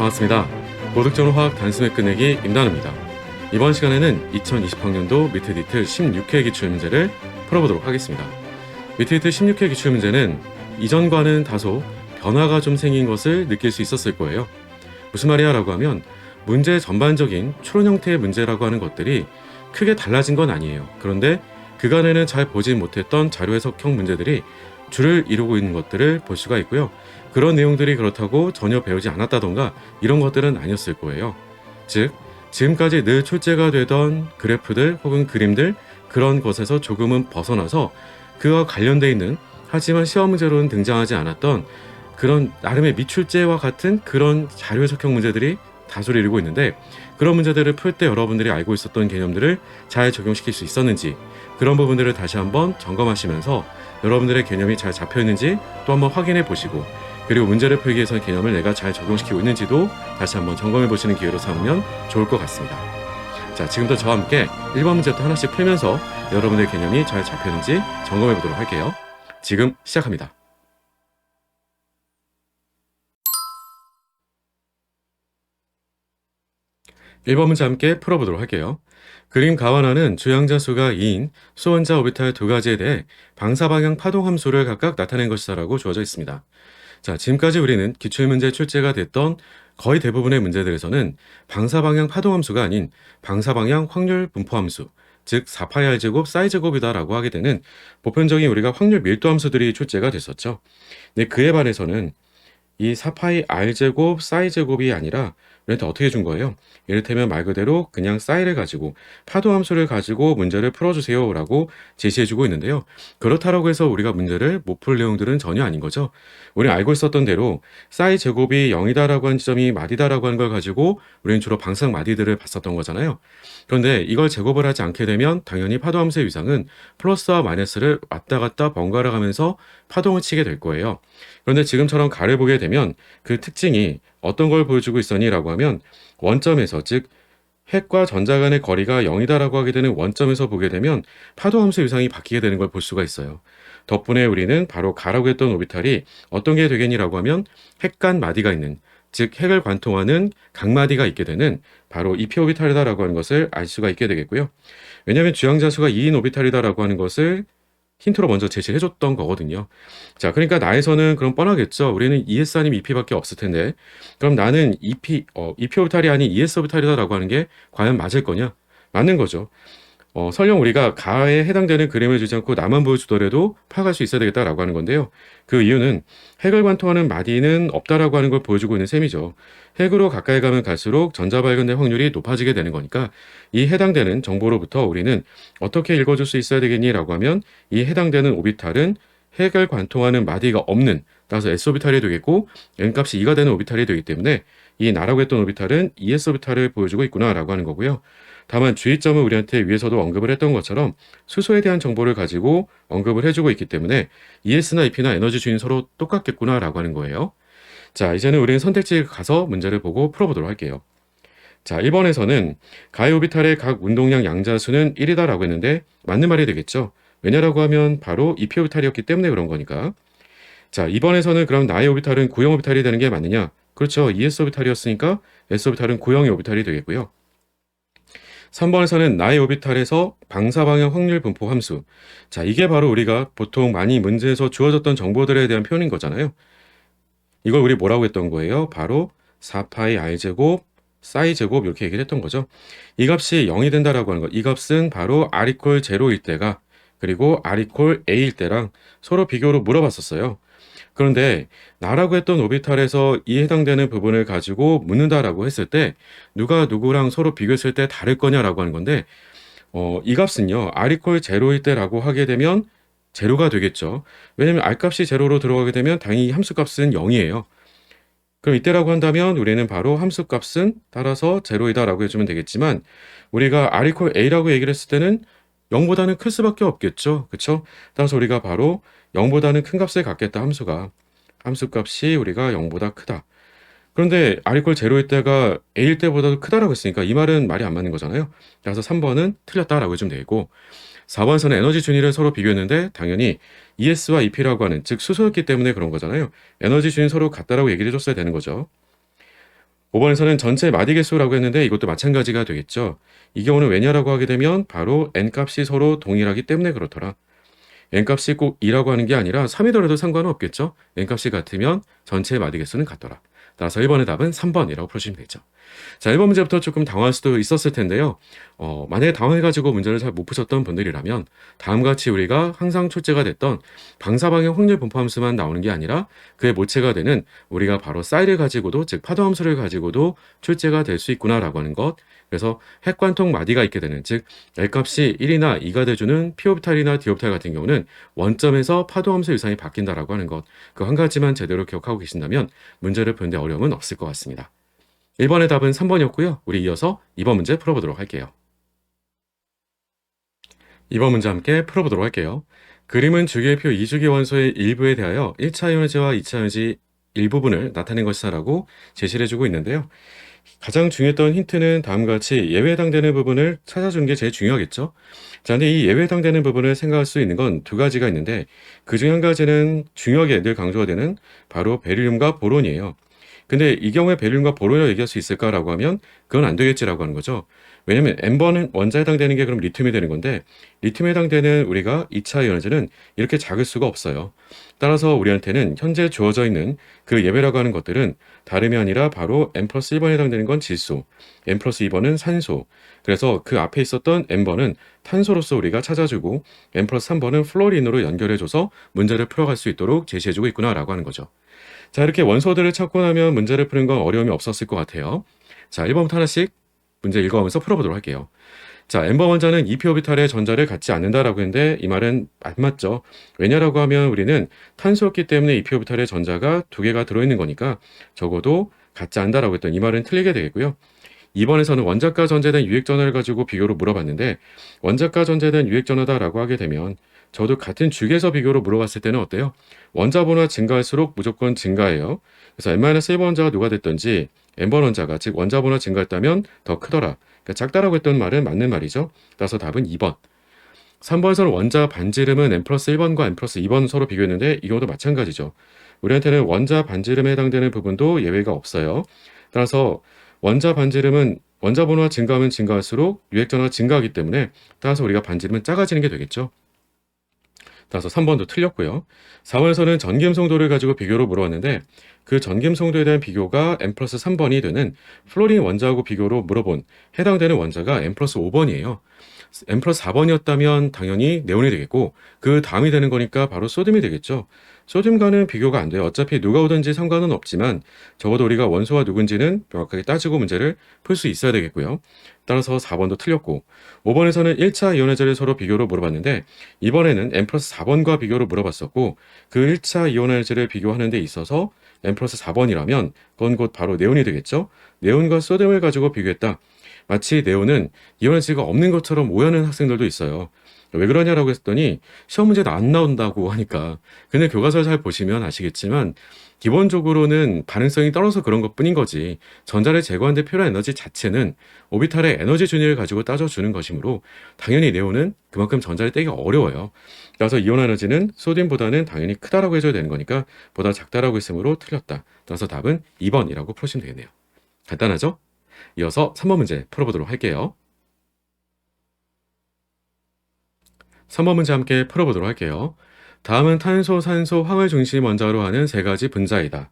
반갑습니다. 고득점 화학 단순의 끝내기 임단우입니다. 이번 시간에는 2020학년도 미트니트 16회 기출문제를 풀어보도록 하겠습니다. 미트니트 16회 기출문제는 이전과는 다소 변화가 좀 생긴 것을 느낄 수 있었을 거예요. 무슨 말이야 라고 하면 문제 전반적인 추론 형태의 문제라고 하는 것들이 크게 달라진 건 아니에요. 그런데 그간에는 잘 보지 못했던 자료 해석형 문제들이 줄을 이루고 있는 것들을 볼 수가 있고요. 그런 내용들이 그렇다고 전혀 배우지 않았다던가 이런 것들은 아니었을 거예요. 즉 지금까지 늘 출제가 되던 그래프들 혹은 그림들 그런 것에서 조금은 벗어나서 그와 관련돼 있는 하지만 시험 문제로는 등장하지 않았던 그런 나름의 미출제와 같은 그런 자료 해석형 문제들이 다수를 이루고 있는데 그런 문제들을 풀 때 여러분들이 알고 있었던 개념들을 잘 적용시킬 수 있었는지 그런 부분들을 다시 한번 점검하시면서 여러분들의 개념이 잘 잡혀 있는지 또 한번 확인해 보시고 그리고 문제를 풀기 위해서 개념을 내가 잘 적용시키고 있는지도 다시 한번 점검해 보시는 기회로 삼으면 좋을 것 같습니다. 자, 지금부터 저와 함께 1번 문제부터 하나씩 풀면서 여러분의 개념이 잘 잡혀 있는지 점검해 보도록 할게요. 지금 시작합니다. 1번 문제 함께 풀어보도록 할게요. 그림 가완하는 주양자 수가 2인 수원자 오비탈 두 가지에 대해 방사방향 파동 함수를 각각 나타낸 것이다 라고 주어져 있습니다. 자, 지금까지 우리는 기출문제 출제가 됐던 거의 대부분의 문제들에서는 방사방향 파동함수가 아닌 방사방향 확률 분포함수, 즉 4파이 r제곱 사이제곱이다 라고 하게 되는 보편적인 우리가 확률 밀도함수들이 출제가 됐었죠. 근데 그에 반해서는 이 4파이 r제곱 사이제곱이 아니라 우리한테 어떻게 준 거예요? 이를테면 말 그대로 그냥 사이를 가지고 파도함수를 가지고 문제를 풀어주세요 라고 제시해주고 있는데요. 그렇다라고 해서 우리가 문제를 못 풀 내용들은 전혀 아닌 거죠. 우리는 알고 있었던 대로 사이 제곱이 0이다 라고 하는 지점이 마디다 라고 하는 걸 가지고 우리는 주로 방상 마디들을 봤었던 거잖아요. 그런데 이걸 제곱을 하지 않게 되면 당연히 파도함수의 위상은 플러스와 마이너스를 왔다 갔다 번갈아 가면서 파동을 치게 될 거예요. 그런데 지금처럼 가를 보게 되면 그 특징이 어떤 걸 보여주고 있었니? 라고 하면 원점에서 즉 핵과 전자 간의 거리가 0이다 라고 하게 되는 원점에서 보게 되면 파도함수 위상이 바뀌게 되는 걸 볼 수가 있어요. 덕분에 우리는 바로 가라고 했던 오비탈이 어떤 게 되겠니? 라고 하면 핵 간 마디가 있는 즉 핵을 관통하는 각마디가 있게 되는 바로 2p 오비탈이다 라고 하는 것을 알 수가 있게 되겠고요. 왜냐하면 주양자수가 2인 오비탈이다 라고 하는 것을 힌트로 먼저 제시를 해줬던 거거든요. 자, 그러니까 나에서는 그럼 뻔하겠죠. 우리는 ES 아니면 EP밖에 없을 텐데 그럼 나는 EP 오비탈이 아닌 ES 오비탈이다라고 하는 게 과연 맞을 거냐? 맞는 거죠. 설령 우리가 가에 해당되는 그림을 주지 않고 나만 보여주더라도 파악할 수 있어야 되겠다라고 하는 건데요. 그 이유는 핵을 관통하는 마디는 없다라고 하는 걸 보여주고 있는 셈이죠. 핵으로 가까이 가면 갈수록 전자 발견될 확률이 높아지게 되는 거니까 이 해당되는 정보로부터 우리는 어떻게 읽어줄 수 있어야 되겠니라고 하면 이 해당되는 오비탈은 핵을 관통하는 마디가 없는 따라서 S 오비탈이 되겠고 N값이 2가 되는 오비탈이 되기 때문에 이 나라고 했던 오비탈은 ES 오비탈을 보여주고 있구나라고 하는 거고요. 다만 주의점은 우리한테 위에서도 언급을 했던 것처럼 수소에 대한 정보를 가지고 언급을 해주고 있기 때문에 ES나 EP나 에너지 주인 서로 똑같겠구나 라고 하는 거예요. 자, 이제는 우리는 선택지에 가서 문제를 보고 풀어보도록 할게요. 자, 1번에서는 가의 오비탈의 각 운동량 양자수는 1이다 라고 했는데 맞는 말이 되겠죠. 왜냐라고 하면 바로 EP 오비탈이었기 때문에 그런 거니까. 자, 2번에서는 그럼 나의 오비탈은 구형 오비탈이 되는 게 맞느냐? 그렇죠. ES 오비탈이었으니까 S 오비탈은 구형의 오비탈이 되겠고요. 3번에서는 나의 오비탈에서 방사방향 확률 분포 함수. 자, 이게 바로 우리가 보통 많이 문제에서 주어졌던 정보들에 대한 표현인 거잖아요. 이걸 우리 뭐라고 했던 거예요? 바로 4파이 r제곱 사이제곱 이렇게 얘기를 했던 거죠. 이 값이 0이 된다라고 하는 거. 이 값은 바로 r equal 0일 때가 그리고 r equal a일 때랑 서로 비교로 물어봤었어요. 그런데 나라고 했던 오비탈에서 이 해당되는 부분을 가지고 묻는다라고 했을 때 누가 누구랑 서로 비교했을 때 다를 거냐라고 하는 건데 이 값은요. r equal 0일 때라고 하게 되면 제로가 되겠죠. 왜냐면 r 값이 제로로 들어가게 되면 당연히 함수 값은 0이에요. 그럼 이때라고 한다면 우리는 바로 함수 값은 따라서 제로이다 라고 해주면 되겠지만 우리가 r equal a라고 얘기를 했을 때는 0보다는 클 수밖에 없겠죠. 그쵸? 따라서 우리가 바로 0보다는 큰 값을 갖겠다 함수가 함수 값이 우리가 0보다 크다. 그런데 r equal 0일 때가 a일 때보다도 크다라고 했으니까 이 말은 말이 안 맞는 거잖아요. 그래서 3번은 틀렸다라고 해주면 되고 4번에서는 에너지 준위를 서로 비교했는데 당연히 ES와 EP라고 하는 즉 수소였기 때문에 그런 거잖아요. 에너지 준위 서로 같다라고 얘기를 해줬어야 되는 거죠. 5번에서는 전체 마디 개수라고 했는데 이것도 마찬가지가 되겠죠. 이 경우는 왜냐라고 하게 되면 바로 n값이 서로 동일하기 때문에 그렇더라. n값이 꼭 2라고 하는 게 아니라 3이더라도 상관은 없겠죠. n값이 같으면 전체 마디 개수는 같더라. 따라서 1번의 답은 3번이라고 풀어주시면 되죠. 자, 1번 문제부터 조금 당황할 수도 있었을 텐데요. 만약에 당황해가지고 문제를 잘 못 푸셨던 분들이라면 다음과 같이 우리가 항상 출제가 됐던 방사방향 확률 분포함수만 나오는 게 아니라 그의 모체가 되는 우리가 바로 사이를 가지고도, 즉 파도함수를 가지고도 출제가 될 수 있구나라고 하는 것. 그래서 핵관통 마디가 있게 되는, 즉 L값이 1이나 2가 돼주는 P오비탈이나 D오비탈 같은 경우는 원점에서 파도함수 유상이 바뀐다라고 하는 것. 그 한 가지만 제대로 기억하고 계신다면 문제를 푸는데 어려움은 없을 것 같습니다. 1번의 답은 3번이었고요. 우리 이어서 2번 문제 풀어보도록 할게요. 2번 문제 함께 풀어보도록 할게요. 그림은 주기율표 2주기 원소의 일부에 대하여 1차 에너지와 2차 에너지 일부분을 나타낸 것이다라고 제시를 해주고 있는데요. 가장 중요했던 힌트는 다음과 같이 예외에 해당되는 부분을 찾아주는 게 제일 중요하겠죠. 자, 근데 이 예외에 해당되는 부분을 생각할 수 있는 건 두 가지가 있는데 그 중에 한 가지는 중요하게 늘 강조가 되는 바로 베릴륨과 보론이에요. 근데 이 경우에 베릴륨과 보론이라고 얘기할 수 있을까라고 하면 그건 안 되겠지라고 하는 거죠. 왜냐면 N번은 원자에 해당되는 게 그럼 리튬이 되는 건데 리튬에 해당되는 우리가 2차 에너지는 이렇게 작을 수가 없어요. 따라서 우리한테는 현재 주어져 있는 그 예배라고 하는 것들은 다름이 아니라 바로 N 플러스 1번에 해당되는 건 질소, N 플러스 2번은 산소. 그래서 그 앞에 있었던 N번은 탄소로서 우리가 찾아주고 N 플러스 3번은 플로린으로 연결해줘서 문제를 풀어갈 수 있도록 제시해주고 있구나라고 하는 거죠. 자, 이렇게 원소들을 찾고 나면 문제를 푸는 건 어려움이 없었을 것 같아요. 자, 1번부터 하나씩 문제 읽어가면서 풀어보도록 할게요. 자, N번 원자는 2p 오비탈의 전자를 갖지 않는다라고 했는데 이 말은 안 맞죠. 왜냐라고 하면 우리는 탄소였기 때문에 2p 오비탈의 전자가 두 개가 들어있는 거니까 적어도 갖지 않는다라고 했던 이 말은 틀리게 되겠고요. 2번에서는 원자과 전자에 대한 유액전하를 가지고 비교로 물어봤는데 원자과 전자에 대한 유액전하다라고 하게 되면 저도 같은 주기에서 비교로 물어봤을 때는 어때요? 원자 번호가 증가할수록 무조건 증가해요. 그래서 n-1번 원자가 누가 됐든지 n번 원자가, 즉 원자 번호가 증가했다면 더 크더라. 그러니까 작다라고 했던 말은 맞는 말이죠. 따라서 답은 2번. 3번에서는 원자 반지름은 n 플러스 1번과 n 플러스 2번 서로 비교했는데 이 경우도 마찬가지죠. 우리한테는 원자 반지름에 해당되는 부분도 예외가 없어요. 따라서 원자 반지름은 원자 번호가 증가하면 증가할수록 유액전화가 증가하기 때문에 따라서 우리가 반지름은 작아지는 게 되겠죠. 따라서 3번도 틀렸고요. 4번에서는 전기음 송도를 가지고 비교로 물어봤는데 그 전기음 송도에 대한 비교가 n 플러스 3번이 되는 플로린 원자하고 비교로 물어본 해당되는 원자가 n 플러스 5번이에요. n 플러스 4번이었다면 당연히 네온이 되겠고 그 다음이 되는 거니까 바로 소듐이 되겠죠. 소듐과는 비교가 안 돼요. 어차피 누가 오든지 상관은 없지만 적어도 우리가 원소가 누군지는 명확하게 따지고 문제를 풀 수 있어야 되겠고요. 따라서 4번도 틀렸고 5번에서는 1차 이온화제를 서로 비교로 물어봤는데 이번에는 n 플러스 4번과 비교로 물어봤었고 그 1차 이온화제를 비교하는 데 있어서 n 플러스 4번이라면 그건 곧 바로 네온이 되겠죠. 네온과 소듐을 가지고 비교했다. 마치 네온은 이온화제가 없는 것처럼 오해하는 학생들도 있어요. 왜 그러냐라고 했더니 시험 문제도 안 나온다고 하니까. 근데 교과서를 잘 보시면 아시겠지만 기본적으로는 반응성이 떨어져서 그런 것뿐인 거지 전자를 제거하는 데 필요한 에너지 자체는 오비탈의 에너지 준위를 가지고 따져주는 것이므로 당연히 네온은 그만큼 전자를 떼기가 어려워요. 따라서 이온 에너지는 소듐보다는 당연히 크다라고 해줘야 되는 거니까 보다 작다라고 했으므로 틀렸다. 따라서 답은 2번이라고 풀으시면 되겠네요. 간단하죠? 이어서 3번 문제 풀어보도록 할게요. 3번 문제 함께 풀어보도록 할게요. 다음은 탄소, 산소, 황을 중심 원자로 하는 세 가지 분자이다.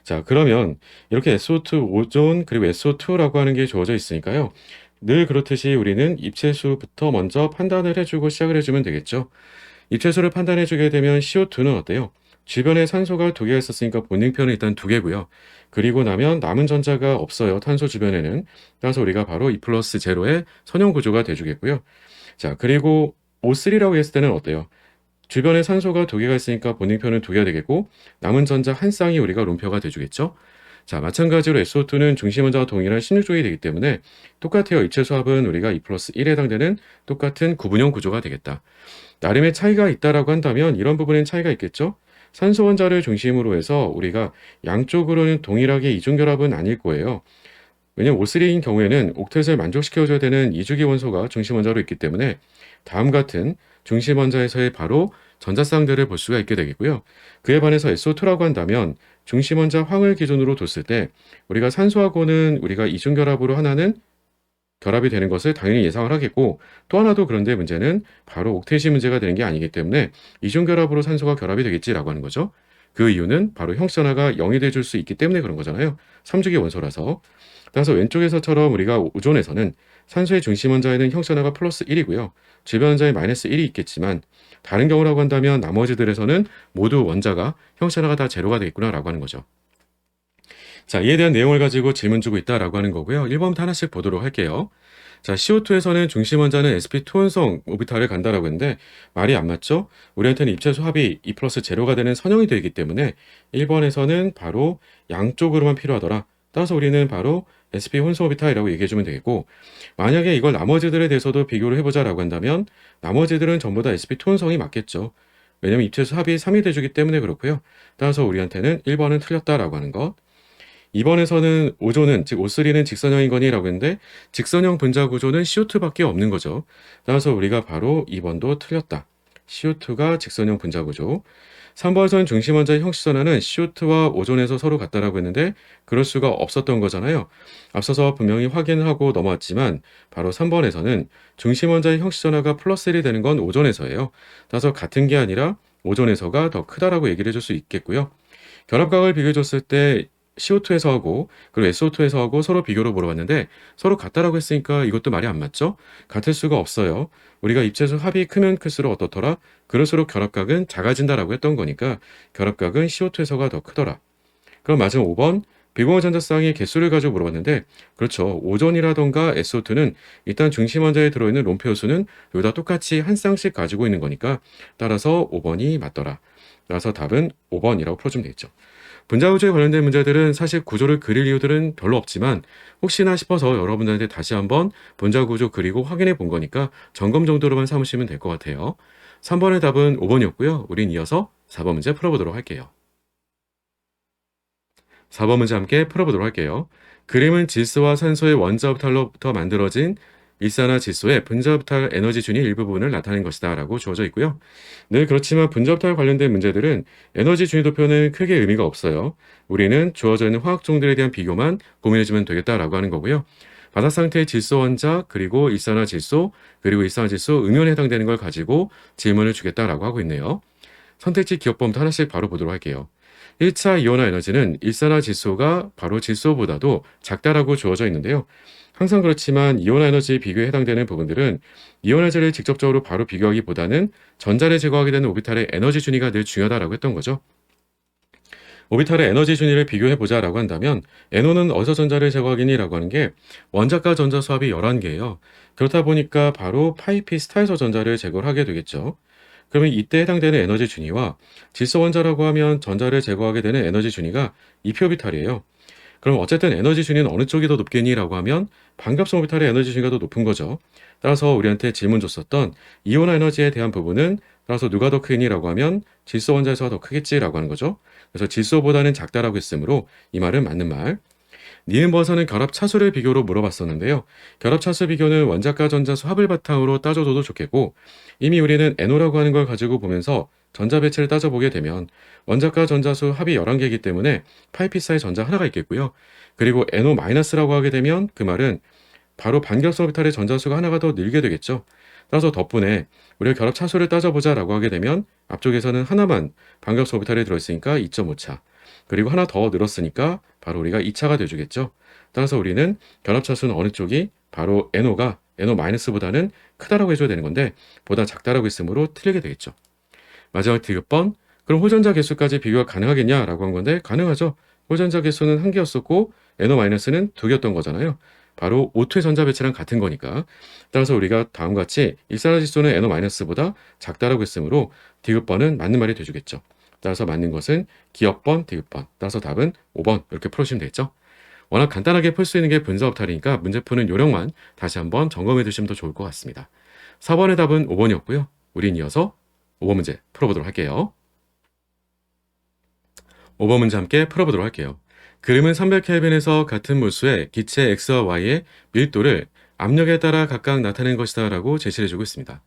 자, 그러면 이렇게 SO2, 오존, 그리고 SO2라고 하는 게 주어져 있으니까요. 늘 그렇듯이 우리는 입체수부터 먼저 판단을 해주고 시작을 해주면 되겠죠. 입체수를 판단해주게 되면 CO2는 어때요? 주변에 산소가 두 개가 있었으니까 본능표는 일단 두 개고요. 그리고 나면 남은 전자가 없어요. 탄소 주변에는. 따라서 우리가 바로 2 플러스 제로의 선형 구조가 돼주겠고요. 자, 그리고 O3라고 했을 때는 어때요? 주변에 산소가 두 개가 있으니까 본능표는 두 개가 되겠고 남은 전자 한 쌍이 우리가 론표가 돼주겠죠. 자, 마찬가지로 SO2는 중심 원자와 동일한 16쪽이 되기 때문에 똑같아요. 입체 수합은 우리가 2 플러스 1에 해당되는 똑같은 구분형 구조가 되겠다. 나름의 차이가 있다라고 한다면 이런 부분엔 차이가 있겠죠. 산소 원자를 중심으로 해서 우리가 양쪽으로는 동일하게 이중결합은 아닐 거예요. 왜냐면 O3인 경우에는 옥텟을 만족시켜줘야 되는 이주기 원소가 중심 원자로 있기 때문에 다음 같은 중심 원자에서의 바로 전자쌍들을 볼 수가 있게 되겠고요. 그에 반해서 SO2라고 한다면 중심 원자 황을 기준으로 뒀을 때 우리가 산소하고는 우리가 이중결합으로 하나는 결합이 되는 것을 당연히 예상을 하겠고, 또 하나도 그런데 문제는 바로 옥텟이 문제가 되는 게 아니기 때문에 이중결합으로 산소가 결합이 되겠지라고 하는 거죠. 그 이유는 바로 형성하가 0이 돼줄 수 있기 때문에 그런 거잖아요. 3주기 원소라서. 따라서 왼쪽에서처럼 우리가 오존에서는 산소의 중심 원자에는 형성하가 플러스 1이고요. 주변 원자에 마이너스 1이 있겠지만 다른 경우라고 한다면 나머지들에서는 모두 원자가 형성하가 다 제로가 되겠구나라고 하는 거죠. 자, 이에 대한 내용을 가지고 질문 주고 있다라고 하는 거고요. 1번부터 하나씩 보도록 할게요. 자, CO2에서는 중심 원자는 sp2 혼성 오비탈을 간다라고 했는데 말이 안 맞죠? 우리한테는 입체수 합이 2 플러스 제로가 되는 선형이 되기 때문에 1번에서는 바로 양쪽으로만 필요하더라. 따라서 우리는 바로 sp 혼성 오비탈이라고 얘기해주면 되겠고, 만약에 이걸 나머지들에 대해서도 비교를 해보자라고 한다면 나머지들은 전부 다 sp2 혼성이 맞겠죠. 왜냐면 입체수 합이 3이 돼주기 때문에 그렇고요. 따라서 우리한테는 1번은 틀렸다라고 하는 것. 2번에서는 오존은 즉 O3는 직선형인 거니라고 했는데 직선형 분자 구조는 CO2밖에 없는 거죠. 따라서 우리가 바로 2번도 틀렸다. CO2가 직선형 분자 구조. 3번에서는 중심 원자의 형식선화는 CO2와 오존에서 서로 같다라고 했는데 그럴 수가 없었던 거잖아요. 앞서서 분명히 확인을 하고 넘어왔지만 바로 3번에서는 중심 원자의 형식선화가 플러스 1이 되는 건 오존에서예요. 따라서 같은 게 아니라 오존에서가 더 크다라고 얘기를 해줄 수 있겠고요. 결합각을 비교해줬을 때 CO2에서 하고 그리고 SO2에서 하고 서로 비교로 물어봤는데 서로 같다라고 했으니까 이것도 말이 안 맞죠? 같을 수가 없어요. 우리가 입체수 합이 크면 클수록 어떻더라? 그럴수록 결합각은 작아진다라고 했던 거니까 결합각은 CO2에서가 더 크더라. 그럼 맞으면 5번 비공유 전자쌍의 개수를 가지고 물어봤는데 그렇죠. 오존이라던가 SO2는 일단 중심 원자에 들어있는 롬페어 수는 여기다 똑같이 한 쌍씩 가지고 있는 거니까 따라서 5번이 맞더라. 따라서 답은 5번이라고 풀어주면 되겠죠. 분자 구조에 관련된 문제들은 사실 구조를 그릴 이유들은 별로 없지만 혹시나 싶어서 여러분들한테 다시 한번 분자 구조 그리고 확인해 본 거니까 점검 정도로만 삼으시면 될 것 같아요. 3번의 답은 5번이었고요. 우린 이어서 4번 문제 풀어보도록 할게요. 4번 문제 함께 풀어보도록 할게요. 그림은 질소와 산소의 원자 합탈로부터 만들어진 일산화질소의 분자합탈 에너지 준위 일부분을 나타낸 것이다 라고 주어져 있고요. 늘 그렇지만 분자합탈 관련된 문제들은 에너지 준위 도표는 크게 의미가 없어요. 우리는 주어져 있는 화학 종들에 대한 비교만 고민해주면 되겠다라고 하는 거고요. 바닥 상태의 질소 원자 그리고 일산화질소 그리고 일산화질소 음연에 해당되는 걸 가지고 질문을 주겠다라고 하고 있네요. 선택지 기억범부터 하나씩 바로 보도록 할게요. 1차 이온화 에너지는 일산화질소가 바로 질소보다도 작다라고 주어져 있는데요. 항상 그렇지만 이온화 에너지 비교에 해당되는 부분들은 이온화제를 직접적으로 바로 비교하기보다는 전자를 제거하게 되는 오비탈의 에너지 준위가 늘 중요하다라고 했던 거죠. 오비탈의 에너지 준위를 비교해보자라고 한다면 NO는 어디서 전자를 제거하기니라고 하는 게 원자과 전자 수합이 11개예요. 그렇다 보니까 바로 파이피 스타에서 전자를 제거를 하게 되겠죠. 그러면 이때 해당되는 에너지 준위와 질소 원자라고 하면 전자를 제거하게 되는 에너지 준위가 2p 오비탈이에요. 그럼 어쨌든 에너지 준위는 어느 쪽이 더 높겠니라고 하면 반값성 오비탈의 에너지 준위가 더 높은 거죠. 따라서 우리한테 질문 줬었던 이온화 에너지에 대한 부분은 따라서 누가 더 크니라고 하면 질소 원자에서가 더 크겠지라고 하는 거죠. 그래서 질소보다는 작다라고 했으므로 이 말은 맞는 말. 니은버서는 결합 차수를 비교로 물어봤었는데요. 결합 차수 비교는 원자과 전자수 합을 바탕으로 따져둬도 좋겠고 이미 우리는 NO라고 하는 걸 가지고 보면서 전자 배치를 따져보게 되면 원자과 전자수 합이 11개이기 때문에 파이피사에 전자 하나가 있겠고요. 그리고 NO-라고 하게 되면 그 말은 바로 반결성 오비탈의 전자수가 하나가 더 늘게 되겠죠. 따라서 덕분에 우리가 결합 차수를 따져보자라고 하게 되면 앞쪽에서는 하나만 반결성 오비탈이 들어있으니까 2.5차. 그리고 하나 더 늘었으니까 바로 우리가 2차가 돼주겠죠. 따라서 우리는 결합 차수는 어느 쪽이 바로 NO가 NO-보다는 크다라고 해줘야 되는 건데 보다 작다라고 했으므로 틀리게 되겠죠. 마지막 디귿번 그럼 홀전자 개수까지 비교가 가능하겠냐라고 한 건데 가능하죠. 홀전자 개수는 1개였었고 NO-는 2개였던 거잖아요. 바로 O2의 전자 배치랑 같은 거니까. 따라서 우리가 다음과 같이 일산화질소는 NO-보다 작다라고 했으므로 디귿번은 맞는 말이 돼주겠죠. 따라서 맞는 것은 기억번, 디귿번. 따라서 답은 5번 이렇게 풀어주시면 되겠죠. 워낙 간단하게 풀 수 있는 게 분자합탈이니까 문제 푸는 요령만 다시 한번 점검해 두시면 더 좋을 것 같습니다. 4번의 답은 5번이었고요. 우린 이어서 5번 문제 풀어보도록 할게요. 5번 문제 함께 풀어보도록 할게요. 그림은 300켈빈에서 같은 물수의 기체 X와 Y의 밀도를 압력에 따라 각각 나타낸 것이다 라고 제시를 해주고 있습니다.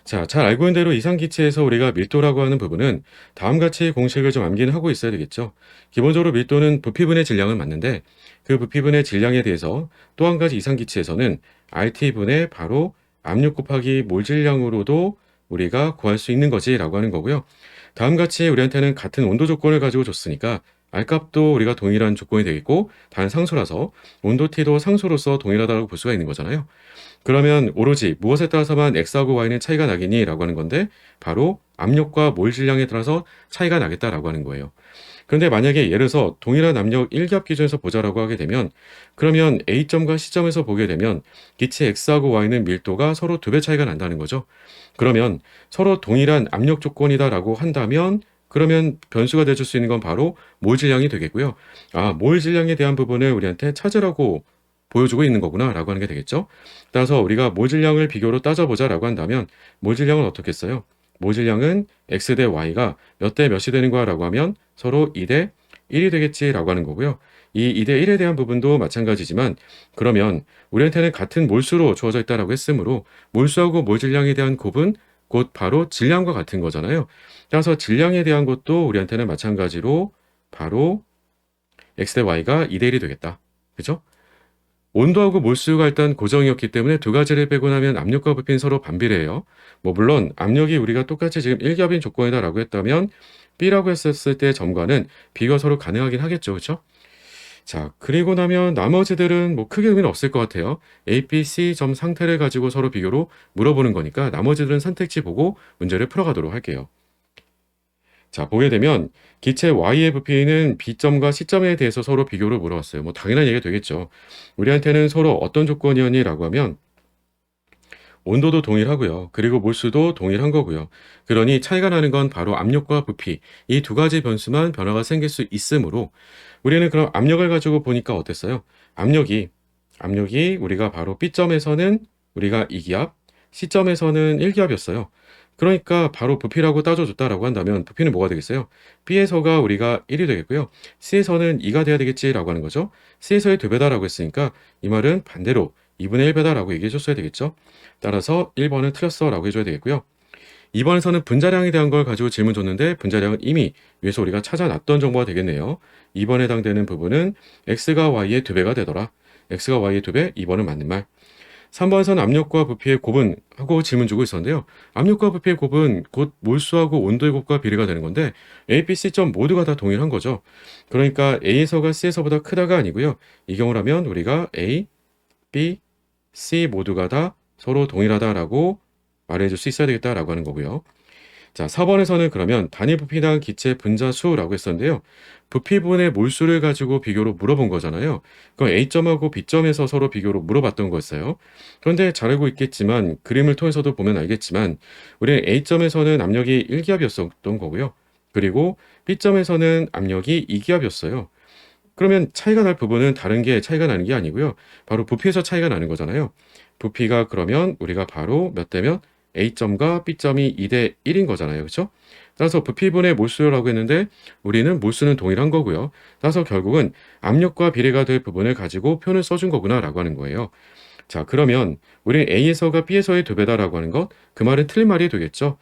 자, 잘 알고 있는 대로 이상기체에서 우리가 밀도라고 하는 부분은 다음 같이 공식을 좀 암기는 하고 있어야 되겠죠. 기본적으로 밀도는 부피분의 질량은 맞는데 그 부피분의 질량에 대해서 또 한 가지 이상기체에서는 RT분의 바로 압력 곱하기 몰 질량으로도 우리가 구할 수 있는 거지라고 하는 거고요. 다음 같이 우리한테는 같은 온도 조건을 가지고 줬으니까 R값도 우리가 동일한 조건이 되겠고 단 상수라서 온도 T도 상수로서 동일하다고 볼 수가 있는 거잖아요. 그러면 오로지 무엇에 따라서만 X하고 Y는 차이가 나겠니? 라고 하는 건데 바로 압력과 몰 질량에 따라서 차이가 나겠다라고 하는 거예요. 그런데 만약에 예를 들어서 동일한 압력 1기압 기준에서 보자라고 하게 되면 그러면 A점과 C점에서 보게 되면 기체 X하고 Y는 밀도가 서로 2배 차이가 난다는 거죠. 그러면 서로 동일한 압력 조건이다라고 한다면 그러면 변수가 돼줄 수 있는 건 바로 몰 질량이 되겠고요. 아, 몰 질량에 대한 부분을 우리한테 찾으라고 보여주고 있는 거구나라고 하는 게 되겠죠. 따라서 우리가 몰 질량을 비교로 따져보자라고 한다면 몰 질량은 어떻게 써요? 몰 질량은 X 대 Y가 몇 대 몇이 되는 거야라고 하면 서로 2 대 1이 되겠지라고 하는 거고요. 이 2 대 1에 대한 부분도 마찬가지지만 그러면 우리한테는 같은 몰수로 주어져 있다라고 했으므로 몰수하고 몰 질량에 대한 곱은 곧 바로 질량과 같은 거잖아요. 따라서 질량에 대한 것도 우리한테는 마찬가지로 바로 X 대 Y가 2 대 1이 되겠다. 그죠? 온도하고 몰수가 일단 고정이었기 때문에 두 가지를 빼고 나면 압력과 부피는 서로 반비례해요. 뭐 물론 압력이 우리가 똑같이 지금 1기압인 조건이다라고 했다면 B라고 했었을 때 점과는 비교가 서로 가능하긴 하겠죠. 그렇죠? 자, 그리고 나면 나머지들은 뭐 크게 의미는 없을 것 같아요. A, B, C 점 상태를 가지고 서로 비교로 물어보는 거니까 나머지들은 선택지 보고 문제를 풀어가도록 할게요. 자, 보게 되면 기체 Y의 부피는 B점과 C점에 대해서 서로 비교를 물어봤어요. 뭐 당연한 얘기가 되겠죠. 우리한테는 서로 어떤 조건이었니라고 하면 온도도 동일하고요. 그리고 몰수도 동일한 거고요. 그러니 차이가 나는 건 바로 압력과 부피 이 두 가지 변수만 변화가 생길 수 있으므로 우리는 그럼 압력을 가지고 보니까 어땠어요? 압력이 우리가 바로 B점에서는 우리가 2기압, C점에서는 1기압이었어요. 그러니까 바로 부피라고 따져줬다라고 한다면 부피는 뭐가 되겠어요? B에서가 우리가 1이 되겠고요. C에서는 2가 돼야 되겠지라고 하는 거죠. C에서의 2배다라고 했으니까 이 말은 반대로 2분의 1배다라고 얘기해 줬어야 되겠죠. 따라서 1번은 틀렸어 라고 해줘야 되겠고요. 2번에서는 분자량에 대한 걸 가지고 질문 줬는데 분자량은 이미 위에서 우리가 찾아놨던 정보가 되겠네요. 2번에 해당되는 부분은 X가 Y의 2배가 되더라. X가 Y의 2배, 2번은 맞는 말. 3번에서는 압력과 부피의 곱은 하고 질문 주고 있었는데요. 압력과 부피의 곱은 곧 몰수하고 온도의 곱과 비례가 되는 건데 A, B, C점 모두가 다 동일한 거죠. 그러니까 A에서가 C에서보다 크다가 아니고요. 이 경우라면 우리가 A, B, C 모두가 다 서로 동일하다라고 말해줄 수 있어야 되겠다라고 하는 거고요. 자, 4번에서는 그러면 단위 부피당 기체 분자수라고 했었는데요. 부피분의 몰수를 가지고 비교로 물어본 거잖아요. 그럼 A점하고 B점에서 서로 비교로 물어봤던 거였어요. 그런데 잘 알고 있겠지만 그림을 통해서도 보면 알겠지만 우리는 A점에서는 압력이 1기압이었던 거고요. 그리고 B점에서는 압력이 2기압이었어요. 그러면 차이가 날 부분은 다른 게 차이가 나는 게 아니고요. 바로 부피에서 차이가 나는 거잖아요. 부피가 그러면 우리가 바로 몇 대면 A점과 B점이 2 대 1인 거잖아요. 그렇죠? 따라서 부피분의 몰수라고 했는데 우리는 몰수는 동일한 거고요. 따라서 결국은 압력과 비례가 될 부분을 가지고 표현을 써준 거구나라고 하는 거예요. 자, 그러면 우리는 A에서가 B에서의 2배다라고 하는 것, 그 말은 틀린 말이 되겠죠.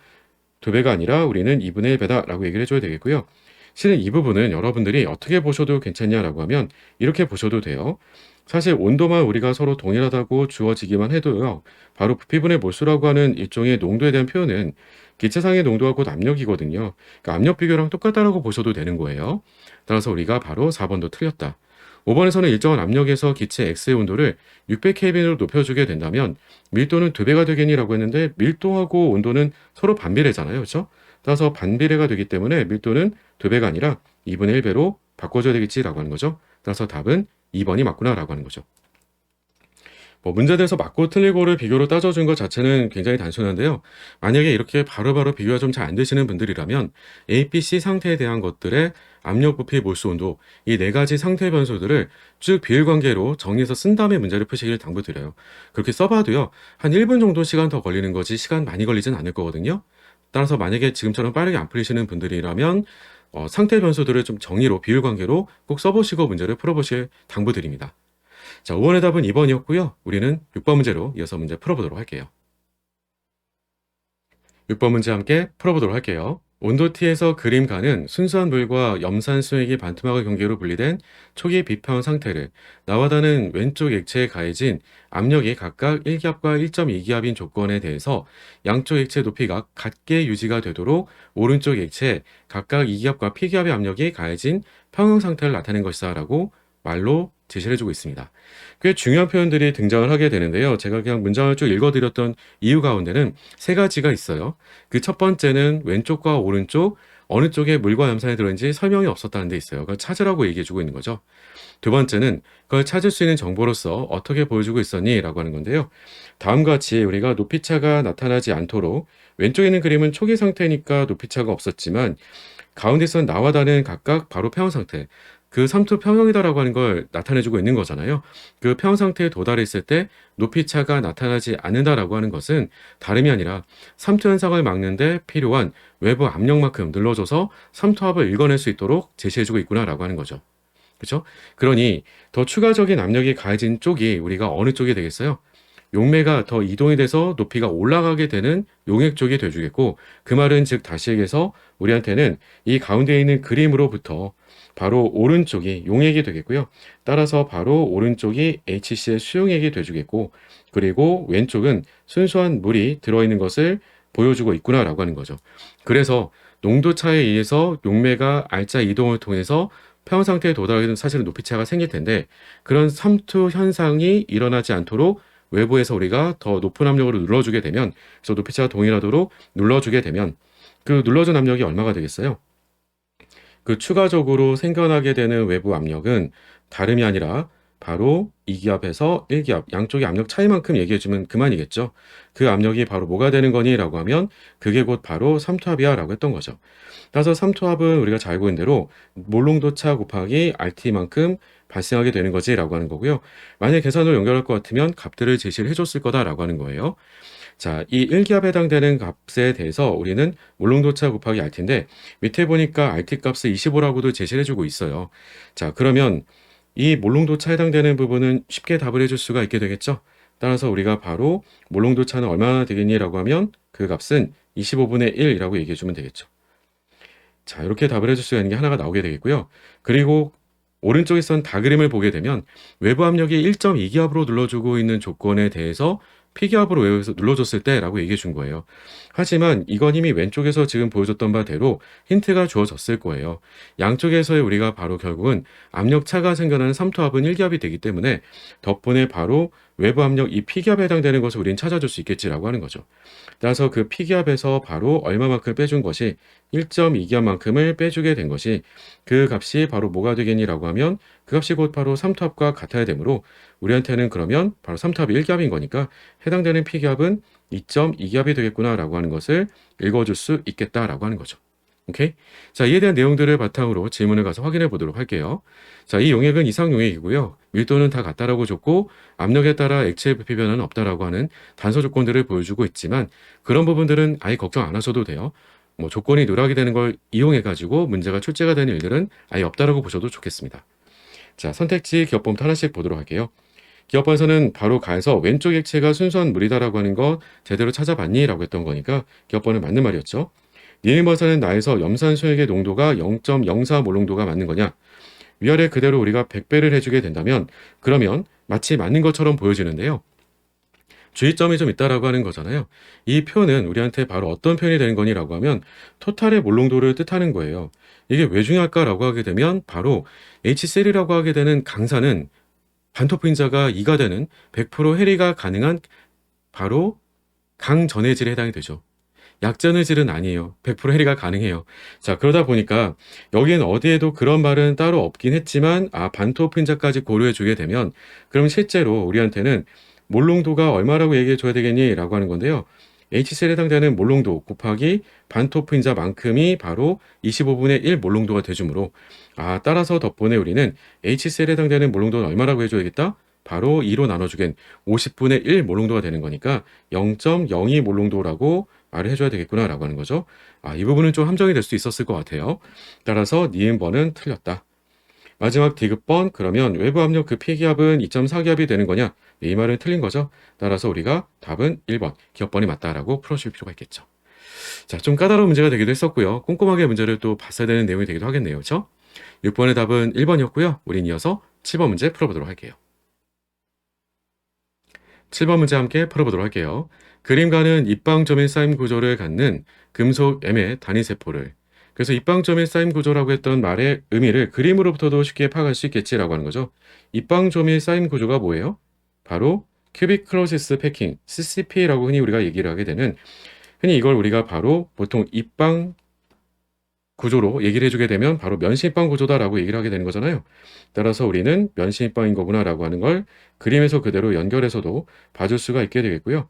2배가 아니라 우리는 2분의 1배다라고 얘기를 해줘야 되겠고요. 실은 이 부분은 여러분들이 어떻게 보셔도 괜찮냐라고 하면 이렇게 보셔도 돼요. 사실 온도만 우리가 서로 동일하다고 주어지기만 해도요. 바로 부피분의 몰수라고 하는 일종의 농도에 대한 표현은 기체상의 농도하고 압력이거든요. 그러니까 압력 비교랑 똑같다라고 보셔도 되는 거예요. 따라서 우리가 바로 4번도 틀렸다. 5번에서는 일정한 압력에서 기체 X의 온도를 600Kelvin으로 높여주게 된다면 밀도는 2배가 되겠니라고 했는데 밀도하고 온도는 서로 반비례잖아요. 그렇죠? 따라서 반비례가 되기 때문에 밀도는 2배가 아니라 2분의 1배로 바꿔줘야 되겠지라고 하는 거죠. 따라서 답은 2번이 맞구나라고 하는 거죠. 뭐 문제에서 맞고 틀리고를 비교로 따져준 것 자체는 굉장히 단순한데요. 만약에 이렇게 바로바로 비교가 좀 잘 안 되시는 분들이라면 A, B, C 상태에 대한 것들의 압력, 부피, 몰수, 온도 이 네 가지 상태 변수들을 쭉 비율 관계로 정리해서 쓴 다음에 문제를 푸시길 당부드려요. 그렇게 써봐도요. 한 1분 정도 시간 더 걸리는 거지 시간 많이 걸리진 않을 거거든요. 따라서 만약에 지금처럼 빠르게 안 풀리시는 분들이라면 상태 변수들을 좀 정리로 비율 관계로 꼭 써보시고 문제를 풀어보실 당부드립니다. 자, 5번의 답은 2번이었고요. 우리는 6번 문제로 이어서 문제 풀어보도록 할게요. 6번 문제 함께 풀어보도록 할게요. 온도 T에서 그림 가는 순수한 물과 염산 수액이 반토막의 경계로 분리된 초기 비평 상태를 나와다는 왼쪽 액체에 가해진 압력이 각각 1기압과 1.2기압인 조건에 대해서 양쪽 액체 높이가 같게 유지가 되도록 오른쪽 액체에 각각 2기압과 P기압의 압력이 가해진 평형 상태를 나타낸 것이다 라고 말로 제시를 해주고 있습니다. 꽤 중요한 표현들이 등장을 하게 되는데요. 제가 그냥 문장을 쭉 읽어드렸던 이유 가운데는 세 가지가 있어요. 그 첫 번째는 왼쪽과 오른쪽 어느 쪽에 물과 염산이 들어있는지 설명이 없었다는 데 있어요. 그걸 찾으라고 얘기해주고 있는 거죠. 두 번째는 그걸 찾을 수 있는 정보로서 어떻게 보여주고 있었니? 라고 하는 건데요. 다음과 같이 우리가 높이차가 나타나지 않도록 왼쪽에 있는 그림은 초기 상태니까 높이차가 없었지만 가운데선 나와 다는 각각 바로 평형 상태, 그 삼투 평형이다라고 하는 걸 나타내주고 있는 거잖아요. 그 평형 상태에 도달했을 때 높이차가 나타나지 않는다라고 하는 것은 다름이 아니라 삼투 현상을 막는데 필요한 외부 압력만큼 눌러줘서 삼투압을 읽어낼 수 있도록 제시해주고 있구나라고 하는 거죠. 그렇죠? 그러니 더 추가적인 압력이 가해진 쪽이 우리가 어느 쪽이 되겠어요? 용매가 더 이동이 돼서 높이가 올라가게 되는 용액 쪽이 돼주겠고, 그 말은 즉 다시 얘기해서 우리한테는 이 가운데 있는 그림으로부터 바로 오른쪽이 용액이 되겠고요. 따라서 바로 오른쪽이 HCl 수용액이 돼주겠고, 그리고 왼쪽은 순수한 물이 들어있는 것을 보여주고 있구나라고 하는 거죠. 그래서 농도 차에 의해서 용매가 알짜 이동을 통해서 평형 상태에 도달하게 되면 사실은 높이차가 생길 텐데, 그런 삼투 현상이 일어나지 않도록 외부에서 우리가 더 높은 압력으로 눌러주게 되면, 그래서 높이차가 동일하도록 눌러주게 되면 그 눌러준 압력이 얼마가 되겠어요? 그 추가적으로 생겨나게 되는 외부 압력은 다름이 아니라 바로 2기압에서 1기압 양쪽의 압력 차이만큼 얘기해주면 그만이겠죠. 그 압력이 바로 뭐가 되는 거니? 라고 하면 그게 곧 바로 삼투압이야 라고 했던 거죠. 따라서 삼투압은 우리가 잘 알고 있는 대로 몰농도차 곱하기 RT만큼 발생하게 되는 거지 라고 하는 거고요. 만약 계산으로 연결할 것 같으면 값들을 제시를 해줬을 거다 라고 하는 거예요. 자, 이 1기압에 해당되는 값에 대해서 우리는 몰농도차 곱하기 RT인데 밑에 보니까 RT 값을 25라고도 제시를 해주고 있어요. 자, 그러면 이 몰농도차에 해당되는 부분은 쉽게 답을 해줄 수가 있게 되겠죠. 따라서 우리가 바로 몰농도차는 얼마나 되겠니? 라고 하면 그 값은 25분의 1이라고 얘기해주면 되겠죠. 자, 이렇게 답을 해줄 수 있는 게 하나가 나오게 되겠고요. 그리고 오른쪽에 선 다그림을 보게 되면 외부 압력이 1.2기압으로 눌러주고 있는 조건에 대해서 P기압으로 외부에서 눌러줬을 때 라고 얘기해 준 거예요. 하지만 이건 이미 왼쪽에서 지금 보여줬던 바대로 힌트가 주어졌을 거예요. 양쪽에서의 우리가 바로 결국은 압력차가 생겨나는 삼투압은 1기압이 되기 때문에 덕분에 바로 외부 압력 이 P기압에 해당되는 것을 우린 찾아줄 수 있겠지라고 하는 거죠. 따라서 그 P기압에서 바로 얼마만큼 빼준 것이 1.2기압만큼을 빼주게 된 것이 그 값이 바로 뭐가 되겠니라고 하면 그 값이 곧 바로 삼투압과 같아야 되므로 우리한테는 그러면 바로 삼투압이 1기압인 거니까 해당되는 P기압은 2.2기압이 되겠구나라고 하는 것을 읽어줄 수 있겠다라고 하는 거죠. 오케이? 자, 이에 대한 내용들을 바탕으로 질문을 가서 확인해 보도록 할게요. 자, 이 용액은 이상 용액이고요. 밀도는 다 같다라고 줬고 압력에 따라 액체의 부피 변화는 없다라고 하는 단서 조건들을 보여주고 있지만 그런 부분들은 아예 걱정 안 하셔도 돼요. 뭐 조건이 누락이 되는 걸 이용해 가지고 문제가 출제가 되는 일들은 아예 없다라고 보셔도 좋겠습니다. 자, 선택지 기업번부터 하나씩 보도록 할게요. 기업번에서는 바로 가에서 왼쪽 액체가 순수한 물이다라고 하는 거 제대로 찾아봤니? 라고 했던 거니까 기업번은 맞는 말이었죠. 니은번에서는 나에서 염산 수액의 농도가 0.04 몰농도가 맞는 거냐? 위아래 그대로 우리가 100배를 해주게 된다면 그러면 마치 맞는 것처럼 보여지는데요. 주의점이 좀 있다라고 하는 거잖아요. 이 표는 우리한테 바로 어떤 표현이 되는 거니라고 하면 토탈의 몰농도를 뜻하는 거예요. 이게 왜 중요할까라고 하게 되면 바로 HCl이라고 하게 되는 강산은 반토프인자가 2가 되는 100% 해리가 가능한 바로 강전해질에 해당이 되죠. 약전해질은 아니에요. 100% 해리가 가능해요. 자, 그러다 보니까 여기엔 어디에도 그런 말은 따로 없긴 했지만 반토프인자까지 고려해 주게 되면 그럼 실제로 우리한테는 몰농도가 얼마라고 얘기해 줘야 되겠니? 라고 하는 건데요. HCl에 해당되는 몰농도 곱하기 반토프인자만큼이 바로 25분의 1 몰농도가 되주므로 따라서 덕분에 우리는 HCl에 해당되는 몰농도는 얼마라고 해줘야겠다? 바로 2로 나눠주겐 50분의 1 몰농도가 되는 거니까 0.02 몰농도라고 말을 해줘야 되겠구나 라고 하는 거죠. 이 부분은 좀 함정이 될 수 있었을 것 같아요. 따라서 니은번은 틀렸다. 마지막 디귿번 그러면 외부 압력 그 P기압은 2.4기압이 되는 거냐? 이 말은 틀린 거죠. 따라서 우리가 답은 1번 기업번이 맞다라고 풀어줄 필요가 있겠죠. 자, 좀 까다로운 문제가 되기도 했었고요. 꼼꼼하게 문제를 또 봤어야 되는 내용이 되기도 하겠네요. 그쵸? 6번의 답은 1번이었고요. 우린 이어서 7번 문제 풀어보도록 할게요. 7번 문제 함께 풀어보도록 할게요. 그림과는 입방점의 쌓임 구조를 갖는 금속 M의 단위세포를, 그래서 입방점의 쌓임 구조라고 했던 말의 의미를 그림으로부터도 쉽게 파악할 수 있겠지라고 하는 거죠. 입방점의 쌓임 구조가 뭐예요? 바로 큐빅 클로시스 패킹, CCP라고 흔히 우리가 얘기를 하게 되는, 흔히 이걸 우리가 바로 보통 입방 구조로 얘기를 해주게 되면 바로 면시입방 구조다라고 얘기를 하게 되는 거잖아요. 따라서 우리는 면시입방인 거구나라고 하는 걸 그림에서 그대로 연결해서도 봐줄 수가 있게 되겠고요.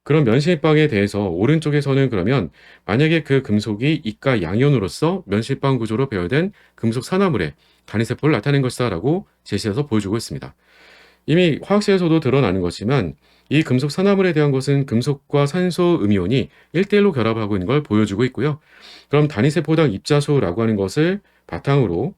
그런 면시입방에 대해서 오른쪽에서는 그러면 만약에 그 금속이 이가 양이온으로서 면시입방 구조로 배열된 금속 산화물의 단위세포를 나타낸 것이다라고 제시해서 보여주고 있습니다. 이미 화학식에서도 드러나는 것이지만 이 금속 산화물에 대한 것은 금속과 산소 음이온이 1대1로 결합하고 있는 걸 보여주고 있고요. 그럼 단위세포당 입자수라고 하는 것을 바탕으로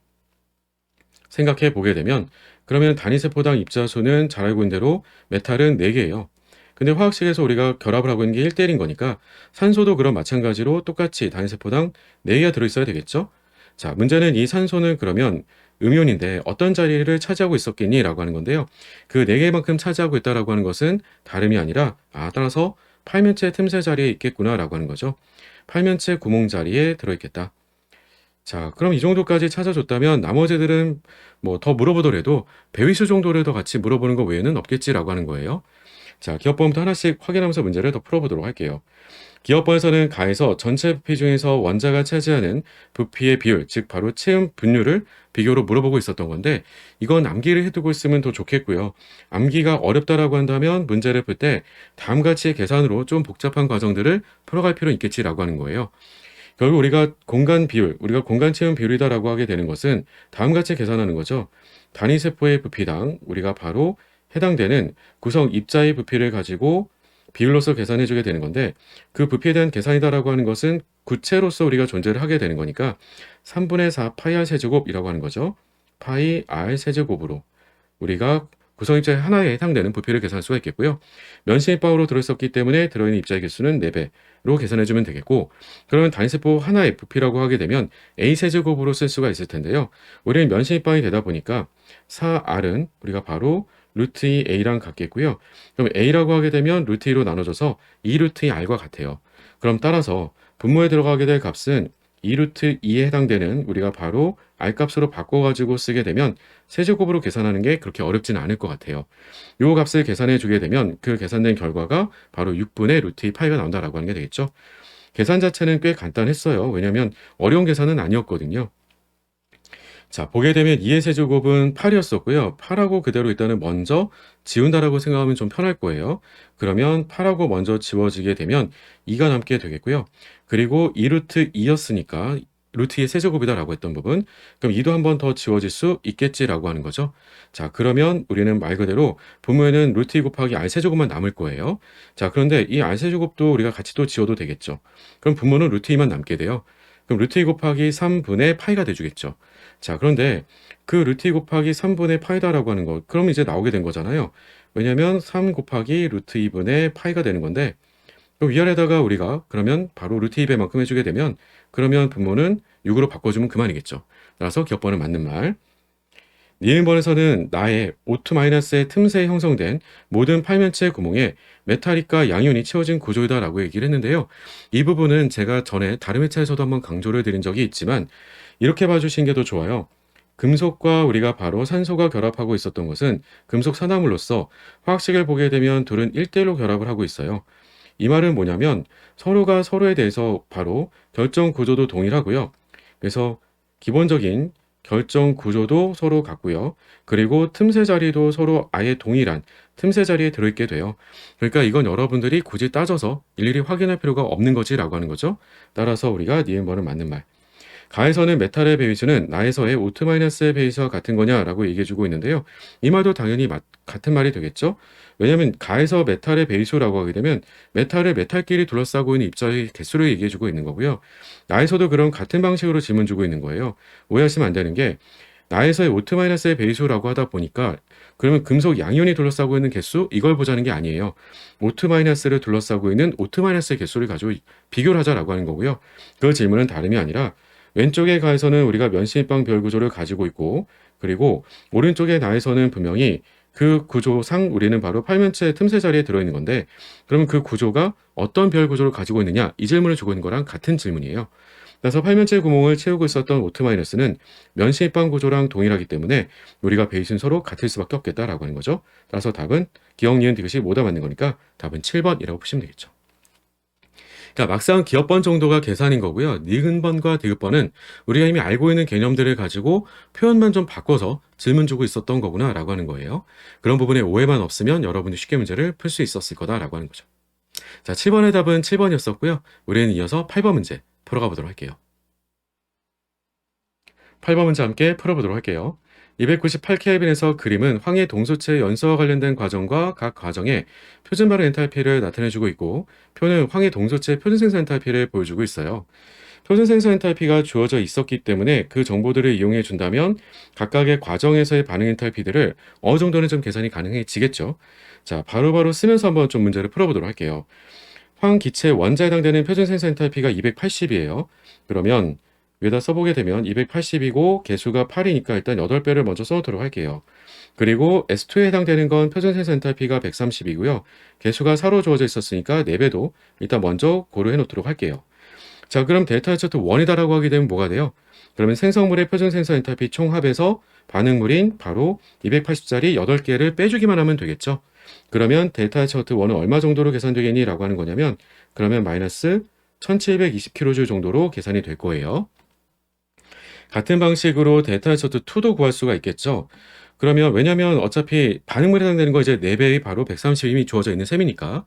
생각해 보게 되면, 그러면 단위세포당 입자수는 잘 알고 있는 대로 메탈은 4개예요. 근데 화학식에서 우리가 결합을 하고 있는 게 1대1인 거니까 산소도 그런 마찬가지로 똑같이 단위세포당 4개가 들어있어야 되겠죠? 자, 문제는 이 산소는 그러면 음이온인데 어떤 자리를 차지하고 있었겠니? 라고 하는 건데요. 그 4개만큼 차지하고 있다라고 하는 것은 다름이 아니라, 따라서 팔면체 틈새 자리에 있겠구나 라고 하는 거죠. 팔면체 구멍 자리에 들어있겠다. 자, 그럼 이 정도까지 찾아줬다면 나머지들은 뭐 더 물어보더라도 배위수 정도를 더 같이 물어보는 것 외에는 없겠지라고 하는 거예요. 자, 기업번부터 하나씩 확인하면서 문제를 더 풀어보도록 할게요. 기업번에서는 가에서 전체 부피 중에서 원자가 차지하는 부피의 비율, 즉 바로 체음 분율을 비교로 물어보고 있었던 건데, 이건 암기를 해두고 있으면 더 좋겠고요. 암기가 어렵다라고 한다면 문제를 풀 때 다음 같이 계산으로 좀 복잡한 과정들을 풀어갈 필요는 있겠지라고 하는 거예요. 결국 우리가 공간 비율, 우리가 공간 체험 비율이다라고 하게 되는 것은 다음 같이 계산하는 거죠. 단위 세포의 부피당 우리가 바로 해당되는 구성 입자의 부피를 가지고 비율로서 계산해 주게 되는 건데, 그 부피에 대한 계산이다라고 하는 것은 구체로서 우리가 존재를 하게 되는 거니까 3분의 4 파이 r 세제곱이라고 하는 거죠. 파이 r 세제곱으로 우리가 구성 입자의 하나에 해당되는 부피를 계산할 수가 있겠고요. 면시입방으로 들어있었기 때문에 들어있는 입자의 개수는 4배로 계산해주면 되겠고, 그러면 단위세포 하나의 부피라고 하게 되면 A세제곱으로 쓸 수가 있을 텐데요. 우리는 면시입방이 되다 보니까 4R은 우리가 바로 루트 2 A랑 같겠고요. 그럼 A라고 하게 되면 루트 2로 나눠져서 2 루트 2 R과 같아요. 그럼 따라서 분모에 들어가게 될 값은 2 루트 2에 해당되는 우리가 바로 R 값으로 바꿔가지고 쓰게 되면 세제곱으로 계산하는 게 그렇게 어렵지는 않을 것 같아요. 이 값을 계산해 주게 되면 그 계산된 결과가 바로 6분의 루트 2 파이가 나온다라고 하는 게 되겠죠. 계산 자체는 꽤 간단했어요. 왜냐하면 어려운 계산은 아니었거든요. 자, 보게 되면 2의 세제곱은 8이었었고요. 8하고 그대로 일단은 먼저 지운다라고 생각하면 좀 편할 거예요. 그러면 8하고 먼저 지워지게 되면 2가 남게 되겠고요. 그리고 2 루트 2였으니까 루트 2의 세제곱이다라고 했던 부분, 그럼 2도 한 번 더 지워질 수 있겠지라고 하는 거죠. 자, 그러면 우리는 말 그대로 분모에는 루트 2 곱하기 r 세제곱만 남을 거예요. 자, 그런데 이 r 세제곱도 우리가 같이 또 지워도 되겠죠. 그럼 분모는 루트 2만 남게 돼요. 그럼 루트 2 곱하기 3분의 파이가 돼주겠죠. 자, 그런데 그 루트 2 곱하기 3분의 파이다라고 하는 거, 그럼 이제 나오게 된 거잖아요. 왜냐면 3 곱하기 루트 2분의 파이가 되는 건데, 그럼 위아래다가 우리가 그러면 바로 루트 2배만큼 해주게 되면, 그러면 분모는 6으로 바꿔주면 그만이겠죠. 따라서 기억번은 맞는 말. 니은번에서는 나의 O2-의 틈새에 형성된 모든 팔면체 구멍에 메탈이과 양이온이 채워진 구조이다라고 얘기를 했는데요. 이 부분은 제가 전에 다른 회차에서도 한번 강조를 드린 적이 있지만, 이렇게 봐주신 게 더 좋아요. 금속과 우리가 바로 산소가 결합하고 있었던 것은 금속 산화물로서 화학식을 보게 되면 둘은 1대1로 결합을 하고 있어요. 이 말은 뭐냐면 서로가 서로에 대해서 바로 결정 구조도 동일하고요. 그래서 기본적인 결정 구조도 서로 같고요. 그리고 틈새 자리도 서로 아예 동일한 틈새 자리에 들어있게 돼요. 그러니까 이건 여러분들이 굳이 따져서 일일이 확인할 필요가 없는 거지라고 하는 거죠. 따라서 우리가 니은번은 맞는 말. 가에서는 메탈의 배위수는 나에서의 O2-의 배위수와 같은 거냐라고 얘기해주고 있는데요. 이 말도 당연히 같은 말이 되겠죠. 왜냐하면 가에서 메탈의 배위수라고 하게 되면 메탈을 메탈끼리 둘러싸고 있는 입자의 개수를 얘기해주고 있는 거고요. 나에서도 그런 같은 방식으로 질문 주고 있는 거예요. 오해하시면 안 되는 게, 나에서의 O2-의 배수라고 하다 보니까 그러면 금속 양이온이 둘러싸고 있는 개수 이걸 보자는 게 아니에요. O2-를 둘러싸고 있는 O2-의 개수를 가지고 비교를 하자라고 하는 거고요. 그 질문은 다름이 아니라 왼쪽의 가에서는 우리가 면실방 별 구조를 가지고 있고 그리고 오른쪽의 나에서는 분명히 그 구조상 우리는 바로 팔면체 틈새 자리에 들어있는 건데 그러면 그 구조가 어떤 별 구조를 가지고 있느냐 이 질문을 주고 있는 거랑 같은 질문이에요. 그래서 팔면체 구멍을 채우고 있었던 O2-는 면실방 구조랑 동일하기 때문에 우리가 베이 순서로 같을 수밖에 없겠다라고 하는 거죠. 따라서 답은 기억, 니은, 디귿이 모두 맞는 거니까 답은 7번이라고 보시면 되겠죠. 그러니까 막상 기업번 정도가 계산인 거고요. 니은번과 디귿번은 우리가 이미 알고 있는 개념들을 가지고 표현만 좀 바꿔서 질문 주고 있었던 거구나라고 하는 거예요. 그런 부분에 오해만 없으면 여러분이 쉽게 문제를 풀 수 있었을 거다라고 하는 거죠. 자, 7번의 답은 7번이었었고요. 우리는 이어서 8번 문제 풀어가 보도록 할게요. 8번 문제 함께 풀어보도록 할게요. 298켈빈에서 그림은 황해 동소체 연소와 관련된 과정과 각 과정의 표준 발효 엔탈피를 나타내주고 있고 표는 황해 동소체 표준 생성 엔탈피를 보여주고 있어요. 표준 생성 엔탈피가 주어져 있었기 때문에 그 정보들을 이용해 준다면 각각의 과정에서의 반응 엔탈피들을 어느 정도는 좀 계산이 가능해지겠죠. 자, 바로바로 쓰면서 한번 좀 문제를 풀어보도록 할게요. 황기체 원자에 해당되는 표준 생성 엔탈피가 280이에요. 그러면 위에다 써보게 되면 280이고 개수가 8이니까 일단 8배를 먼저 써놓도록 할게요. 그리고 S2에 해당되는 건 표준 생성 엔탈피가 130이고요. 개수가 4로 주어져 있었으니까 4배도 일단 먼저 고려해 놓도록 할게요. 자, 그럼 델타 H 1이다라고 하게 되면 뭐가 돼요? 그러면 생성물의 표준 생성 엔탈피 총합에서 반응물인 바로 280짜리 8개를 빼주기만 하면 되겠죠. 그러면 델타 H 1은 얼마 정도로 계산되겠니? 라고 하는 거냐면 그러면 마이너스 1720kJ 정도로 계산이 될 거예요. 같은 방식으로 델타 H 2도 구할 수가 있겠죠. 그러면 왜냐면 어차피 반응물에 해당되는 거 이제 4배의 바로 130 이미 주어져 있는 셈이니까.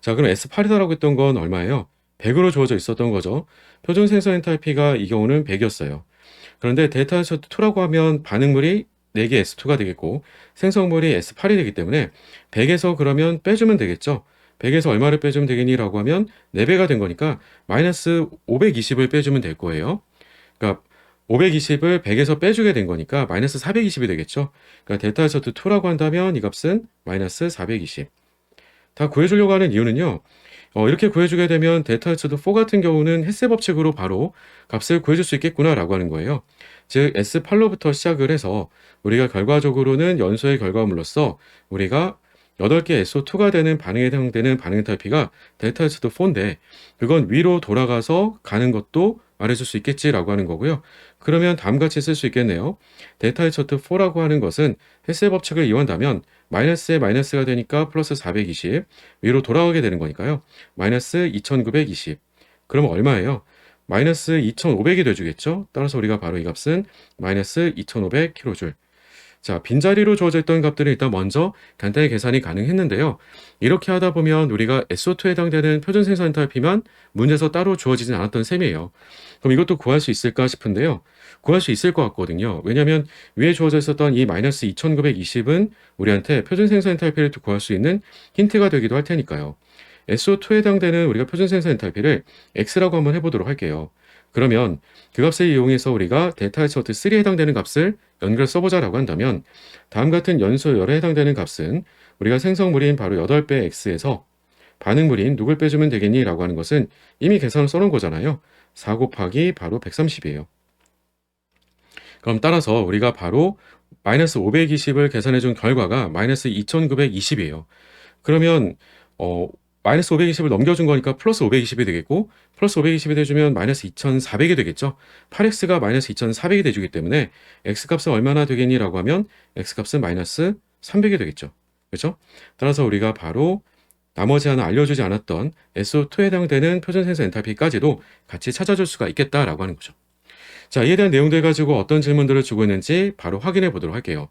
자, 그럼 S8이다라고 했던 건 얼마예요? 100으로 주어져 있었던 거죠. 표준 생성 엔탈피가 이 경우는 100이었어요. 그런데 델타 H 2라고 하면 반응물이 4개 S2가 되겠고 생성물이 S8이 되기 때문에 100에서 그러면 빼주면 되겠죠. 100에서 얼마를 빼주면 되겠니라고 하면 4배가 된 거니까 마이너스 520을 빼주면 될 거예요. 그러니까 520을 100에서 빼주게 된 거니까 마이너스 420이 되겠죠. 그러니까 델타 H 2라고 한다면 이 값은 마이너스 420. 다 구해주려고 하는 이유는요. 이렇게 구해주게 되면 델타 H 4 같은 경우는 햇세 법칙으로 바로 값을 구해줄 수 있겠구나라고 하는 거예요. 즉 S8로부터 시작을 해서 우리가 결과적으로는 연소의 결과물로서 우리가 8개 SO2가 되는 반응에 해당되는 반응 엔탈피가 델타 H 4인데 그건 위로 돌아가서 가는 것도 말해줄 수 있겠지라고 하는 거고요. 그러면 다음같이 쓸 수 있겠네요. 델타 H 4라고 하는 것은 햇세 법칙을 이용한다면 마이너스에 마이너스가 되니까 플러스 420 위로 돌아가게 되는 거니까요. 마이너스 2920 그럼 얼마예요? 마이너스 2500이 돼주겠죠. 따라서 우리가 바로 이 값은 마이너스 2500kJ. 자, 빈자리로 주어져 있던 값들은 일단 먼저 간단히 계산이 가능했는데요. 이렇게 하다 보면 우리가 SO2에 해당되는 표준 생성 엔탈피만 문제에서 따로 주어지진 않았던 셈이에요. 그럼 이것도 구할 수 있을까 싶은데요. 구할 수 있을 것 같거든요. 왜냐하면 위에 주어져 있었던 이 마이너스 2920은 우리한테 표준 생성 엔탈피를 구할 수 있는 힌트가 되기도 할 테니까요. SO2에 해당되는 우리가 표준 생성 엔탈피를 X라고 한번 해보도록 할게요. 그러면 그 값을 이용해서 우리가 델타 H 3에 해당되는 값을 연결 써보자라고 한다면 다음 같은 연소열에 해당되는 값은 우리가 생성물인 바로 8배 X에서 반응물인 누굴 빼주면 되겠니? 라고 하는 것은 이미 계산을 써놓은 거잖아요. 4 곱하기 바로 130이에요. 그럼 따라서 우리가 바로 마이너스 520을 계산해준 결과가 마이너스 2920이에요. 그러면 마이너스 520을 넘겨준 거니까 플러스 520이 되겠고 플러스 520이 돼주면 마이너스 2400이 되겠죠. 8x가 마이너스 2400이 돼주기 때문에 x값은 얼마나 되겠니? 라고 하면 x값은 마이너스 300이 되겠죠. 그렇죠? 따라서 우리가 바로 나머지 하나 알려주지 않았던 SO2에 해당되는 표준 생성 엔탈피까지도 같이 찾아줄 수가 있겠다라고 하는 거죠. 자, 이에 대한 내용들 가지고 어떤 질문들을 주고 있는지 바로 확인해 보도록 할게요.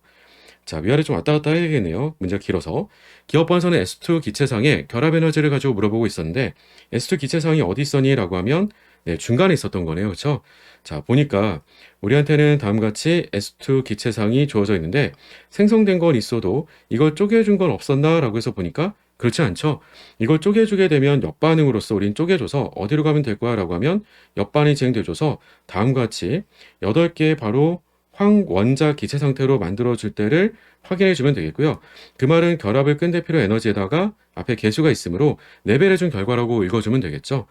자, 위아래 좀 왔다 갔다 해야겠네요. 문제가 길어서. 기업 번선은 S2 기체상에 결합 에너지를 가지고 물어보고 있었는데 S2 기체상이 어디 있었니? 라고 하면 네, 중간에 있었던 거네요. 그렇죠? 자, 보니까 우리한테는 다음같이 S2 기체상이 주어져 있는데 생성된 건 있어도 이걸 쪼개준 건 없었나? 라고 해서 보니까 그렇지 않죠. 이걸 쪼개주게 되면 역반응으로서 우린 쪼개줘서 어디로 가면 될 거야? 라고 하면 역반응이 진행돼줘서 다음과 같이 8개의 바로 황원자 기체 상태로 만들어줄 때를 확인해 주면 되겠고요. 그 말은 결합을 끈 대필호 에너지에다가 앞에 개수가 있으므로 레벨해 준 결과라고 읽어주면 되겠죠.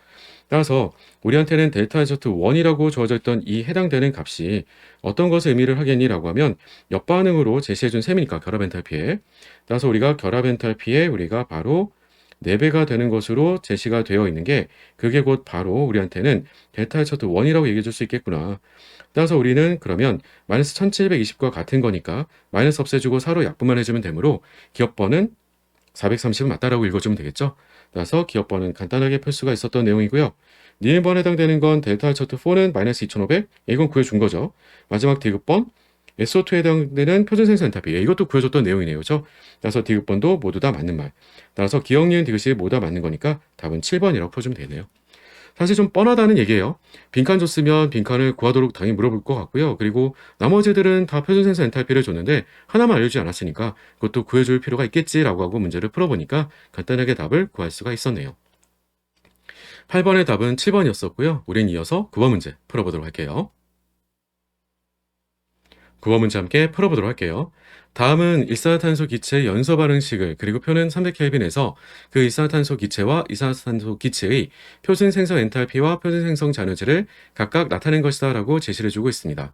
따라서 우리한테는 델타 H 1이라고 주어져 있던 이 해당되는 값이 어떤 것을 의미를 하겠니라고 하면 역반응으로 제시해 준 셈이니까 결합 엔탈피에. 따라서 우리가 결합 엔탈피에 우리가 바로 4배가 되는 것으로 제시가 되어 있는 게 그게 곧 바로 우리한테는 델타 H 1이라고 얘기해 줄 수 있겠구나. 따라서 우리는 그러면 마이너스 1720과 같은 거니까 마이너스 없애주고 4로 약분만 해주면 되므로 기업번은 430은 맞다라고 읽어주면 되겠죠. 따라서 기업번은 간단하게 풀 수가 있었던 내용이고요. 니은번에 해당되는 건 델타 H4는 마이너스 2500, 이건 구해준 거죠. 마지막 디귿번 SO2에 해당되는 표준 생성 엔탈피, 이것도 구해줬던 내용이네요. 그죠? 따라서 디귿번도 모두 다 맞는 말. 따라서 기억, 니은, 디귿이 모두 다 맞는 거니까 답은 7번이라고 풀어주면 되네요. 사실 좀 뻔하다는 얘기예요. 빈칸 줬으면 빈칸을 구하도록 당연히 물어볼 것 같고요. 그리고 나머지들은 다 표준 생성 엔탈피를 줬는데 하나만 알려주지 않았으니까 그것도 구해줄 필요가 있겠지라고 하고 문제를 풀어보니까 간단하게 답을 구할 수가 있었네요. 8번의 답은 7번이었었고요. 우린 이어서 9번 문제 풀어보도록 할게요. 9번 문제 함께 풀어보도록 할게요. 다음은 일산화탄소 기체 연소 반응식을 그리고 표는 300켈빈에서 그 일산화탄소 기체와 이산화탄소 기체의 표준 생성 엔탈피와 표준 생성 잔여제를 각각 나타낸 것이다 라고 제시를 해주고 있습니다.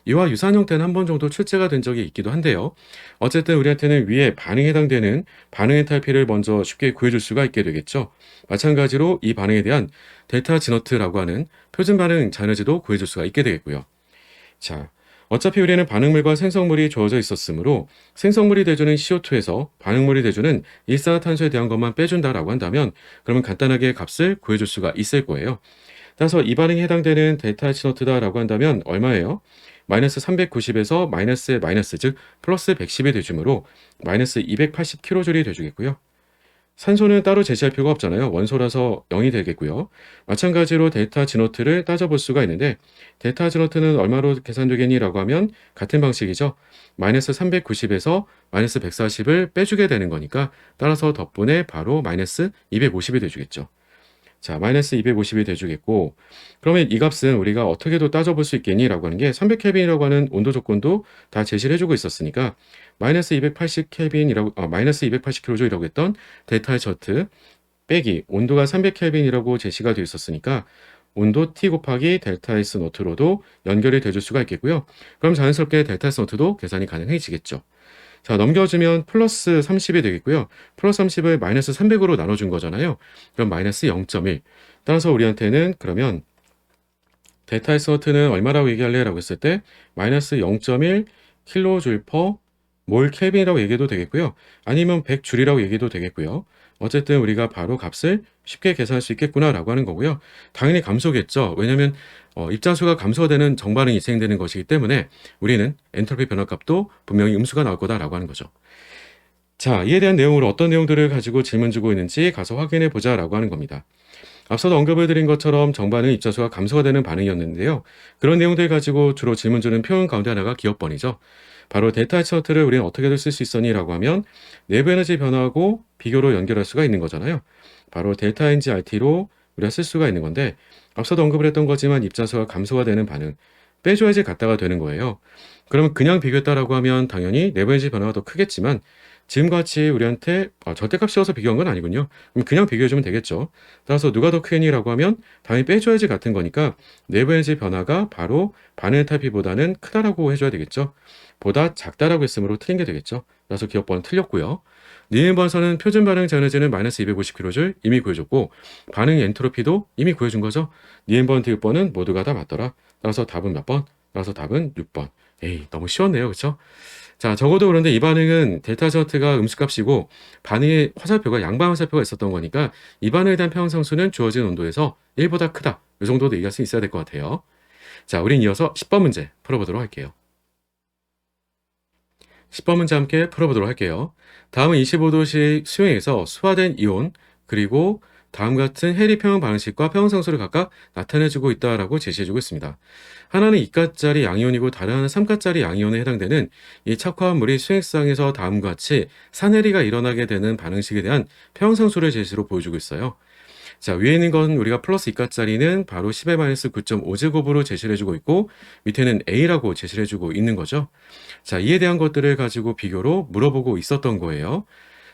이와 유사한 형태는 한 번 정도 출제가 된 적이 있기도 한데요. 어쨌든 우리한테는 위에 반응에 해당되는 반응 엔탈피를 먼저 쉽게 구해줄 수가 있게 되겠죠. 마찬가지로 이 반응에 대한 델타 지너트라고 하는 표준 반응 잔여제도 구해줄 수가 있게 되겠고요. 자, 어차피 우리는 반응물과 생성물이 주어져 있었으므로 생성물이 돼주는 CO2에서 반응물이 돼주는 일산화탄소에 대한 것만 빼준다라고 한다면 그러면 간단하게 값을 구해줄 수가 있을 거예요. 따라서 이 반응에 해당되는 델타 H노트다라고 한다면 얼마예요? 마이너스 390에서 마이너스의 마이너스, 즉 플러스 110이 돼주므로 마이너스 280kJ이 돼주겠고요. 산소는 따로 제시할 필요가 없잖아요. 원소라서 0이 되겠고요. 마찬가지로 델타 G노트를 따져볼 수가 있는데 델타 G노트는 얼마로 계산되겠니라고 하면 같은 방식이죠. 마이너스 390에서 마이너스 140을 빼주게 되는 거니까 따라서 덕분에 바로 마이너스 250이 돼주겠죠. 자, 마이너스 250이 돼주겠고 그러면 이 값은 우리가 어떻게도 따져볼 수 있겠니? 라고 하는 게 300켈빈이라고 하는 온도 조건도 다 제시를 해주고 있었으니까 마이너스 280켈빈이라고 마이너스 280kJ이라고 했던 델타 H 빼기 온도가 300켈빈이라고 제시가 되어 있었으니까 온도 T 곱하기 델타 S 노트로도 연결이 돼줄 수가 있겠고요. 그럼 자연스럽게 델타 S 노트도 계산이 가능해지겠죠. 자, 넘겨주면 플러스 30이 되겠고요. 플러스 30을 마이너스 300으로 나눠준 거잖아요. 그럼 마이너스 0.1. 따라서 우리한테는 그러면 델타 S노트는 얼마라고 얘기할래? 라고 했을 때 마이너스 0.1 킬로줄 퍼 몰 켈빈이라고 얘기해도 되겠고요. 아니면 100줄이라고 얘기해도 되겠고요. 어쨌든 우리가 바로 값을 쉽게 계산할 수 있겠구나 라고 하는 거고요. 당연히 감소겠죠. 왜냐하면 입자수가 감소되는 정반응이 진행되는 것이기 때문에 우리는 엔트로피 변화값도 분명히 음수가 나올 거다라고 하는 거죠. 자, 이에 대한 내용으로 어떤 내용들을 가지고 질문 주고 있는지 가서 확인해 보자라고 하는 겁니다. 앞서도 언급을 드린 것처럼 정반응 입자수가 감소가 되는 반응이었는데요. 그런 내용들 가지고 주로 질문 주는 표현 가운데 하나가 기업번이죠. 바로 델타 H노트를 우리는 어떻게들 쓸 수 있었니? 라고 하면 내부 에너지 변화하고 비교로 연결할 수가 있는 거잖아요. 바로 델타 NG RT로 우리가 쓸 수가 있는 건데 앞서도 언급을 했던 거지만 입자수가 감소가 되는 반응 빼줘야지 같다가 되는 거예요. 그러면 그냥 비교했다라고 하면 당연히 내부 에너지 변화가 더 크겠지만 지금같이 우리한테 절대값 씌워서 비교한 건 아니군요. 그럼 그냥 비교해주면 되겠죠. 따라서 누가 더 크니라고 하면 당연히 빼줘야지 같은 거니까 내부 에너지 변화가 바로 반응 엔탈피보다는 크다라고 해줘야 되겠죠. 보다 작다라고 했으므로 틀린 게 되겠죠. 따라서 기업번은 틀렸고요. 니은번서는 표준 반응 잔여제는 마이너스 250kJ 이미 구해줬고 반응 엔트로피도 이미 구해준 거죠. 니은번, 디귿번은 모두가 다 맞더라. 따라서 답은 몇 번? 따라서 답은 6번. 에이, 너무 쉬웠네요. 그렇죠? 자, 적어도 그런데 이 반응은 델타 H가 음수값이고 반응의 화살표가 양방 화살표가 있었던 거니까 이 반응에 대한 평형상수는 주어진 온도에서 1보다 크다. 이 정도도 얘기할 수 있어야 될 것 같아요. 자, 우린 이어서 10번 문제 풀어보도록 할게요. 10번 문제 함께 풀어보도록 할게요. 다음은 25도씨 수용에서 수화된 이온 그리고 다음 같은 해리 평형 방식과 평형상수를 각각 나타내주고 있다라고 제시해주고 있습니다. 하나는 2가짜리 양이온이고 다른 하나는 3가짜리 양이온에 해당되는 이 착화물이 수행상에서 다음과 같이 산해리가 일어나게 되는 반응식에 대한 평형상수를 제시로 보여주고 있어요. 자, 위에 있는 건 우리가 플러스 이까짜리는 바로 10의 마이너스 9.5제곱으로 제시를 해주고 있고, 밑에는 A라고 제시를 해주고 있는 거죠. 자, 이에 대한 것들을 가지고 비교로 물어보고 있었던 거예요.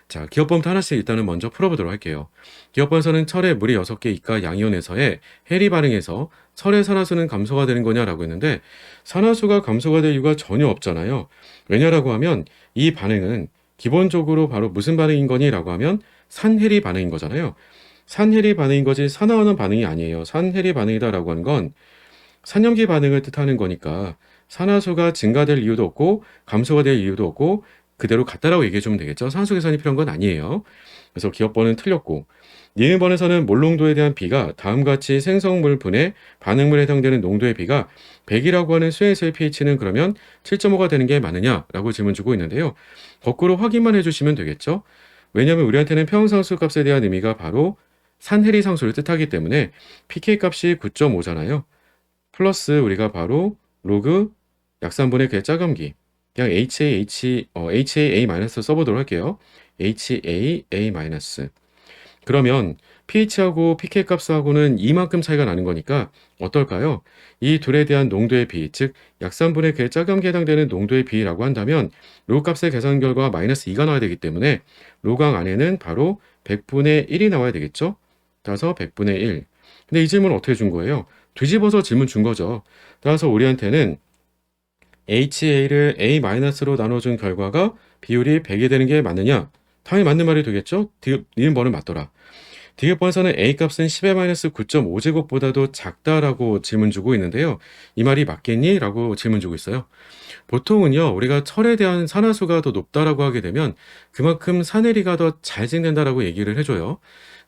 자, 기업번부터 하나씩 일단은 먼저 풀어보도록 할게요. 기업번에서는 철의 물이 6개 이가 양이온에서의 해리 반응에서 철의 산화수는 감소가 되는 거냐라고 했는데, 산화수가 감소가 될 이유가 전혀 없잖아요. 왜냐라고 하면 이 반응은 기본적으로 바로 무슨 반응인 거니라고 하면 산해리 반응인 거잖아요. 산해리 반응인 거지 산화하는 반응이 아니에요. 산해리 반응이다라고 하는 건 산염기 반응을 뜻하는 거니까 산화수가 증가될 이유도 없고 감소가 될 이유도 없고 그대로 같다라고 얘기해 주면 되겠죠. 산소 계산이 필요한 건 아니에요. 그래서 기업번은 틀렸고, 니은번에서는 몰농도에 대한 비가 다음과 같이 생성물 분해 반응물에 해당되는 농도의 비가 100이라고 하는 수행에서의 pH는 그러면 7.5가 되는 게 맞느냐라고 질문 주고 있는데요. 거꾸로 확인만 해주시면 되겠죠. 왜냐하면 우리한테는 평형상수 값에 대한 의미가 바로 산해리 상수를 뜻하기 때문에 pK 값이 9.5잖아요. 플러스 우리가 바로 로그 약산분의 그 짜감기, 그냥 HAA- 써보도록 할게요. HAA-. 그러면 pH하고 pK 값하고는 이만큼 차이가 나는 거니까 어떨까요? 이 둘에 대한 농도의 비, 즉 약산분의 그 짜감기에 해당되는 농도의 비라고 한다면 로그 값의 계산 결과 마이너스 2가 나와야 되기 때문에 로강 안에는 바로 100분의 1이 나와야 되겠죠? 따라서 100분의 1. 근데 이 질문은 어떻게 준 거예요? 뒤집어서 질문 준 거죠. 따라서 우리한테는 HA를 A-로 나눠준 결과가 비율이 100이 되는 게 맞느냐? 당연히 맞는 말이 되겠죠? 니은번은 맞더라. 디귿번에서는 A 값은 10의 마이너스 9.5제곱보다도 작다라고 질문 주고 있는데요. 이 말이 맞겠니? 라고 질문 주고 있어요. 보통은요, 우리가 철에 대한 산화수가 더 높다라고 하게 되면 그만큼 산해리가 더 잘 진행된다라고 얘기를 해줘요.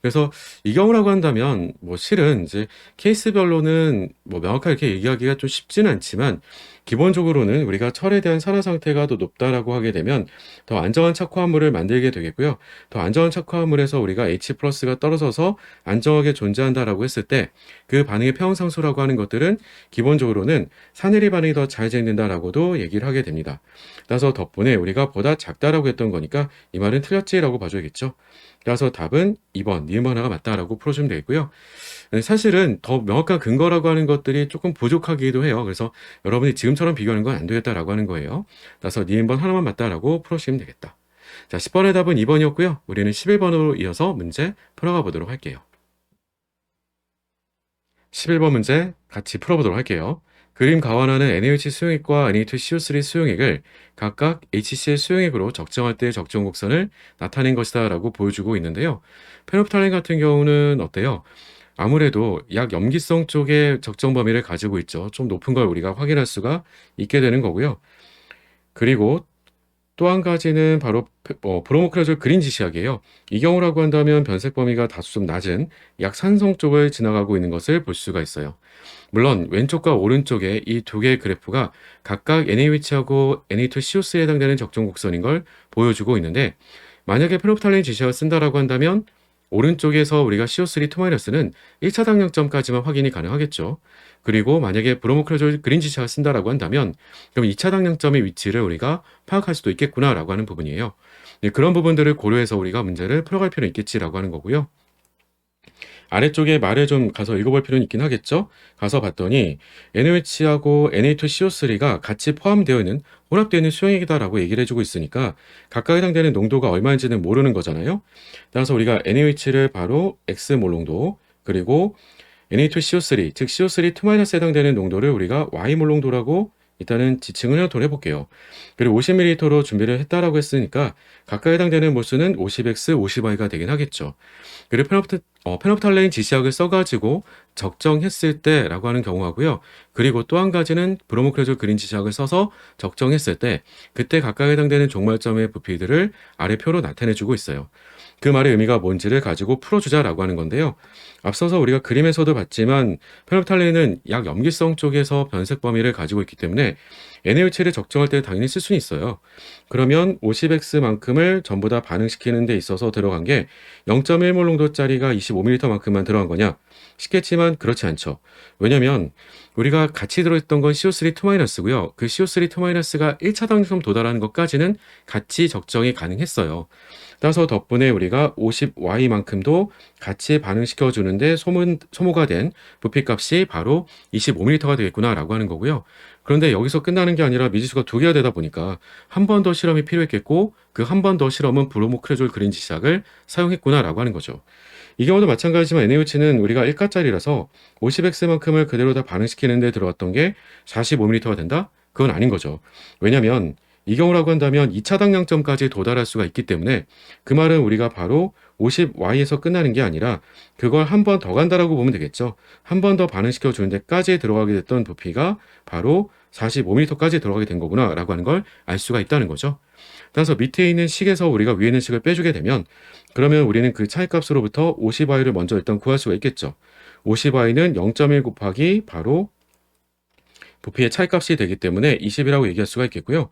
그래서 이 경우라고 한다면 뭐 실은 이제 케이스별로는 뭐 명확하게 이렇게 얘기하기가 좀 쉽지는 않지만 기본적으로는 우리가 철에 대한 산화 상태가 더 높다라고 하게 되면 더 안정한 착화물을 만들게 되겠고요. 더 안정한 착화물에서 우리가 H+가 떨어져서 안정하게 존재한다라고 했을 때 그 반응의 평형상수라고 하는 것들은 기본적으로는 산해리 반응이 더 잘 진행된다라고도 얘기를 하게 됩니다. 따라서 덕분에 우리가 보다 작다라고 했던 거니까 이 말은 틀렸지라고 봐줘야겠죠. 따라서 답은 2번, 니은 하나가 맞다라고 풀어주면 되겠고요. 사실은 더 명확한 근거라고 하는 것들이 조금 부족하기도 해요. 그래서 여러분이 지금처럼 비교하는 건 안 되겠다라고 하는 거예요. 따라서 니은번 하나만 맞다라고 풀어주시면 되겠다. 자, 10번의 답은 2번이었고요. 우리는 11번으로 이어서 문제 풀어가 보도록 할게요. 11번 문제 같이 풀어보도록 할게요. 그림 가완하는 NaOH 수용액과 Na2CO3 수용액을 각각 HCl 수용액으로 적정할 때의 적정 곡선을 나타낸 것이다 라고 보여주고 있는데요. 페놉탈렌 같은 경우는 어때요? 아무래도 약 염기성 쪽의 적정 범위를 가지고 있죠. 좀 높은 걸 우리가 확인할 수가 있게 되는 거고요. 그리고 또 한 가지는 바로 브로모크라졸 그린 지시약이에요. 이 경우라고 한다면 변색 범위가 다소 좀 낮은 약산성 쪽을 지나가고 있는 것을 볼 수가 있어요. 물론 왼쪽과 오른쪽에 이 두 개의 그래프가 각각 NaOH하고 Na2CO3에 해당되는 적정 곡선인 걸 보여주고 있는데, 만약에 페놉탈렌 지시약을 쓴다라고 한다면 오른쪽에서 우리가 CO3 2-는 1차 당력점까지만 확인이 가능하겠죠. 그리고 만약에 브로모크라졸 그린 지시약을 쓴다라고 한다면 그럼 2차 당력점의 위치를 우리가 파악할 수도 있겠구나라고 하는 부분이에요. 네, 그런 부분들을 고려해서 우리가 문제를 풀어갈 필요는 있겠지라고 하는 거고요. 아래쪽에 말을 좀 가서 읽어볼 필요는 있긴 하겠죠. 가서 봤더니 NaOH하고 Na2CO3가 같이 포함되어 있는 혼합되어 있는 수용액이다라고 얘기를 해주고 있으니까 각각 해당되는 농도가 얼마인지는 모르는 거잖아요. 따라서 우리가 NaOH를 바로 X몰 농도, 그리고 Na2CO3, 즉 CO3 2-에 해당되는 농도를 우리가 Y몰 농도라고 일단은 지칭을 해볼게요. 그리고 50ml로 준비를 했다라고 했으니까 각각 해당되는 몰수는 50X, 50Y가 되긴 하겠죠. 그리고 페놉탈렌 지시약을 써가지고 적정했을 때라고 하는 경우하고요. 그리고 또 한 가지는 브로모크라졸 그린 지시약을 써서 적정했을 때 그때 각각 해당되는 종말점의 부피들을 아래 표로 나타내주고 있어요. 그 말의 의미가 뭔지를 가지고 풀어주자라고 하는 건데요. 앞서서 우리가 그림에서도 봤지만 페놉탈렌은 약 염기성 쪽에서 변색 범위를 가지고 있기 때문에 NaOH를 적정할 때 당연히 쓸 수는 있어요. 그러면 50X만큼을 전부 다 반응시키는 데 있어서 들어간 게 0.1몰 농도짜리가 25ml만큼만 들어간 거냐? 쉽겠지만 그렇지 않죠. 왜냐면 우리가 같이 들어있던 건 CO3-2-고요. 그 CO3-2-가 1차당점 도달하는 것까지는 같이 적정이 가능했어요. 따라서 덕분에 우리가 50Y만큼도 같이 반응시켜 주는데 소모가 된 부피값이 바로 25ml가 되겠구나라고 하는 거고요. 그런데 여기서 끝나는 게 아니라 미지수가 두 개가 되다 보니까 한 번 더 실험이 필요했겠고 그 한 번 더 실험은 브로모크레졸 그린 지샥을 사용했구나라고 하는 거죠. 이 경우도 마찬가지지만 NaOH는 우리가 1가짜리라서 50X만큼을 그대로 다 반응시키는 데 들어갔던 게 45ml가 된다? 그건 아닌 거죠. 왜냐면 이 경우라고 한다면 2차 당량점까지 도달할 수가 있기 때문에 그 말은 우리가 바로 50Y에서 끝나는 게 아니라 그걸 한 번 더 간다라고 보면 되겠죠. 한 번 더 반응시켜 주는 데까지 들어가게 됐던 부피가 바로 45m까지 들어가게 된 거구나 라고 하는 걸 알 수가 있다는 거죠. 따라서 밑에 있는 식에서 우리가 위에 있는 식을 빼주게 되면 그러면 우리는 그 차이값으로부터 50Y를 먼저 일단 구할 수가 있겠죠. 50Y는 0.1 곱하기 바로 부피의 차이값이 되기 때문에 20이라고 얘기할 수가 있겠고요.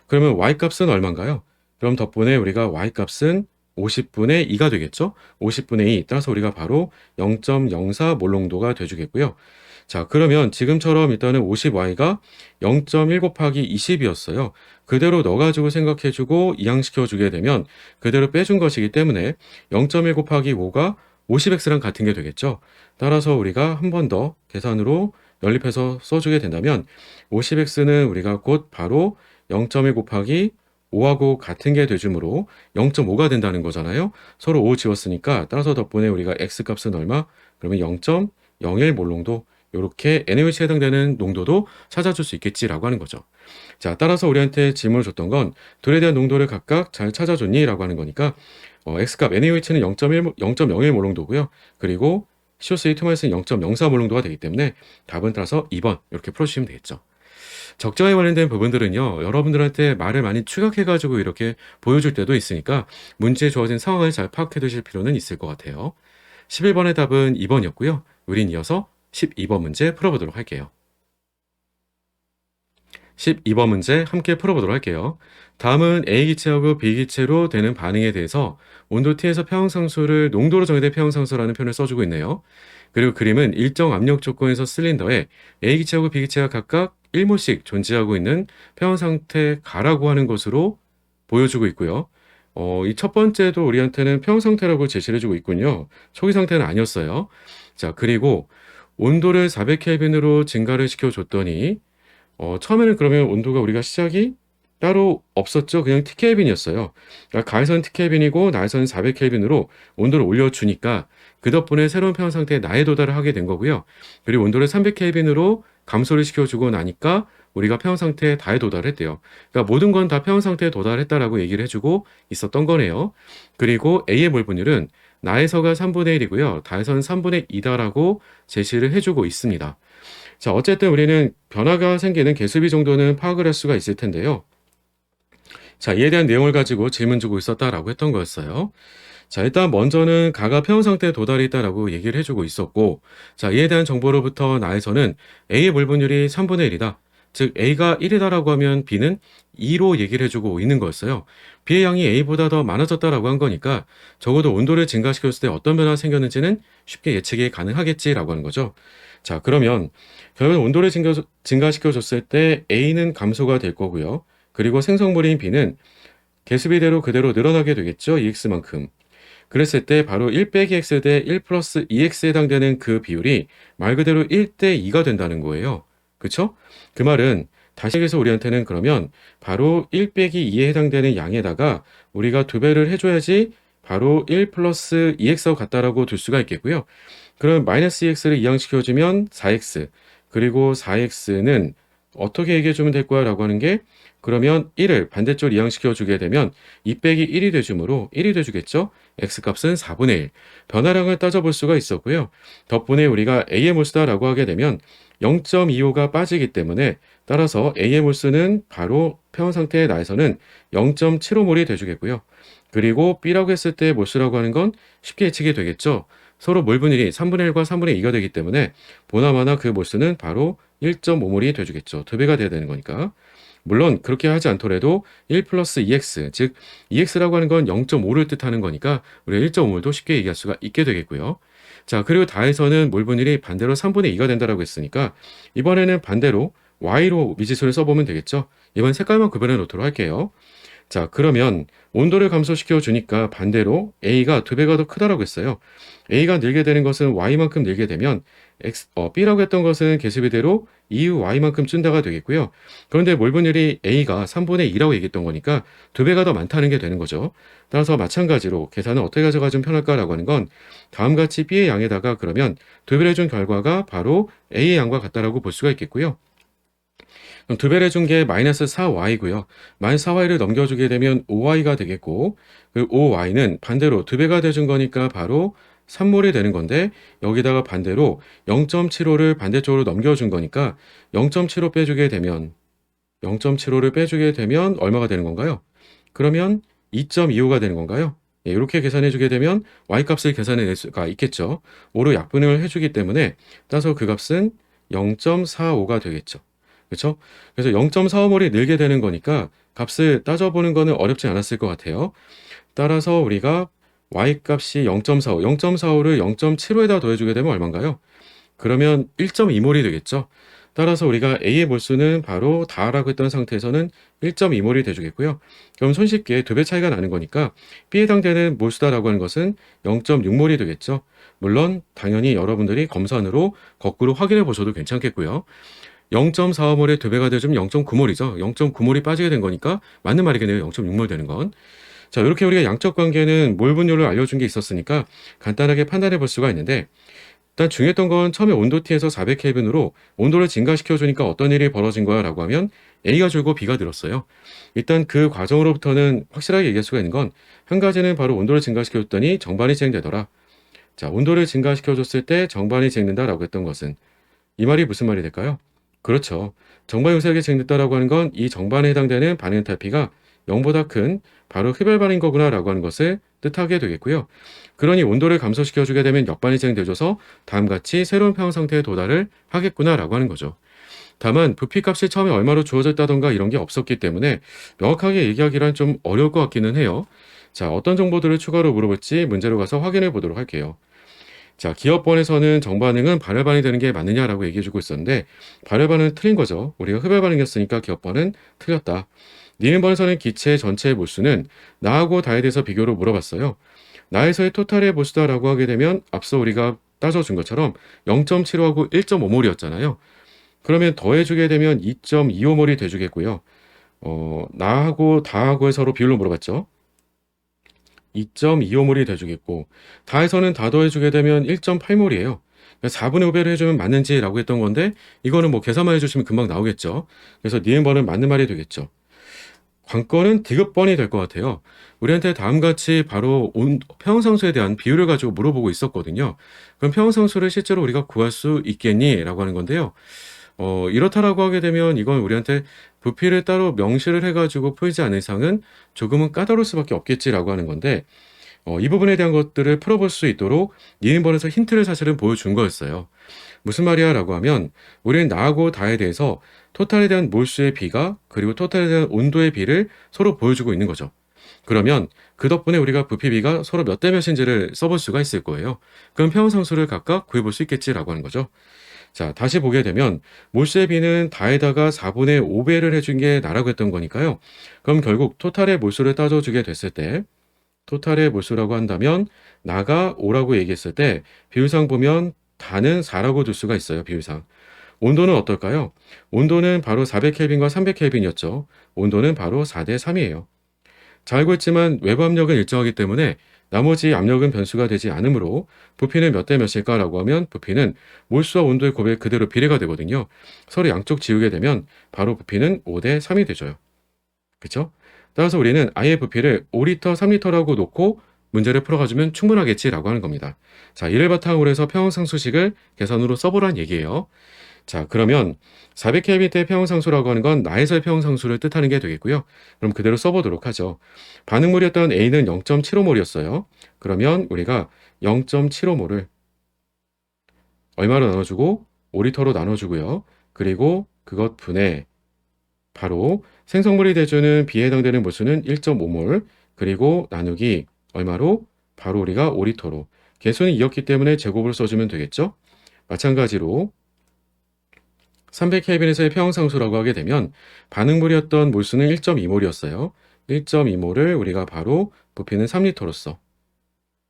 그러면 Y값은 얼마인가요? 그럼 덕분에 우리가 Y값은 50분의 2가 되겠죠? 50분의 2. 따라서 우리가 바로 0.04 몰롱도가 돼주겠고요. 자, 그러면 지금처럼 일단은 50Y가 0.1 곱하기 20이었어요. 그대로 넣어가지고 생각해주고 이항시켜주게 되면 그대로 빼준 것이기 때문에 0.1 곱하기 5가 50X랑 같은 게 되겠죠. 따라서 우리가 한 번 더 계산으로 연립해서 써주게 된다면 50X는 우리가 곧 바로 0.1 곱하기 5하고 같은 게 되주므로 0.5가 된다는 거잖아요. 서로 5 지웠으니까 따라서 덕분에 우리가 X값은 얼마? 그러면 0.01 몰롱도 이렇게 NaOH에 해당되는 농도도 찾아줄 수 있겠지라고 하는 거죠. 자, 따라서 우리한테 질문을 줬던 건 둘에 대한 농도를 각각 잘 찾아줬니? 라고 하는 거니까 X값 NaOH는 0.01 몰롱도고요. 그리고 CO2-는 0.04 몰롱도가 되기 때문에 답은 따라서 2번 이렇게 풀어주시면 되겠죠. 적정에 관련된 부분들은요, 여러분들한테 말을 많이 추격해가지고 이렇게 보여줄 때도 있으니까 문제에 주어진 상황을 잘 파악해 두실 필요는 있을 것 같아요. 11번의 답은 2번이었고요. 우린 이어서 12번 문제 풀어보도록 할게요. 12번 문제 함께 풀어보도록 할게요. 다음은 A기체하고 B기체로 되는 반응에 대해서 온도 T에서 평형상수를 농도로 정의된 평형상수라는 표현을 써주고 있네요. 그리고 그림은 일정 압력 조건에서 실린더에 A기체하고 B기체가 각각 1몰씩 존재하고 있는 평형상태 가라고 하는 것으로 보여주고 있고요. 이 첫 번째도 우리한테는 평형상태라고 제시를 해주고 있군요. 초기 상태는 아니었어요. 자, 그리고 온도를 400켈빈으로 증가를 시켜줬더니 처음에는 그러면 온도가 우리가 시작이 따로 없었죠. 그냥 T켈빈이었어요. 그러니까 가에서는 T켈빈이고 나에서는 400켈빈으로 온도를 올려주니까 그 덕분에 새로운 평형 상태에 나에 도달을 하게 된 거고요. 그리고 온도를 300켈빈으로 감소를 시켜주고 나니까 우리가 평형 상태에 다에 도달했대요. 그러니까 모든 건 다 평형 상태에 도달했다라고 얘기를 해주고 있었던 거네요. 그리고 A의 몰 분율은 나에서가 3분의 1이고요. 다에서는 3분의 2다라고 제시를 해주고 있습니다. 자, 어쨌든 우리는 변화가 생기는 개수비 정도는 파악을 할 수가 있을 텐데요. 자, 이에 대한 내용을 가지고 질문 주고 있었다라고 했던 거였어요. 자, 일단 먼저는 가가 평형 상태에 도달해 있다라고 얘기를 해주고 있었고, 자, 이에 대한 정보로부터 나에서는 A의 몰분율이 3분의 1이다. 즉 A가 1이다라고 하면 B는 2로 얘기를 해주고 있는 거였어요. B의 양이 A보다 더 많아졌다라고 한 거니까 적어도 온도를 증가시켰을 때 어떤 변화가 생겼는지는 쉽게 예측이 가능하겠지라고 하는 거죠. 자, 그러면 결국 온도를 증가시켜줬을 때 A는 감소가 될 거고요. 그리고 생성물인 B는 개수비대로 그대로 늘어나게 되겠죠. EX만큼. 그랬을 때 바로 1 빼기 X 대 1 플러스 2X에 해당되는 그 비율이 말 그대로 1대 2가 된다는 거예요. 그쵸? 그 말은 다시 얘기해서 우리한테는 그러면 바로 1 빼기 2에 해당되는 양에다가 우리가 2배를 해줘야지 바로 1 플러스 2X하고 같다라고 둘 수가 있겠고요. 그럼 마이너스 2X를 이항시켜주면 4X, 그리고 4X는 어떻게 얘기해주면 될 거야 라고 하는 게 그러면 1을 반대쪽으로 이항시켜주게 되면 2 빼기 1이 되주므로 1이 돼주겠죠? X값은 4분의 1. 변화량을 따져볼 수가 있었고요. 덕분에 우리가 A의 몰수다라고 하게 되면 0.25가 빠지기 때문에 따라서 A의 몰수는 바로 평형 상태의 나에서는 0.75몰이 돼주겠고요. 그리고 B라고 했을 때 몰수라고 하는 건 쉽게 예측이 되겠죠. 서로 몰분율이 3분의 1과 3분의 2가 되기 때문에 보나마나 그 몰수는 바로 1.5몰이 돼주겠죠. 2배가 돼야 되는 거니까. 물론 그렇게 하지 않더라도 1 플러스 2x, 즉 2x라고 하는 건 0.5를 뜻하는 거니까 우리가 1.5몰도 쉽게 얘기할 수가 있게 되겠고요. 자, 그리고 다에서는 몰 분율이 반대로 3분의 2가 된다라고 했으니까 이번에는 반대로 y로 미지수를 써보면 되겠죠. 이번 색깔만 구별해 놓도록 할게요. 자, 그러면 온도를 감소시켜 주니까 반대로 A가 2배가 더 크다라고 했어요. A가 늘게 되는 것은 Y만큼 늘게 되면 B라고 했던 것은 계수비대로 2u Y만큼 준다가 되겠고요. 그런데 몰 분율이 A가 3분의 2라고 얘기했던 거니까 2배가 더 많다는 게 되는 거죠. 따라서 마찬가지로 계산은 어떻게 가져가면 편할까라고 하는 건 다음과 같이 B의 양에다가 그러면 2배를 준 결과가 바로 A의 양과 같다라고 볼 수가 있겠고요. 그럼 2배를 해준 게 마이너스 4y고요. 마이너스 4y를 넘겨주게 되면 5y가 되겠고 그 5y는 반대로 2배가 돼준 거니까 바로 3몰이 되는 건데 여기다가 반대로 0.75를 반대쪽으로 넘겨준 거니까 0.75 빼주게 되면 0.75를 빼주게 되면 얼마가 되는 건가요? 그러면 2.25가 되는 건가요? 예, 이렇게 계산해 주게 되면 y값을 계산해 낼 수가 있겠죠. 5로 약분을 해주기 때문에 따라서 그 값은 0.45가 되겠죠. 그렇죠? 그래서 0.45몰이 늘게 되는 거니까 값을 따져보는 거는 어렵지 않았을 것 같아요. 따라서 우리가 y값이 0.45, 0.45를 0.75에다 더해주게 되면 얼마인가요? 그러면 1.2몰이 되겠죠. 따라서 우리가 A의 몰수는 바로 다라고 했던 상태에서는 1.2몰이 돼주겠고요. 그럼 손쉽게 2배 차이가 나는 거니까 B에 해당되는 몰수다라고 하는 것은 0.6몰이 되겠죠. 물론 당연히 여러분들이 검산으로 거꾸로 확인해 보셔도 괜찮겠고요. 0.45몰에 2배가 되주면 0.9몰이죠. 0.9몰이 빠지게 된 거니까 맞는 말이겠네요. 0.6몰 되는 건. 자, 이렇게 우리가 양적 관계는 몰 분율을 알려준 게 있었으니까 간단하게 판단해 볼 수가 있는데 일단 중요했던 건 처음에 온도 T에서 400켈빈으로 온도를 증가시켜 주니까 어떤 일이 벌어진 거야 라고 하면 A가 줄고 B가 늘었어요. 일단 그 과정으로부터는 확실하게 얘기할 수가 있는 건 한 가지는 바로 온도를 증가시켜 줬더니 정반이 진행되더라. 자, 온도를 증가시켜 줬을 때 정반이 진행된다라고 했던 것은 이 말이 무슨 말이 될까요? 그렇죠. 정반 요소하게 진행됐다라고 하는 건 이 정반에 해당되는 반응 엔탈피가 0보다 큰 바로 흡열반인 거구나라고 하는 것을 뜻하게 되겠고요. 그러니 온도를 감소시켜 주게 되면 역반이 진행되어서 다음과 같이 새로운 평형 상태에 도달을 하겠구나라고 하는 거죠. 다만 부피값이 처음에 얼마로 주어졌다던가 이런 게 없었기 때문에 명확하게 얘기하기란 좀 어려울 것 같기는 해요. 자, 어떤 정보들을 추가로 물어볼지 문제로 가서 확인해 보도록 할게요. 자, 기업번에서는 정반응은 발열반이 되는 게 맞느냐라고 얘기해 주고 있었는데 발열반은 틀린 거죠. 우리가 흡열반응이었으니까 기업번은 틀렸다. 니은번에서는 기체 전체의 몰수는 나하고 다에 대해서 비교로 물어봤어요. 나에서의 토탈의 몰수다라고 하게 되면 앞서 우리가 따져준 것처럼 0.75하고 1.5몰이었잖아요. 그러면 더해주게 되면 2.25몰이 돼주겠고요. 나하고 다하고의 서로 비율로 물어봤죠. 2.25몰이 돼주겠고 다에서는 다 더해주게 되면 1.8몰이에요. 4분의 5배를 해주면 맞는지라고 했던 건데 이거는 뭐 계산만 해주시면 금방 나오겠죠. 그래서 니은번은 맞는 말이 되겠죠. 관건은 디귿번이 될 것 같아요. 우리한테 다음같이 바로 평형상수에 대한 비율을 가지고 물어보고 있었거든요. 그럼 평형상수를 실제로 우리가 구할 수 있겠니? 라고 하는 건데요. 이렇다라고 하게 되면 이건 우리한테 부피를 따로 명시를 해가지고 풀지 않은 이상은 조금은 까다로울 수밖에 없겠지라고 하는 건데 이 부분에 대한 것들을 풀어볼 수 있도록 니은번에서 힌트를 사실은 보여준 거였어요. 무슨 말이야? 라고 하면 우리는 나하고 다에 대해서 토탈에 대한 몰수의 비가 그리고 토탈에 대한 온도의 비를 서로 보여주고 있는 거죠. 그러면 그 덕분에 우리가 부피비가 서로 몇 대 몇인지를 써볼 수가 있을 거예요. 그럼 평형상수를 각각 구해볼 수 있겠지라고 하는 거죠. 자, 다시 보게 되면 몰수의 비는 다에다가 4분의 5배를 해준 게 나라고 했던 거니까요. 그럼 결국 토탈의 몰수를 따져주게 됐을 때 토탈의 몰수라고 한다면 나가 5라고 얘기했을 때 비율상 보면 다는 4라고 둘 수가 있어요. 비율상. 온도는 어떨까요? 온도는 바로 400켈빈과 300켈빈이었죠. 온도는 바로 4대 3이에요. 잘 알고 있지만 외부 압력은 일정하기 때문에 나머지 압력은 변수가 되지 않으므로 부피는 몇 대 몇일까라고 하면 부피는 몰수와 온도의 곱에 그대로 비례가 되거든요. 서로 양쪽 지우게 되면 바로 부피는 5대 3이 되죠. 그렇죠? 따라서 우리는 아예 부피를 5리터, 3리터라고 놓고 문제를 풀어가주면 충분하겠지라고 하는 겁니다. 자, 이를 바탕으로 해서 평형상수식을 계산으로 써보란 얘기예요. 자, 그러면 400켈빈 평형상수라고 하는 건 나에서의 평형상수를 뜻하는 게 되겠고요. 그럼 그대로 써보도록 하죠. 반응물이었던 A는 0.75몰이었어요. 그러면 우리가 0.75몰을 얼마로 나눠주고 5리터로 나눠주고요. 그리고 그것 분해 바로 생성물이 돼주는 B에 해당되는 모수는 1.5몰, 그리고 나누기 얼마로? 바로 우리가 5리터로. 개수는 2였기 때문에 제곱을 써주면 되겠죠? 마찬가지로 300켈빈에서의 평형상수라고 하게 되면 반응물이었던 몰수는 1.2몰이었어요. 1.2몰을 우리가 바로 부피는 3리터로써.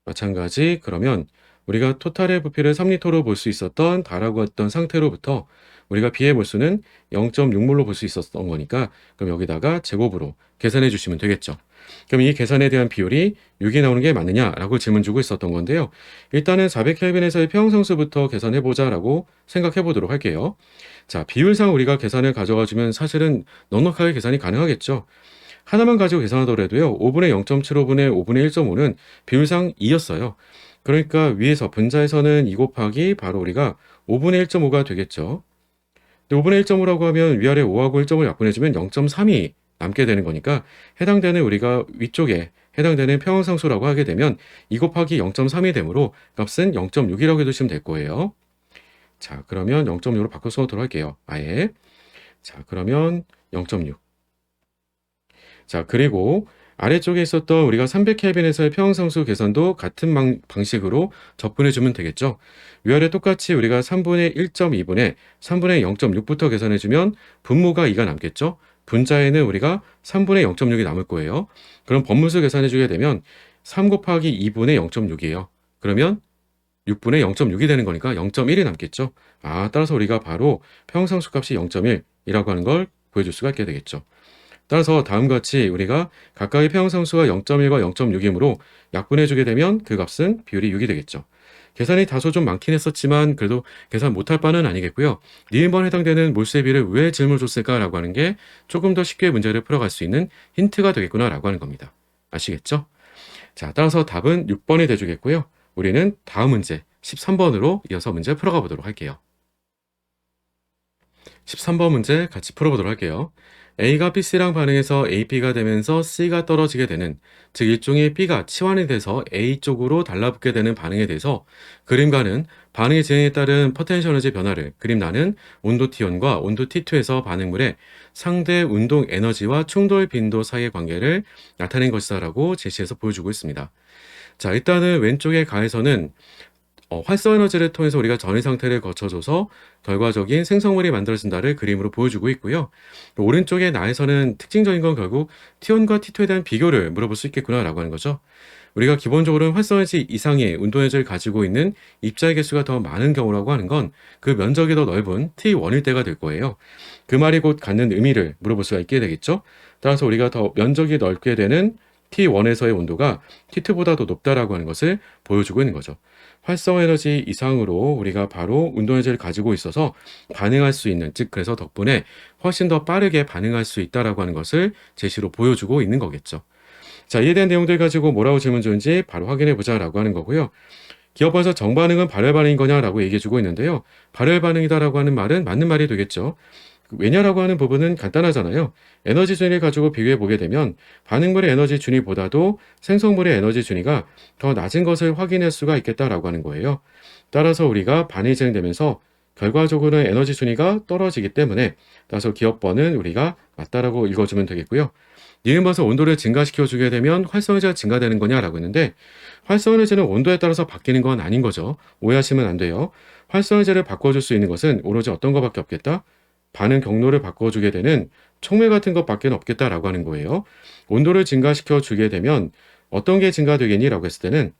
마찬가지 그러면 우리가 토탈의 부피를 3리터로 볼 수 있었던 다라고 했던 상태로부터 우리가 B의 몰수는 0.6몰로 볼 수 있었던 거니까 그럼 여기다가 제곱으로 계산해 주시면 되겠죠. 그럼 이 계산에 대한 비율이 6이 나오는 게 맞느냐라고 질문 주고 있었던 건데요. 일단은 400켈빈에서의 평형상수부터 계산해 보자라고 생각해 보도록 할게요. 자, 비율상 우리가 계산을 가져가 주면 사실은 넉넉하게 계산이 가능하겠죠. 하나만 가지고 계산하더라도요. 5분의 0.75분의 5분의 1.5는 비율상 2였어요. 그러니까 위에서 분자에서는 2 곱하기 바로 우리가 5분의 1.5가 되겠죠. 근데 5분의 1.5라고 하면 위아래 5하고 1.5를 약분해주면 0.3이 남게 되는 거니까 해당되는 우리가 위쪽에 해당되는 평형상수라고 하게 되면 2 곱하기 0.3이 되므로 값은 0.6이라고 해두시면 될 거예요. 자, 그러면 0.6으로 바꿔 써도록 할게요. 아예. 자, 그러면 0.6. 자, 그리고 아래쪽에 있었던 우리가 300켈빈에서의 평형상수 계산도 같은 방식으로 접근해주면 되겠죠. 위아래 똑같이 우리가 3분의 1.2분의 3분의 0.6부터 계산해주면 분모가 2가 남겠죠. 분자에는 우리가 3분의 0.6이 남을 거예요. 그럼 번물수 계산해주게 되면 3 곱하기 2분의 0.6이에요. 그러면 6분의 0.6이 되는 거니까 0.1이 남겠죠. 따라서 우리가 바로 평형상수 값이 0.1이라고 하는 걸 보여줄 수가 있게 되겠죠. 따라서 다음과 같이 우리가 각각의 평형상수가 0.1과 0.6이므로 약분해주게 되면 그 값은 비율이 6이 되겠죠. 계산이 다소 좀 많긴 했었지만 그래도 계산 못할 바는 아니겠고요. 니은번에 해당되는 몰수의 비를 왜 질문을 줬을까라고 하는 게 조금 더 쉽게 문제를 풀어갈 수 있는 힌트가 되겠구나라고 하는 겁니다. 아시겠죠? 자, 따라서 답은 6번이 돼주겠고요. 우리는 다음 문제 13번으로 이어서 문제 풀어가 보도록 할게요. 13번 문제 같이 풀어보도록 할게요. A가 BC랑 반응해서 AP가 되면서 C가 떨어지게 되는, 즉 일종의 B가 치환이 돼서 A 쪽으로 달라붙게 되는 반응에 대해서 그림가는 반응의 진행에 따른 포텐셜 에너지 변화를, 그림나는 온도 T1과 온도 T2에서 반응물의 상대 운동 에너지와 충돌 빈도 사이의 관계를 나타낸 것이다 라고 제시해서 보여주고 있습니다. 자, 일단은 왼쪽의 가에서는 활성 에너지를 통해서 우리가 전이 상태를 거쳐줘서 결과적인 생성물이 만들어진다를 그림으로 보여주고 있고요. 오른쪽의 나에서는 특징적인 건 결국 T1과 T2에 대한 비교를 물어볼 수 있겠구나라고 하는 거죠. 우리가 기본적으로 활성 에너지 이상의 운동 에너지를 가지고 있는 입자의 개수가 더 많은 경우라고 하는 건 그 면적이 더 넓은 T1일 때가 될 거예요. 그 말이 곧 갖는 의미를 물어볼 수가 있게 되겠죠. 따라서 우리가 더 면적이 넓게 되는 T1에서의 온도가 T2보다 더 높다라고 하는 것을 보여주고 있는 거죠. 활성 에너지 이상으로 우리가 바로 운동 에너지를 가지고 있어서 반응할 수 있는, 즉 그래서 덕분에 훨씬 더 빠르게 반응할 수 있다라고 하는 것을 제시로 보여주고 있는 거겠죠. 자, 이에 대한 내용들 가지고 뭐라고 질문 주는지 바로 확인해 보자라고 하는 거고요. 기업에서 정반응은 발열 반응인 거냐라고 얘기해 주고 있는데요. 발열 반응이다라고 하는 말은 맞는 말이 되겠죠. 왜냐라고 하는 부분은 간단하잖아요. 에너지 준위를 가지고 비교해 보게 되면 반응물의 에너지 준위보다도 생성물의 에너지 준위가 더 낮은 것을 확인할 수가 있겠다라고 하는 거예요. 따라서 우리가 반응이 진행되면서 결과적으로는 에너지 준위가 떨어지기 때문에 따라서 기업번은 우리가 맞다라고 읽어주면 되겠고요. 니은번서 온도를 증가시켜 주게 되면 활성에너지가 증가되는 거냐라고 했는데 활성에너지는 온도에 따라서 바뀌는 건 아닌 거죠. 오해하시면 안 돼요. 활성에너지를 바꿔줄 수 있는 것은 오로지 어떤 것밖에 없겠다? 반응 경로를 바꿔주게 되는 촉매 같은 것밖에 없겠다라고 하는 거예요. 온도를 증가시켜 주게 되면 어떤 게 증가되겠니? 라고 했을 때는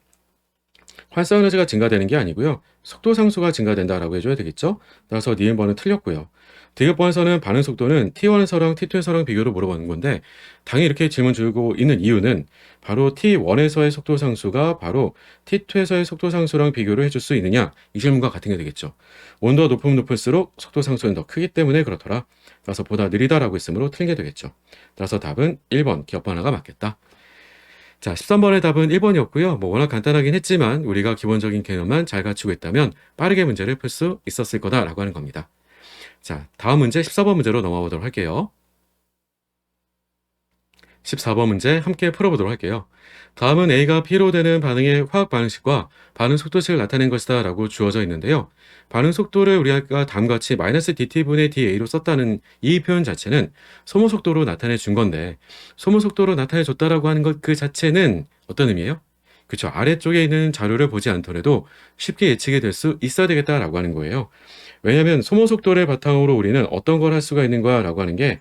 활성 에너지가 증가되는 게 아니고요. 속도 상수가 증가된다라고 해줘야 되겠죠. 따라서 니은번은 틀렸고요. 디귿번에서는 반응 속도는 T1에서랑 T2에서랑 비교로 물어보는 건데 당연히 이렇게 질문 주고 있는 이유는 바로 T1에서의 속도 상수가 바로 T2에서의 속도 상수랑 비교를 해줄 수 있느냐, 이 질문과 같은 게 되겠죠. 온도가 높으면 높을수록 속도 상수는 더 크기 때문에 그렇더라. 따라서 보다 느리다라고 했으므로 틀린 게 되겠죠. 따라서 답은 1번 기업번 하나가 맞겠다. 자, 13번의 답은 1번이었고요. 워낙 간단하긴 했지만 우리가 기본적인 개념만 잘 갖추고 있다면 빠르게 문제를 풀 수 있었을 거다라고 하는 겁니다. 자, 다음 문제 14번 문제로 넘어가 보도록 할게요. 14번 문제 함께 풀어보도록 할게요. 다음은 A가 B로 되는 반응의 화학 반응식과 반응 속도식을 나타낸 것이다 라고 주어져 있는데요. 반응 속도를 우리가 다음과 같이 마이너스 dt분의 da로 썼다는 이 표현 자체는 소모 속도로 나타내 준 건데, 소모 속도로 나타내 줬다라고 하는 것 그 자체는 어떤 의미예요? 그쵸. 아래쪽에 있는 자료를 보지 않더라도 쉽게 예측이 될 수 있어야 되겠다라고 하는 거예요. 왜냐하면 소모 속도를 바탕으로 우리는 어떤 걸 할 수가 있는 거야라고 하는 게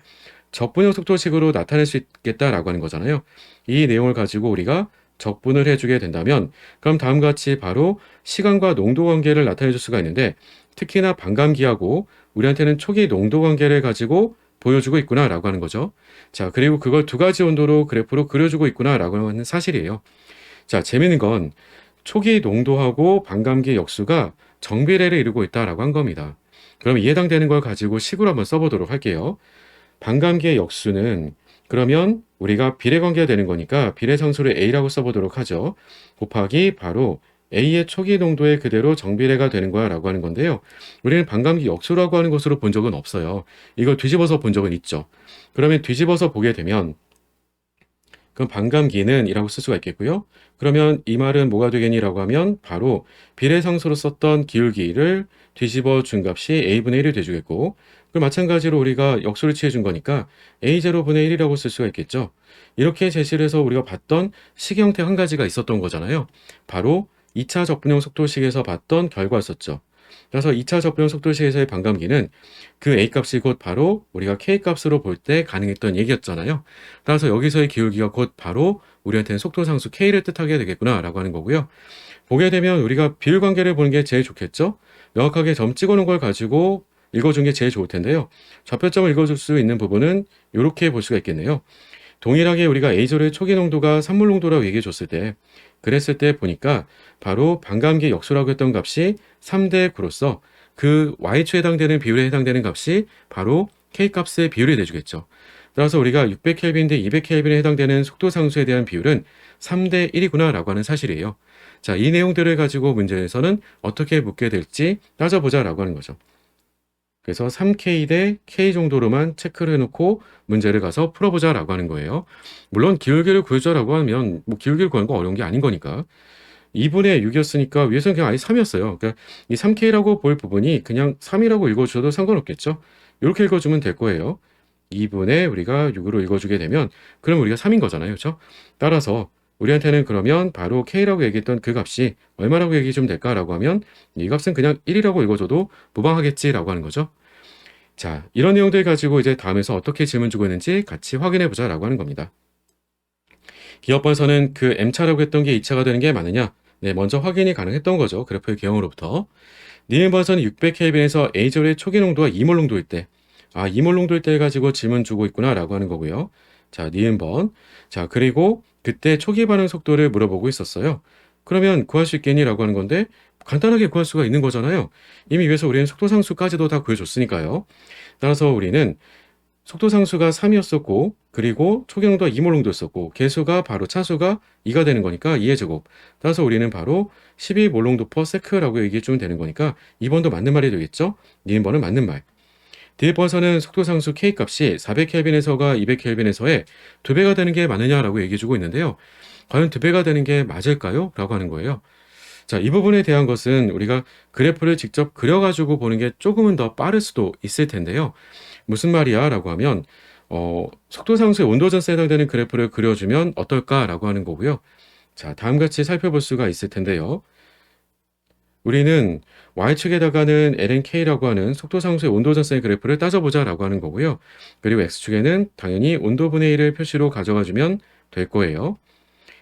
적분형 속도식으로 나타낼 수 있겠다라고 하는 거잖아요. 이 내용을 가지고 우리가 적분을 해주게 된다면 그럼 다음과 같이 바로 시간과 농도 관계를 나타내 줄 수가 있는데, 특히나 반감기하고 우리한테는 초기 농도 관계를 가지고 보여주고 있구나라고 하는 거죠. 자, 그리고 그걸 두 가지 온도로 그래프로 그려주고 있구나라고 하는 사실이에요. 자, 재미있는 건 초기 농도하고 반감기 역수가 정비례를 이루고 있다라고 한 겁니다. 그럼 이 해당되는 걸 가지고 식으로 한번 써보도록 할게요. 반감기의 역수는 그러면 우리가 비례관계가 되는 거니까 비례상수를 A라고 써보도록 하죠. 곱하기 바로 A의 초기 농도에 그대로 정비례가 되는 거야 라고 하는 건데요. 우리는 반감기 역수라고 하는 것으로 본 적은 없어요. 이걸 뒤집어서 본 적은 있죠. 그러면 뒤집어서 보게 되면 그럼 반감기는 이라고 쓸 수가 있겠고요. 그러면 이 말은 뭐가 되겠니라고 하면 바로 비례상수로 썼던 기울기를 뒤집어 준 값이 a분의 1이 돼주겠고, 그럼 마찬가지로 우리가 역수를 취해 준 거니까 a0분의 1이라고 쓸 수가 있겠죠. 이렇게 제시를 해서 우리가 봤던 식 형태 한 가지가 있었던 거잖아요. 바로 2차 적분형 속도식에서 봤던 결과였었죠. 그래서 2차 적분형 속도식에서의 반감기는 그 A값이 곧 바로 우리가 K값으로 볼 때 가능했던 얘기였잖아요. 따라서 여기서의 기울기가 곧 바로 우리한테는 속도상수 K를 뜻하게 되겠구나 라고 하는 거고요. 보게 되면 우리가 비율 관계를 보는 게 제일 좋겠죠. 명확하게 점 찍어놓은 걸 가지고 읽어준 게 제일 좋을 텐데요. 좌표점을 읽어줄 수 있는 부분은 이렇게 볼 수가 있겠네요. 동일하게 우리가 A조의 초기 농도가 산물 농도라고 얘기해 줬을 때, 그랬을 때 보니까 바로 반감기 역수라고 했던 값이 3대 9로서 그 Y축에 해당되는 비율에 해당되는 값이 바로 K값의 비율이 돼주겠죠. 따라서 우리가 600켈빈 대 200켈빈에 해당되는 속도 상수에 대한 비율은 3대 1이구나 라고 하는 사실이에요. 자, 이 내용들을 가지고 문제에서는 어떻게 묻게 될지 따져보자 라고 하는 거죠. 그래서 3K 대 K 정도로만 체크를 해놓고 문제를 가서 풀어보자 라고 하는 거예요. 물론 기울기를 구해줘라고 하면 뭐 기울기를 구하는 거 어려운 게 아닌 거니까. 2분의 6이었으니까 위에서는 그냥 아예 3이었어요. 그러니까 이 3K라고 볼 부분이 그냥 3이라고 읽어주셔도 상관없겠죠. 이렇게 읽어주면 될 거예요. 2분의 우리가 6으로 읽어주게 되면 그럼 우리가 3인 거잖아요. 그렇죠? 따라서 우리한테는 그러면 바로 K라고 얘기했던 그 값이 얼마라고 얘기해 주면 될까라고 하면 이 값은 그냥 1이라고 읽어줘도 무방하겠지라고 하는 거죠. 자, 이런 내용들 가지고 이제 다음에서 어떻게 질문 주고 있는지 같이 확인해 보자라고 하는 겁니다. 기업번서는 그 M차라고 했던 게 2차가 되는 게 맞느냐? 네, 먼저 확인이 가능했던 거죠. 그래프의 개형으로부터. 니은번서는 600켈빈에서 A절의 초기 농도가 2몰 농도일 때, 2몰 농도일 때 가지고 질문 주고 있구나라고 하는 거고요. 자, 니은번. 자, 그리고 그때 초기 반응 속도를 물어보고 있었어요. 그러면 구할 수 있겠니라고 하는 건데 간단하게 구할 수가 있는 거잖아요. 이미 위에서 우리는 속도 상수까지도 다 구해줬으니까요. 따라서 우리는 속도 상수가 3이었었고 그리고 초기 농도가 2몰 농도였었고 개수가 바로 차수가 2가 되는 거니까 2의 제곱. 따라서 우리는 바로 12몰 농도 per sec라고 얘기해 주면 되는 거니까 2번도 맞는 말이 되겠죠? 니은번은 맞는 말. 디에번서는 속도 상수 K 값이 400켈빈에서가 200켈빈에서의 2배가 되는 게 맞느냐라고 얘기해 주고 있는데요. 과연 2배가 되는 게 맞을까요? 라고 하는 거예요. 자, 이 부분에 대한 것은 우리가 그래프를 직접 그려가지고 보는 게 조금은 더 빠를 수도 있을 텐데요. 무슨 말이야? 라고 하면 속도상수의 온도전세에 해당되는 그래프를 그려주면 어떨까라고 하는 거고요. 자, 다음같이 살펴볼 수가 있을 텐데요. 우리는 Y축에다가는 LNK라고 하는 속도상수의 온도전세 그래프를 따져보자라고 하는 거고요. 그리고 X축에는 당연히 온도분의 1을 표시로 가져가주면 될 거예요.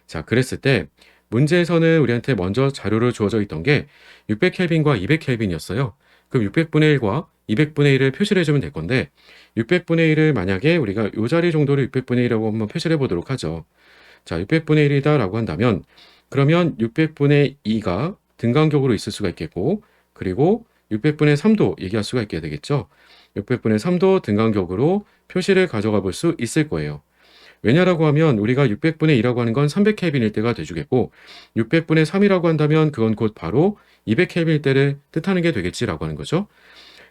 자, 그랬을 때 문제에서는 우리한테 먼저 자료를 주어져 있던 게 600켈빈과 200켈빈이었어요. 그럼 600분의 1과 200분의 1을 표시를 해주면 될 건데 600분의 1을 만약에 우리가 이 자리 정도를 600분의 1이라고 한번 표시를 해보도록 하죠. 자, 600분의 1이다 라고 한다면 그러면 600분의 2가 등간격으로 있을 수가 있겠고 그리고 600분의 3도 얘기할 수가 있게 되겠죠. 600분의 3도 등간격으로 표시를 가져가 볼 수 있을 거예요. 왜냐라고 하면 우리가 600분의 2라고 하는 건 300켈빈일 때가 돼주겠고 600분의 3이라고 한다면 그건 곧 바로 200켈빈일 때를 뜻하는 게 되겠지라고 하는 거죠.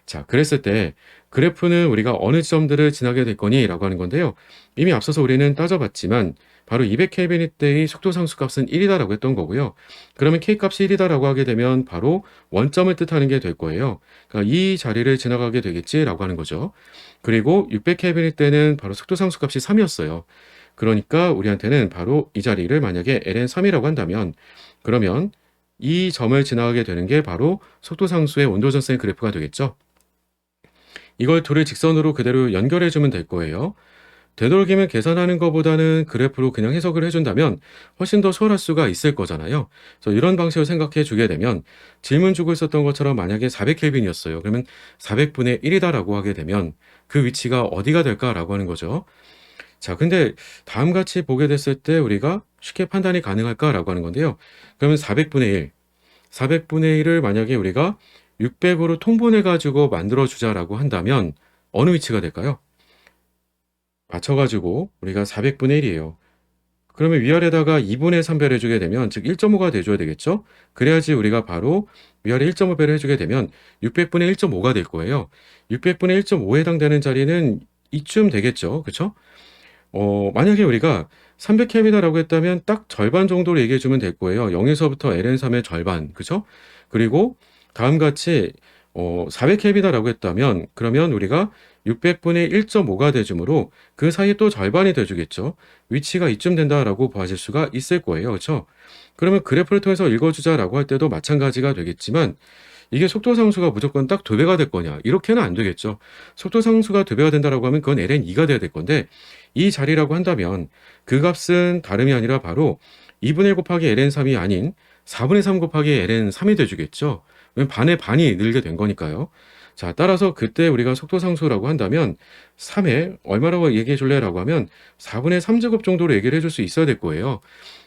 자, 그랬을 때 그래프는 우리가 어느 점들을 지나게 될 거니? 라고 하는 건데요. 이미 앞서서 우리는 따져봤지만 바로 200켈빈일 때의 속도 상수 값은 1이다라고 했던 거고요. 그러면 K 값이 1이다라고 하게 되면 바로 원점을 뜻하는 게 될 거예요. 그러니까 이 자리를 지나가게 되겠지라고 하는 거죠. 그리고 600켈빈일 때는 바로 속도 상수 값이 3이었어요. 그러니까 우리한테는 바로 이 자리를 만약에 ln3이라고 한다면 그러면 이 점을 지나가게 되는 게 바로 속도 상수의 온도 전선의 그래프가 되겠죠. 이걸 둘을 직선으로 그대로 연결해 주면 될 거예요. 되도록이면 계산하는 것보다는 그래프로 그냥 해석을 해준다면 훨씬 더 수월할 수가 있을 거잖아요. 그래서 이런 방식을 생각해 주게 되면 질문 주고 있었던 것처럼 만약에 400켈빈이었어요. 그러면 400분의 1이다라고 하게 되면 그 위치가 어디가 될까라고 하는 거죠. 자, 근데 다음 같이 보게 됐을 때 우리가 쉽게 판단이 가능할까라고 하는 건데요. 그러면 400분의 1, 400분의 1을 만약에 우리가 600으로 통분해 가지고 만들어 주자라고 한다면 어느 위치가 될까요? 맞춰가지고 우리가 400분의 1이에요. 그러면 위아래다가 2분의 3배를 해주게 되면 즉 1.5가 돼줘야 되겠죠? 그래야지 우리가 바로 위아래 1.5배를 해주게 되면 600분의 1.5가 될 거예요. 600분의 1.5에 해당되는 자리는 이쯤 되겠죠? 그쵸? 만약에 우리가 300켈빈이라고 했다면 딱 절반 정도로 얘기해 주면 될 거예요. 0에서부터 ln3의 절반, 그죠? 그리고 다음 같이 400켈빈이라고 했다면 그러면 우리가 600분의 1.5가 돼주므로 그 사이에 또 절반이 돼주겠죠. 위치가 이쯤 된다라고 봐질 수가 있을 거예요. 그렇죠? 그러면 그래프를 통해서 읽어주자라고 할 때도 마찬가지가 되겠지만 이게 속도 상수가 무조건 딱 2배가 될 거냐? 이렇게는 안 되겠죠. 속도 상수가 2배가 된다라고 하면 그건 ln2가 돼야 될 건데 이 자리라고 한다면 그 값은 다름이 아니라 바로 2분의 1 곱하기 ln3이 아닌 4분의 3 곱하기 ln3이 돼주겠죠. 왜냐면 반의 반이 늘게 된 거니까요. 자, 따라서 그때 우리가 속도 상수라고 한다면 3에 얼마라고 얘기해 줄래라고 하면 4분의 3제곱 정도로 얘기를 해줄 수 있어야 될 거예요.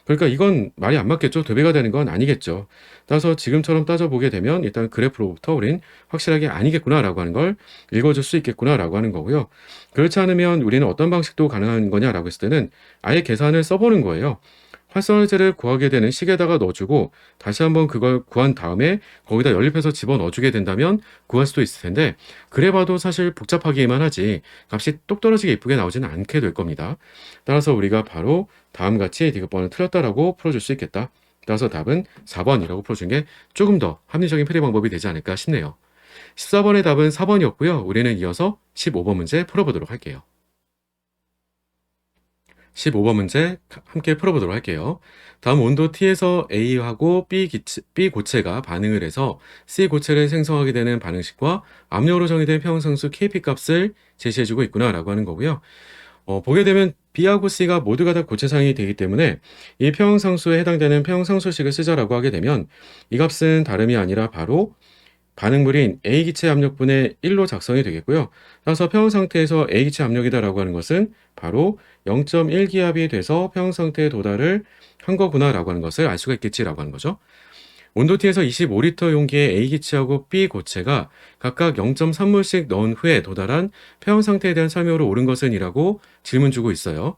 그러니까 이건 말이 안 맞겠죠. 2배가 되는 건 아니겠죠. 따라서 지금처럼 따져보게 되면 일단 그래프로부터 우린 확실하게 아니겠구나라고 하는 걸 읽어줄 수 있겠구나라고 하는 거고요. 그렇지 않으면 우리는 어떤 방식도 가능한 거냐라고 했을 때는 아예 계산을 써보는 거예요. 활성화제를 구하게 되는 식에다가 넣어주고 다시 한번 그걸 구한 다음에 거기다 연립해서 집어넣어주게 된다면 구할 수도 있을 텐데 그래봐도 사실 복잡하기만 하지 값이 똑 떨어지게 이쁘게 나오지는 않게 될 겁니다. 따라서 우리가 바로 다음같이 디귿번을 틀렸다라고 풀어줄 수 있겠다. 따라서 답은 4번이라고 풀어준 게 조금 더 합리적인 풀이 방법이 되지 않을까 싶네요. 14번의 답은 4번이었고요. 우리는 이어서 15번 문제 풀어보도록 할게요. 15번 문제 함께 풀어보도록 할게요. 다음 온도 T에서 A하고 B 고체가 반응을 해서 C 고체를 생성하게 되는 반응식과 압력으로 정의된 평형상수 Kp 값을 제시해주고 있구나 라고 하는 거고요. 보게 되면 B하고 C가 모두가 다 고체상이 되기 때문에 이 평형상수에 해당되는 평형상수식을 쓰자라고 하게 되면 이 값은 다름이 아니라 바로 반응물인 A기체 압력분의 1로 작성이 되겠고요. 따라서 평형상태에서 A기체 압력이다라고 하는 것은 바로 0.1기압이 돼서 평형상태에 도달을 한 거구나라고 하는 것을 알 수가 있겠지라고 하는 거죠. 온도 T에서 25리터 용기의 A기체하고 B고체가 각각 0.3몰씩 넣은 후에 도달한 평형상태에 대한 설명으로 옳은 것은 이라고 질문 주고 있어요.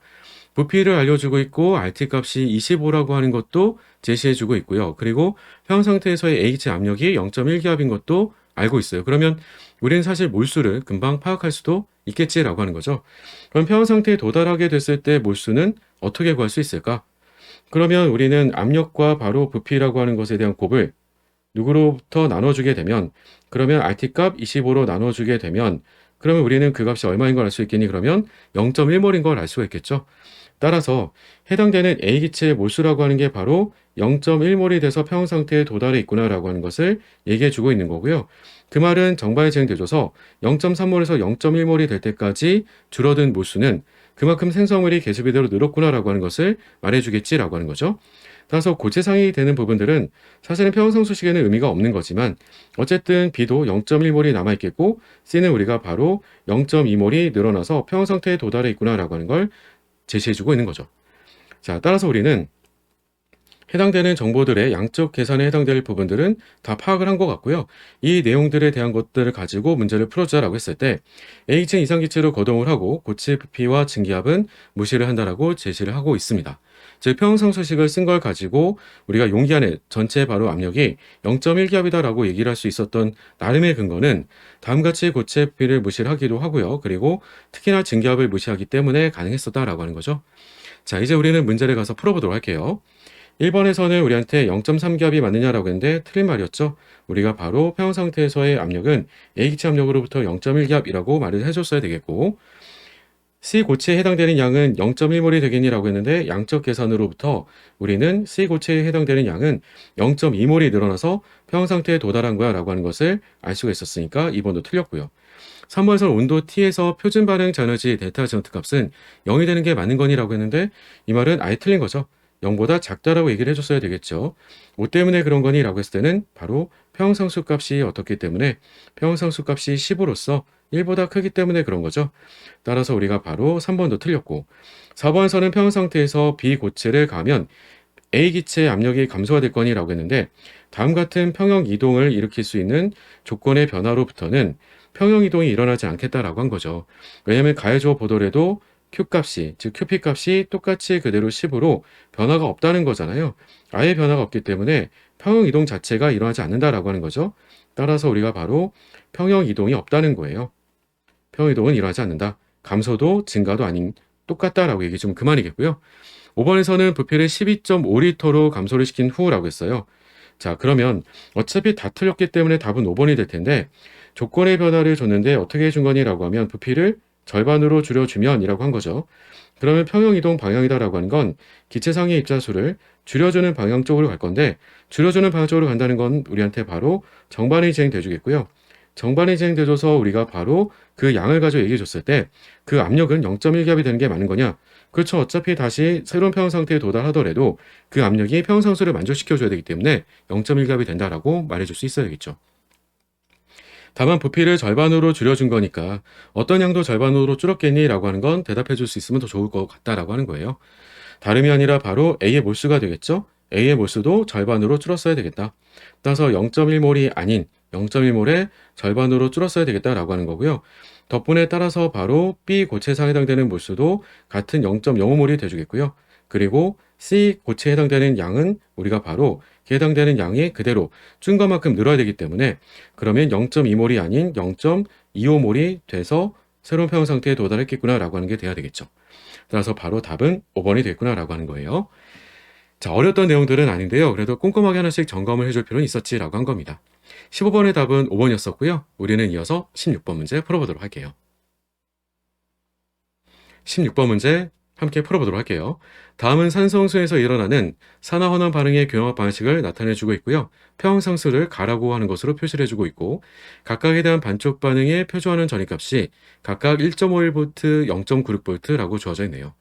부피를 알려주고 있고 RT 값이 25라고 하는 것도 제시해주고 있고요. 그리고 평형상태에서의 A기체 압력이 0.1기압인 것도 알고 있어요. 그러면 우리는 사실 몰수를 금방 파악할 수도 있겠지라고 하는 거죠. 그럼 평형상태에 도달하게 됐을 때 몰수는 어떻게 구할 수 있을까? 그러면 우리는 압력과 바로 부피라고 하는 것에 대한 곱을 누구로부터 나눠주게 되면 그러면 RT 값 25로 나눠주게 되면 그러면 우리는 그 값이 얼마인 걸 알 수 있겠니? 그러면 0.1몰인 걸 알 수가 있겠죠. 따라서 해당되는 A기체의 몰수라고 하는 게 바로 0.1몰이 돼서 평형상태에 도달해 있구나라고 하는 것을 얘기해 주고 있는 거고요. 그 말은 정반이 진행되줘서 0.3몰에서 0.1몰이 될 때까지 줄어든 몰수는 그만큼 생성물이 계수비대로 늘었구나라고 하는 것을 말해주겠지라고 하는 거죠. 따라서 고체상이 되는 부분들은 사실은 평형상수식에는 의미가 없는 거지만 어쨌든 B도 0.1몰이 남아있겠고 C는 우리가 바로 0.2몰이 늘어나서 평형상태에 도달해 있구나라고 하는 걸 제시해주고 있는 거죠. 자, 따라서 우리는 해당되는 정보들의 양적 계산에 해당될 부분들은 다 파악을 한 것 같고요. 이 내용들에 대한 것들을 가지고 문제를 풀어주자라고 했을 때 A층 이상기체로 거동을 하고 고체 부피와 증기압은 무시를 한다라고 제시를 하고 있습니다. 즉 평형상수식을 쓴 걸 가지고 우리가 용기 안에 전체 바로 압력이 0.1기압이다라고 얘기를 할 수 있었던 나름의 근거는 다음같이 고체 부피를 무시를 하기도 하고요. 그리고 특히나 증기압을 무시하기 때문에 가능했었다라고 하는 거죠. 자, 이제 우리는 문제를 가서 풀어보도록 할게요. 1번에서는 우리한테 0.3기압이 맞느냐라고 했는데 틀린 말이었죠. 우리가 바로 평형 상태에서의 압력은 A기체 압력으로부터 0.1기압이라고 말을 해줬어야 되겠고, C 고체에 해당되는 양은 0.1몰이 되겠니라고 했는데 양적 계산으로부터 우리는 C 고체에 해당되는 양은 0.2몰이 늘어나서 평형 상태에 도달한 거야 라고 하는 것을 알 수가 있었으니까 2번도 틀렸고요. 3번에서는 온도 T에서 표준 반응 에너지 델타 전트 값은 0이 되는 게 맞는 거니라고 했는데 이 말은 아예 틀린 거죠. 0보다 작다라고 얘기를 해줬어야 되겠죠. 5 때문에 그런 거니 라고 했을 때는 바로 평형상수 값이 어떻기 때문에 평형상수 값이 10으로서 1보다 크기 때문에 그런 거죠. 따라서 우리가 바로 3번도 틀렸고, 4번에서는 평형 상태에서 B 고체를 가하면 A 기체의 압력이 감소가 될 거니 라고 했는데 다음 같은 평형 이동을 일으킬 수 있는 조건의 변화로부터는 평형 이동이 일어나지 않겠다라고 한 거죠. 왜냐하면 가해줘 보더라도 Q 값이, 즉 QP 값이 똑같이 그대로 10으로 변화가 없다는 거잖아요. 아예 변화가 없기 때문에 평형 이동 자체가 일어나지 않는다라고 하는 거죠. 따라서 우리가 바로 평형 이동이 없다는 거예요. 평형 이동은 일어나지 않는다. 감소도 증가도 아닌 똑같다라고 얘기 좀 그만이겠고요. 5번에서는 부피를 12.5리터로 감소를 시킨 후라고 했어요. 자, 그러면 어차피 다 틀렸기 때문에 답은 5번이 될 텐데 조건의 변화를 줬는데 어떻게 해준 거니라고 하면 부피를 절반으로 줄여주면 이라고 한 거죠. 그러면 평형이동 방향이다라고 하는 건 기체상의 입자수를 줄여주는 방향 쪽으로 갈 건데 줄여주는 방향 쪽으로 간다는 건 우리한테 바로 정반응이 진행돼 주겠고요. 정반응이 진행돼 줘서 우리가 바로 그 양을 가지고 얘기해 줬을 때 그 압력은 0.1기압이 되는 게 맞는 거냐? 그렇죠. 어차피 다시 새로운 평형 상태에 도달하더라도 그 압력이 평형상수를 만족시켜 줘야 되기 때문에 0.1기압이 된다라고 말해줄 수 있어야겠죠. 다만 부피를 절반으로 줄여준 거니까 어떤 양도 절반으로 줄었겠니? 라고 하는 건 대답해 줄 수 있으면 더 좋을 것 같다라고 하는 거예요. 다름이 아니라 바로 A의 몰수가 되겠죠? A의 몰수도 절반으로 줄었어야 되겠다. 따라서 0.1몰이 아닌 0.1몰의 절반으로 줄었어야 되겠다라고 하는 거고요. 덕분에 따라서 바로 B 고체상에 해당되는 몰수도 같은 0.05몰이 돼주겠고요. 그리고 C 고체에 해당되는 양은 우리가 바로 해당되는 양이 그대로 준 것만큼 늘어야 되기 때문에 그러면 0.2몰이 아닌 0.25몰이 돼서 새로운 평형 상태에 도달했겠구나 라고 하는 게 돼야 되겠죠. 따라서 바로 답은 5번이 되겠구나 라고 하는 거예요. 자, 어렸던 내용들은 아닌데요. 그래도 꼼꼼하게 하나씩 점검을 해줄 필요는 있었지 라고 한 겁니다. 15번의 답은 5번이었었고요. 우리는 이어서 16번 문제 풀어보도록 할게요. 16번 문제 함께 풀어보도록 할게요. 다음은 산성수에서 일어나는 산화환원 반응의 교형합 방식을 나타내주고 있고요. 평형상수를 가라고 하는 것으로 표시를 해주고 있고 각각에 대한 반쪽 반응에 표준하는 전위값이 각각 1.51V, 0.96V라고 주어져 있네요.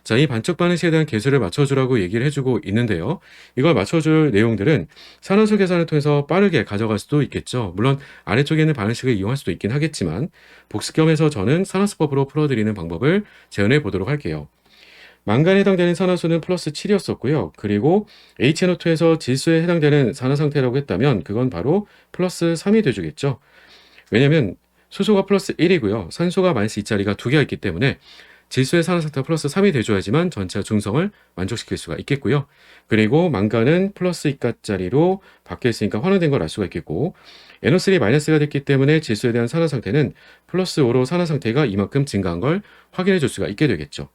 자, 이 반쪽 반응식에 대한 계수를 맞춰주라고 얘기를 해주고 있는데요. 이걸 맞춰줄 내용들은 산화수 계산을 통해서 빠르게 가져갈 수도 있겠죠. 물론 아래쪽에 있는 반응식을 이용할 수도 있긴 하겠지만 복습 겸해서 저는 산화수법으로 풀어드리는 방법을 재현해 보도록 할게요. 망간에 해당되는 산화수는 플러스 7이었었고요. 그리고 HNO2에서 질소에 해당되는 산화 상태라고 했다면 그건 바로 플러스 3이 돼주겠죠. 왜냐면 수소가 플러스 1이고요. 산소가 마이너스 2짜리가 2개가 있기 때문에 질소의 산화 상태가 플러스 3이 돼줘야지만 전체 중성을 만족시킬 수가 있겠고요. 그리고 망간은 플러스 2가짜리로 바뀌어 있으니까 환원된 걸 알 수가 있겠고 NO3 마이너스가 됐기 때문에 질소에 대한 산화 상태는 플러스 5로 산화 상태가 이만큼 증가한 걸 확인해 줄 수가 있게 되겠죠.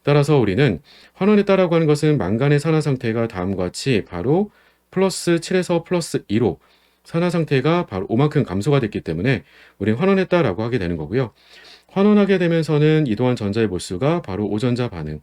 따라서 우리는 환원했다라고 하는 것은 망간의 산화 상태가 다음과 같이 바로 플러스 7에서 플러스 2로 산화 상태가 바로 5만큼 감소가 됐기 때문에 우리는 환원했다라고 하게 되는 거고요. 환원하게 되면서는 이동한 전자의 몰수가 바로 오전자 반응.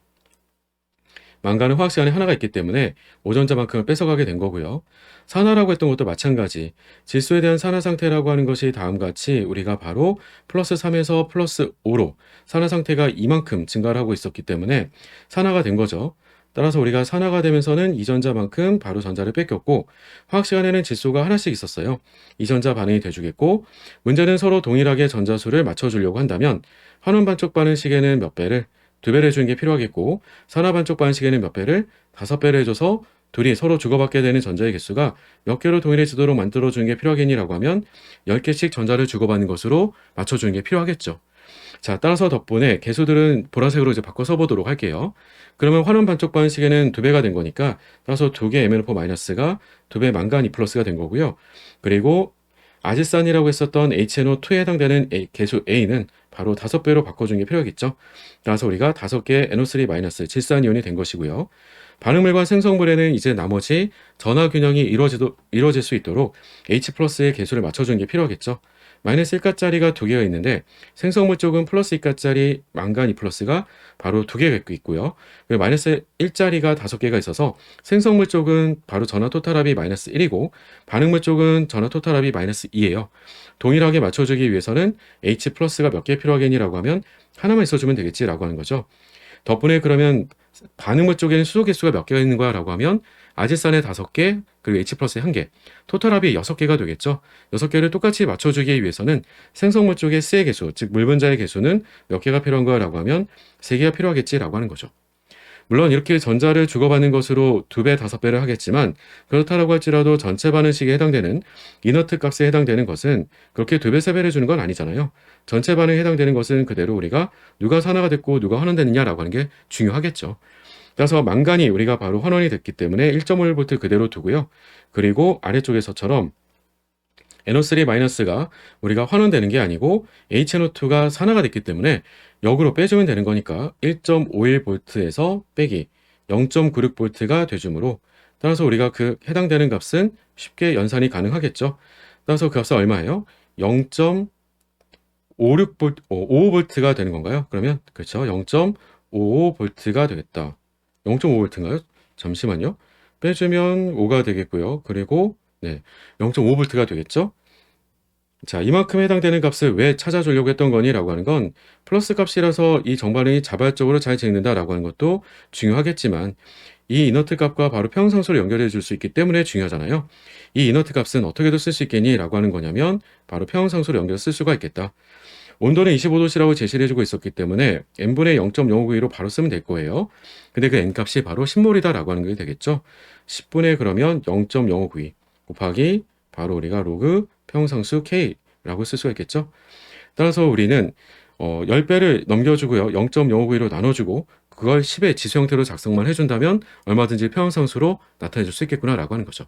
망간은 화학시간에 하나가 있기 때문에 오전자만큼을 뺏어가게 된 거고요. 산화라고 했던 것도 마찬가지. 질소에 대한 산화 상태라고 하는 것이 다음과 같이 우리가 바로 플러스 3에서 플러스 5로 산화 상태가 이만큼 증가를 하고 있었기 때문에 산화가 된 거죠. 따라서 우리가 산화가 되면서는 이전자만큼 바로 전자를 뺏겼고 화학시간에는 질소가 하나씩 있었어요. 이전자 반응이 돼주겠고 문제는 서로 동일하게 전자수를 맞춰주려고 한다면 환원 반쪽 반응식에는 몇 배를 2배를 해주는 게 필요하겠고 산화 반쪽 반응식에는 몇 배를 5배를 해줘서 둘이 서로 주고받게 되는 전자의 개수가 몇 개로 동일해지도록 만들어주는 게 필요하겠니라고 하면 10개씩 전자를 주고받는 것으로 맞춰주는 게 필요하겠죠. 자, 따라서 덕분에 개수들은 보라색으로 이제 바꿔 써보도록 할게요. 그러면 환원 반쪽 반응식에는 2배가 된 거니까 따라서 2개 MnO4-가 2배 망간 2+가 된 거고요. 그리고 아질산이라고 했었던 HNO2에 해당되는 개수 A는 바로 5배로 바꿔준 게 필요하겠죠. 따라서 우리가 5개의 NO3- 질산이온이 된 것이고요. 반응물과 생성물에는 이제 나머지 전하 균형이 이루어질 수 있도록 H+의 개수를 맞춰주는 게 필요하겠죠. 마이너스 1가짜리가 2개가 있는데 생성물 쪽은 플러스 2가짜리 망간 2+가 바로 2개가 있고요. 그리고 마이너스 1짜리가 5개가 있어서 생성물 쪽은 바로 전하 토탈합이 마이너스 1이고 반응물 쪽은 전하 토탈합이 마이너스 2예요. 동일하게 맞춰주기 위해서는 H+가 몇 개 필요하겠니라고 하면 하나만 있어주면 되겠지라고 하는 거죠. 덕분에 그러면 반응물 쪽에는 수소 개수가 몇 개가 있는 거야 라고 하면 아질산에 5개 그리고 H+에 1개 토탈합이 6개가 되겠죠. 6개를 똑같이 맞춰주기 위해서는 생성물 쪽의 C의 개수 즉 물분자의 개수는 몇 개가 필요한 거야 라고 하면 3개가 필요하겠지 라고 하는 거죠. 물론 이렇게 전자를 주고받는 것으로 2배, 5배를 하겠지만 그렇다라고 할지라도 전체 반응식에 해당되는 이너트 값에 해당되는 것은 그렇게 2배, 3배를 주는 건 아니잖아요. 전체 반응에 해당되는 것은 그대로 우리가 누가 산화가 됐고 누가 환원됐느냐라고 하는 게 중요하겠죠. 따라서 망간이 우리가 바로 환원이 됐기 때문에 1.5V 그대로 두고요. 그리고 아래쪽에서처럼 NO3- 우리가 환원되는 게 아니고 HNO2가 산화가 됐기 때문에 역으로 빼주면 되는 거니까 1.51V에서 빼기 0.96V가 되주므로 따라서 우리가 그 해당되는 값은 쉽게 연산이 가능하겠죠. 따라서 그 값은 얼마예요? 0.56V, 55V가 되는 건가요? 그러면 그렇죠. 0.55V가 되겠다. 0.5V인가요? 잠시만요. 빼주면 5가 되겠고요. 그리고 네, 0.5V가 되겠죠? 자, 이만큼 해당되는 값을 왜 찾아주려고 했던 거니? 라고 하는 건 플러스 값이라서 이 정반응이 자발적으로 잘 진행된다라고 하는 것도 중요하겠지만 이 이너트 값과 바로 평형상수를 연결해 줄 수 있기 때문에 중요하잖아요. 이 이너트 값은 어떻게도 쓸 수 있겠니? 라고 하는 거냐면 바로 평형상수를 연결해 쓸 수가 있겠다. 온도는 25도씨라고 제시를 해주고 있었기 때문에 n분의 0.052로 바로 쓰면 될 거예요. 근데 그 n값이 바로 10몰이다 라고 하는 게 되겠죠. 10분의 그러면 0.052 곱하기 바로 우리가 로그 평형상수 k라고 쓸 수가 있겠죠. 따라서 우리는 10배를 넘겨주고요. 0.052로 나눠주고 그걸 10의 지수 형태로 작성만 해준다면 얼마든지 평형상수로 나타내 줄 수 있겠구나 라고 하는 거죠.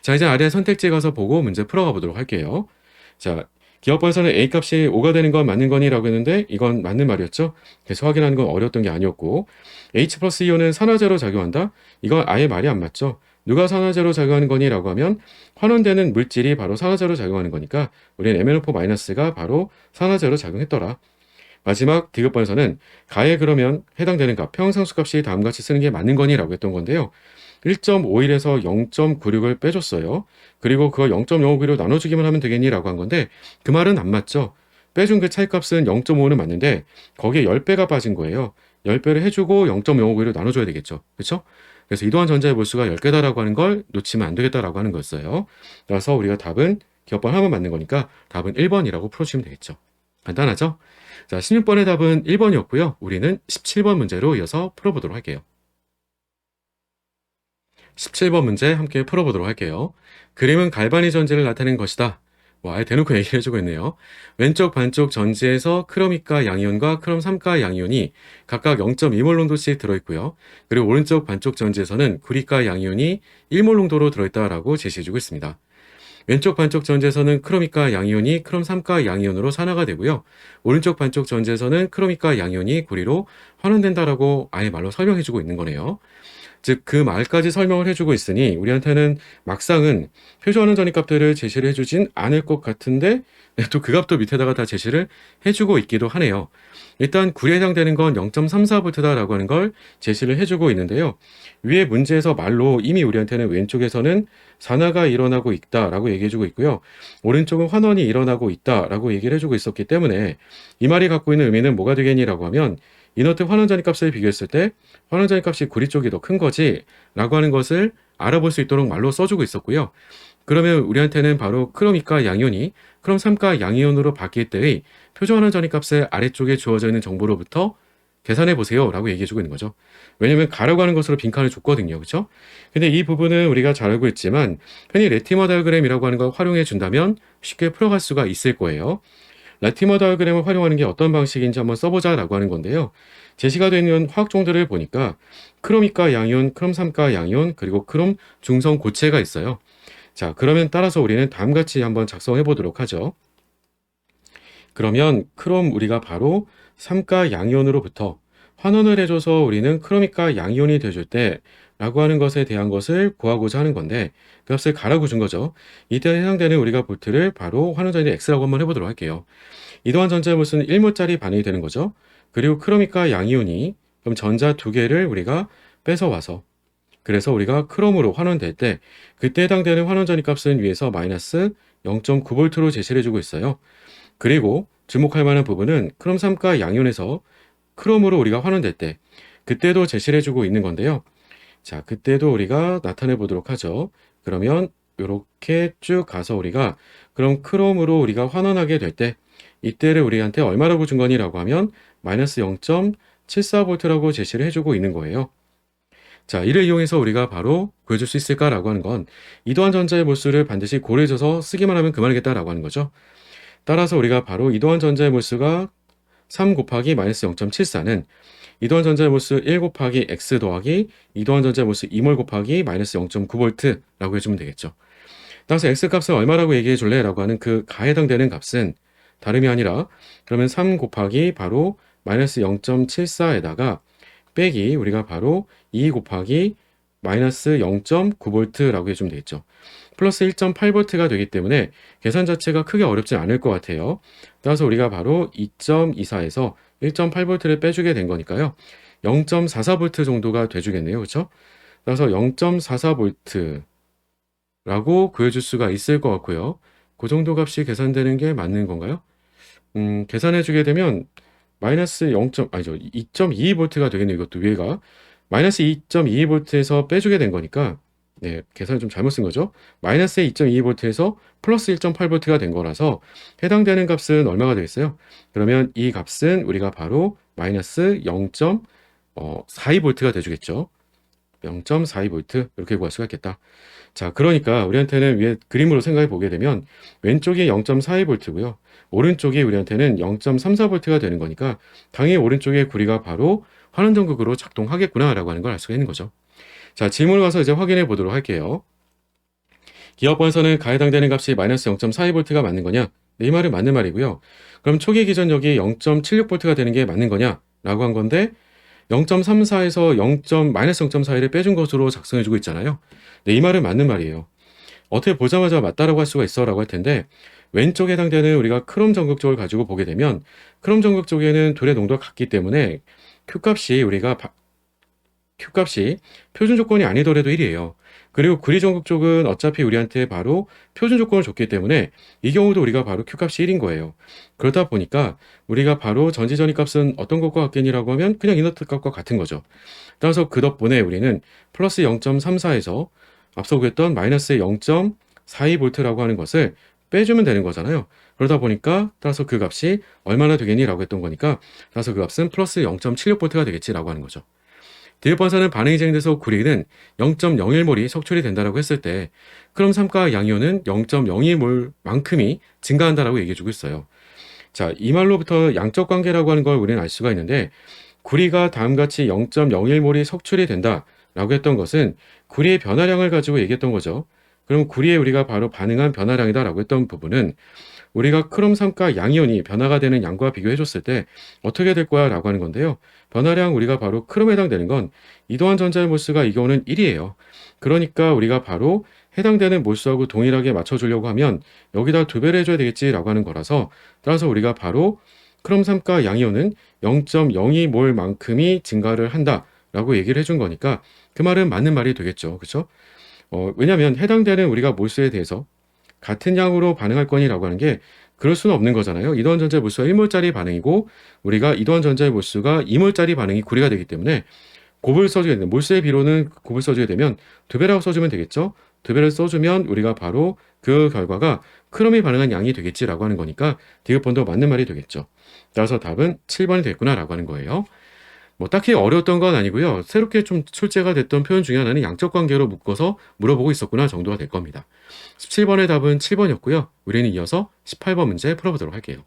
자, 이제 아래 선택지에 가서 보고 문제 풀어가 보도록 할게요. 자, 기억번에서는 A값이 5가 되는 건 맞는 거니? 라고 했는데 이건 맞는 말이었죠. 그래서 확인하는 건 어려웠던 게 아니었고 H+ 이온은 산화제로 작용한다? 이건 아예 말이 안 맞죠. 누가 산화제로 작용하는 거니? 라고 하면 환원되는 물질이 바로 산화제로 작용하는 거니까 우리는 MnO4- 바로 산화제로 작용했더라. 마지막 디귿번에서는 가에 그러면 해당되는 값, 평형상수 값이 다음같이 쓰는 게 맞는 거니? 라고 했던 건데요. 1.51에서 0.96을 빼줬어요. 그리고 그걸 0.052로 나눠주기만 하면 되겠니? 라고 한 건데 그 말은 안 맞죠. 빼준 그 차이값은 0.5는 맞는데 거기에 10배가 빠진 거예요. 10배를 해주고 0.052로 나눠줘야 되겠죠. 그렇죠? 그래서 이도한 전자의 몰수가 10개다라고 하는 걸 놓치면 안 되겠다라고 하는 거였어요. 그래서 우리가 답은 기억번 하면 맞는 거니까 답은 1번이라고 풀어주시면 되겠죠. 간단하죠? 자, 16번의 답은 1번이었고요. 우리는 17번 문제로 이어서 풀어보도록 할게요. 17번 문제 함께 풀어보도록 할게요. 그림은 갈바니 전지를 나타낸 것이다. 아예 대놓고 얘기를 해주고 있네요. 왼쪽 반쪽 전지에서 크롬2가 양이온과 크롬3가 양이온이 각각 0.2몰 농도씩 들어있고요. 그리고 오른쪽 반쪽 전지에서는 구리가 양이온이 1몰 농도로 들어있다라고 제시해주고 있습니다. 왼쪽 반쪽 전지에서는 크롬2가 양이온이 크롬3가 양이온으로 산화가 되고요. 오른쪽 반쪽 전지에서는 크롬2가 양이온이 구리로 환원된다라고 아예 말로 설명해주고 있는 거네요. 즉 그 말까지 설명을 해주고 있으니 우리한테는 막상은 표준환원 전입값들을 제시를 해주진 않을 것 같은데 또 그 값도 밑에다가 다 제시를 해주고 있기도 하네요. 일단 구리에 해당되는 건 0.34V다라고 하는 걸 제시를 해주고 있는데요. 위에 문제에서 말로 이미 우리한테는 왼쪽에서는 산화가 일어나고 있다라고 얘기해주고 있고요. 오른쪽은 환원이 일어나고 있다라고 얘기를 해주고 있었기 때문에 이 말이 갖고 있는 의미는 뭐가 되겠니라고 하면 이너트 환원 전입값을 비교했을 때 환원 전입값이 구리 쪽이 더 큰 거지 라고 하는 것을 알아볼 수 있도록 말로 써주고 있었고요. 그러면 우리한테는 바로 크롬2가 양이온이 크롬3가 양이온으로 바뀔 때의 표준 환원 전입값을 아래쪽에 주어져 있는 정보로부터 계산해 보세요 라고 얘기해 주고 있는 거죠. 왜냐면 가라고 하는 것으로 빈칸을 줬거든요. 그렇죠? 근데 이 부분은 우리가 잘 알고 있지만 흔히 레티머 다이어그램이라고 하는 걸 활용해 준다면 쉽게 풀어갈 수가 있을 거예요. 레티머 다이어그램을 활용하는 게 어떤 방식인지 한번 써보자 라고 하는 건데요. 제시가 되는 화학종들을 보니까 크롬2가 양이온, 크롬3가 양이온, 그리고 크롬 중성 고체가 있어요. 자, 그러면 따라서 우리는 다음같이 한번 작성해 보도록 하죠. 그러면 크롬 우리가 바로 삼가 양이온으로부터 환원을 해줘서 우리는 크로미가 양이온이 돼줄 때 라고 하는 것에 대한 것을 구하고자 하는 건데 그 값을 가라고 준 거죠. 이때 해당되는 우리가 볼트를 바로 환원전이 x라고 한번 해보도록 할게요. 이동한 전자의 몰수는 1몰짜리 반응이 되는 거죠. 그리고 크로미가 양이온이 그럼 전자 두 개를 우리가 뺏어 와서 그래서 우리가 크롬으로 환원될 때 그때 해당되는 환원전이 값은 위에서 마이너스 0.9V로 제시를 해주고 있어요. 그리고 주목할 만한 부분은 크롬 3가 양이온에서 크롬으로 우리가 환원될 때 그때도 제시를 해주고 있는 건데요. 자, 그때도 우리가 나타내 보도록 하죠. 그러면 이렇게 쭉 가서 우리가 그럼 크롬으로 우리가 환원하게 될 때 이때를 우리한테 얼마라고 준 거니라고 하면 마이너스 0.74V라고 제시를 해주고 있는 거예요. 자, 이를 이용해서 우리가 바로 구해줄 수 있을까라고 하는 건 이도한 전자의 몰수를 반드시 고려해줘서 쓰기만 하면 그만이겠다라고 하는 거죠. 따라서 우리가 바로 이도한 전자의 몰수가 3 곱하기 마이너스 0.74는 이도한 전자의 몰수 1 곱하기 x 더하기 이도한 전자의 몰수 2몰 곱하기 마이너스 0.9V라고 해주면 되겠죠. 따라서 x 값을 얼마라고 얘기해 줄래? 라고 하는 그 가에 해당되는 값은 다름이 아니라 그러면 3 곱하기 바로 마이너스 0.74에다가 빼기 우리가 바로 2 곱하기 마이너스 0.9V라고 해주면 되겠죠. 플러스 1.8V가 되기 때문에 계산 자체가 크게 어렵지 않을 것 같아요. 따라서 우리가 바로 2.24에서 1.8V를 빼주게 된 거니까요. 0.44V 정도가 돼주겠네요. 그렇죠? 따라서 0.44V라고 구해줄 수가 있을 것 같고요. 그 정도 값이 계산되는 게 맞는 건가요? 계산해주게 되면 마이너스 2.22V가 되겠네요. 이것도 위에가 마이너스 2.22V에서 빼주게 된 거니까 네, 계산을 좀 잘못 쓴 거죠. 마이너스 2.22V에서 플러스 1.8V가 된 거라서 해당되는 값은 얼마가 되겠어요? 그러면 이 값은 우리가 바로 마이너스 0.42V가 돼주겠죠. 0.42V 이렇게 구할 수가 있겠다. 자, 그러니까 우리한테는 위에 그림으로 생각해 보게 되면 왼쪽이 0.42V고요. 오른쪽이 우리한테는 0.34V가 되는 거니까 당연히 오른쪽의 구리가 바로 환원전극으로 작동하겠구나라고 하는 걸 알 수가 있는 거죠. 자, 질문을 가서 이제 확인해 보도록 할게요. 기업번에서는 가에 해당되는 값이 마이너스 0.42V가 맞는 거냐? 네, 이 말은 맞는 말이고요. 그럼 초기 기전력이 0.76V가 되는 게 맞는 거냐? 라고 한 건데 0.34에서 마이너스 0.41을 빼준 것으로 작성해주고 있잖아요. 네, 이 말은 맞는 말이에요. 어떻게 보자마자 맞다라고 할 수가 있어 라고 할 텐데 왼쪽에 해당되는 우리가 크롬 전극 쪽을 가지고 보게 되면 크롬 전극 쪽에는 둘의 농도가 같기 때문에 Q값이 표준 조건이 아니더라도 1이에요. 그리고 구리 전극 쪽은 어차피 우리한테 바로 표준 조건을 줬기 때문에 이 경우도 우리가 바로 Q값이 1인 거예요. 그러다 보니까 우리가 바로 전지전이 값은 어떤 것과 같겠니라고 하면 그냥 이너트 값과 같은 거죠. 따라서 그 덕분에 우리는 플러스 0.34에서 앞서 구했던 마이너스 0.42V라고 하는 것을 빼주면 되는 거잖아요. 그러다 보니까 따라서 그 값이 얼마나 되겠니? 라고 했던 거니까 따라서 그 값은 플러스 0.76V가 되겠지라고 하는 거죠. 디귿번사는 반응이 진행돼서 구리는 0.01몰이 석출이 된다라고 했을 때 크롬 3가 양이온은 0.02몰만큼이 증가한다라고 얘기해주고 있어요. 자, 이 말로부터 양적 관계라고 하는 걸 우리는 알 수가 있는데 구리가 다음같이 0.01몰이 석출이 된다라고 했던 것은 구리의 변화량을 가지고 얘기했던 거죠. 그럼 구리에 우리가 바로 반응한 변화량이다라고 했던 부분은 우리가 크롬 3가 양이온이 변화가 되는 양과 비교해 줬을 때 어떻게 될 거야 라고 하는 건데요. 변화량 우리가 바로 크롬에 해당되는 건 이도한 전자의 몰수가 이 경우는 1이에요. 그러니까 우리가 바로 해당되는 몰수하고 동일하게 맞춰주려고 하면 여기다 2배를 해줘야 되겠지라고 하는 거라서 따라서 우리가 바로 크롬 3가 양이온은 0.02몰만큼이 증가를 한다라고 얘기를 해준 거니까 그 말은 맞는 말이 되겠죠. 그렇죠? 왜냐하면 해당되는 우리가 몰수에 대해서 같은 양으로 반응할 거니라고 하는 게 그럴 수는 없는 거잖아요. 이도한 전자의 몰수가 1몰짜리 반응이고 우리가 이도한 전자의 몰수가 2몰짜리 반응이 구리가 되기 때문에 곱을 써주게 되면 몰수의 비로는 곱을 써주게 되면 2배라고 써주면 되겠죠. 2배를 써주면 우리가 바로 그 결과가 크롬이 반응한 양이 되겠지라고 하는 거니까 디귿번도 맞는 말이 되겠죠. 따라서 답은 7번이 됐구나라고 하는 거예요. 뭐 딱히 어려웠던 건 아니고요. 새롭게 좀 출제가 됐던 표현 중에 하나는 양적 관계로 묶어서 물어보고 있었구나 정도가 될 겁니다. 17번의 답은 7번이었고요. 우리는 이어서 18번 문제 풀어보도록 할게요.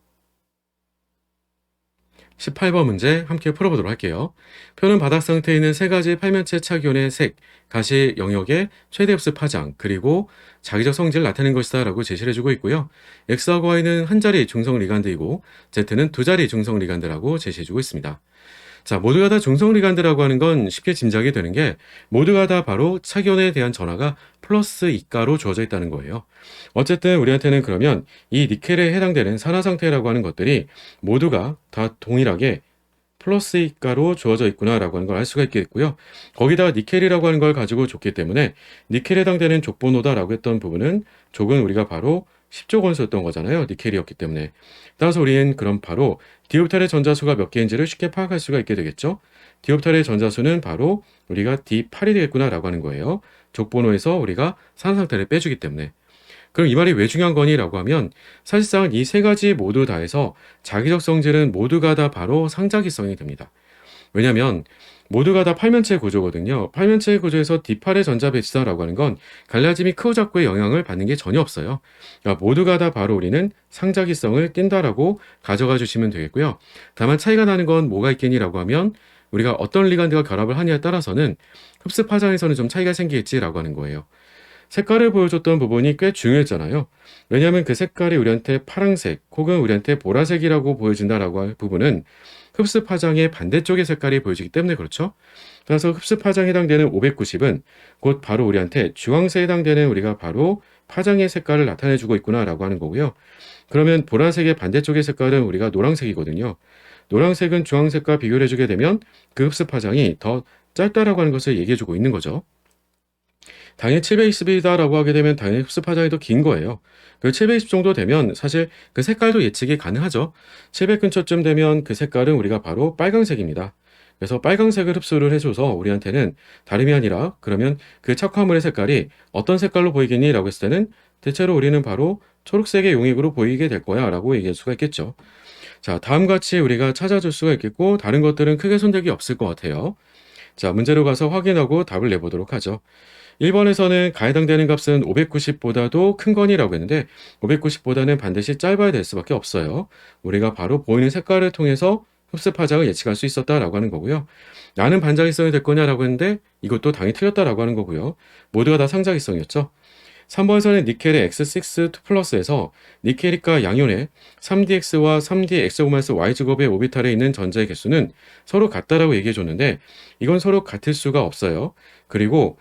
18번 문제 함께 풀어보도록 할게요. 표는 바닥 상태에 있는 세 가지 팔면체 착이온의 색, 가시 영역의 최대 흡수 파장, 그리고 자기적 성질을 나타낸 것이다 라고 제시를 해주고 있고요. X하고 Y는 한 자리 중성 리간드이고 Z는 두 자리 중성 리간드라고 제시해주고 있습니다. 자, 모두가 다 중성 리간드라고 하는 건 쉽게 짐작이 되는 게 모두가 다 바로 착이온에 대한 전하가 플러스 이가로 주어져 있다는 거예요. 어쨌든 우리한테는 그러면 이 니켈에 해당되는 산화 상태라고 하는 것들이 모두가 다 동일하게 플러스 이가로 주어져 있구나라고 하는 걸 알 수가 있겠고요. 거기다가 니켈이라고 하는 걸 가지고 줬기 때문에 니켈에 해당되는 족번호다라고 했던 부분은 족은 우리가 바로 10조 권수였던 거잖아요. 니켈이었기 때문에. 따라서 우리는 그럼 바로 디옵탈의 전자수가 몇 개인지를 쉽게 파악할 수가 있게 되겠죠. 디옵탈의 전자수는 바로 우리가 D8이 되겠구나라고 하는 거예요. 족번호에서 우리가 산화 상태를 빼주기 때문에. 그럼 이 말이 왜 중요한 거니라고 하면 사실상 이 세 가지 모두 다 해서 자기적 성질은 모두가 다 바로 상자기성이 됩니다. 왜냐하면 모두가 다 팔면체 구조거든요. 팔면체 구조에서 D8의 전자 배치다라고 하는 건 갈라짐이 크고 작고의 영향을 받는 게 전혀 없어요. 그러니까 모두가 다 바로 우리는 상자기성을 띈다라고 가져가 주시면 되겠고요. 다만 차이가 나는 건 뭐가 있겠니라고 하면 우리가 어떤 리간드가 결합을 하냐에 따라서는 흡수 파장에서는 좀 차이가 생기겠지라고 하는 거예요. 색깔을 보여줬던 부분이 꽤 중요했잖아요. 왜냐하면 그 색깔이 우리한테 파란색 혹은 우리한테 보라색이라고 보여진다라고 할 부분은 흡수 파장의 반대쪽의 색깔이 보여지기 때문에 그렇죠. 그래서 흡수 파장에 해당되는 590은 곧 바로 우리한테 주황색에 해당되는 우리가 바로 파장의 색깔을 나타내주고 있구나라고 하는 거고요. 그러면 보라색의 반대쪽의 색깔은 우리가 노란색이거든요. 노란색은 주황색과 비교를 해주게 되면 그 흡수 파장이 더 짧다라고 하는 것을 얘기해주고 있는 거죠. 당연히 720이다라고 하게 되면 당연히 흡수 파장이 더 긴 거예요. 그 720 정도 되면 사실 그 색깔도 예측이 가능하죠. 700 근처쯤 되면 그 색깔은 우리가 바로 빨강색입니다. 그래서 빨강색을 흡수를 해줘서 우리한테는 다름이 아니라 그러면 그 착화물의 색깔이 어떤 색깔로 보이겠니? 라고 했을 때는 대체로 우리는 바로 초록색의 용액으로 보이게 될 거야 라고 얘기할 수가 있겠죠. 자, 다음과 같이 우리가 찾아줄 수가 있겠고 다른 것들은 크게 손댈 게 없을 것 같아요. 자, 문제로 가서 확인하고 답을 내보도록 하죠. 1번에서는 가해당되는 값은 590보다도 큰 거니라고 했는데 590보다는 반드시 짧아야 될 수밖에 없어요. 우리가 바로 보이는 색깔을 통해서 흡수 파장을 예측할 수 있었다라고 하는 거고요. 나는 반작이성이 될 거냐라고 했는데 이것도 당연히 틀렸다라고 하는 거고요. 모두가 다 상작이성이었죠. 3번에서는 니켈의 X6 2플러스에서 니켈이과 양이온의 3dx와 3dx-y 제곱의 오비탈에 있는 전자의 개수는 서로 같다라고 얘기해 줬는데 이건 서로 같을 수가 없어요. 그리고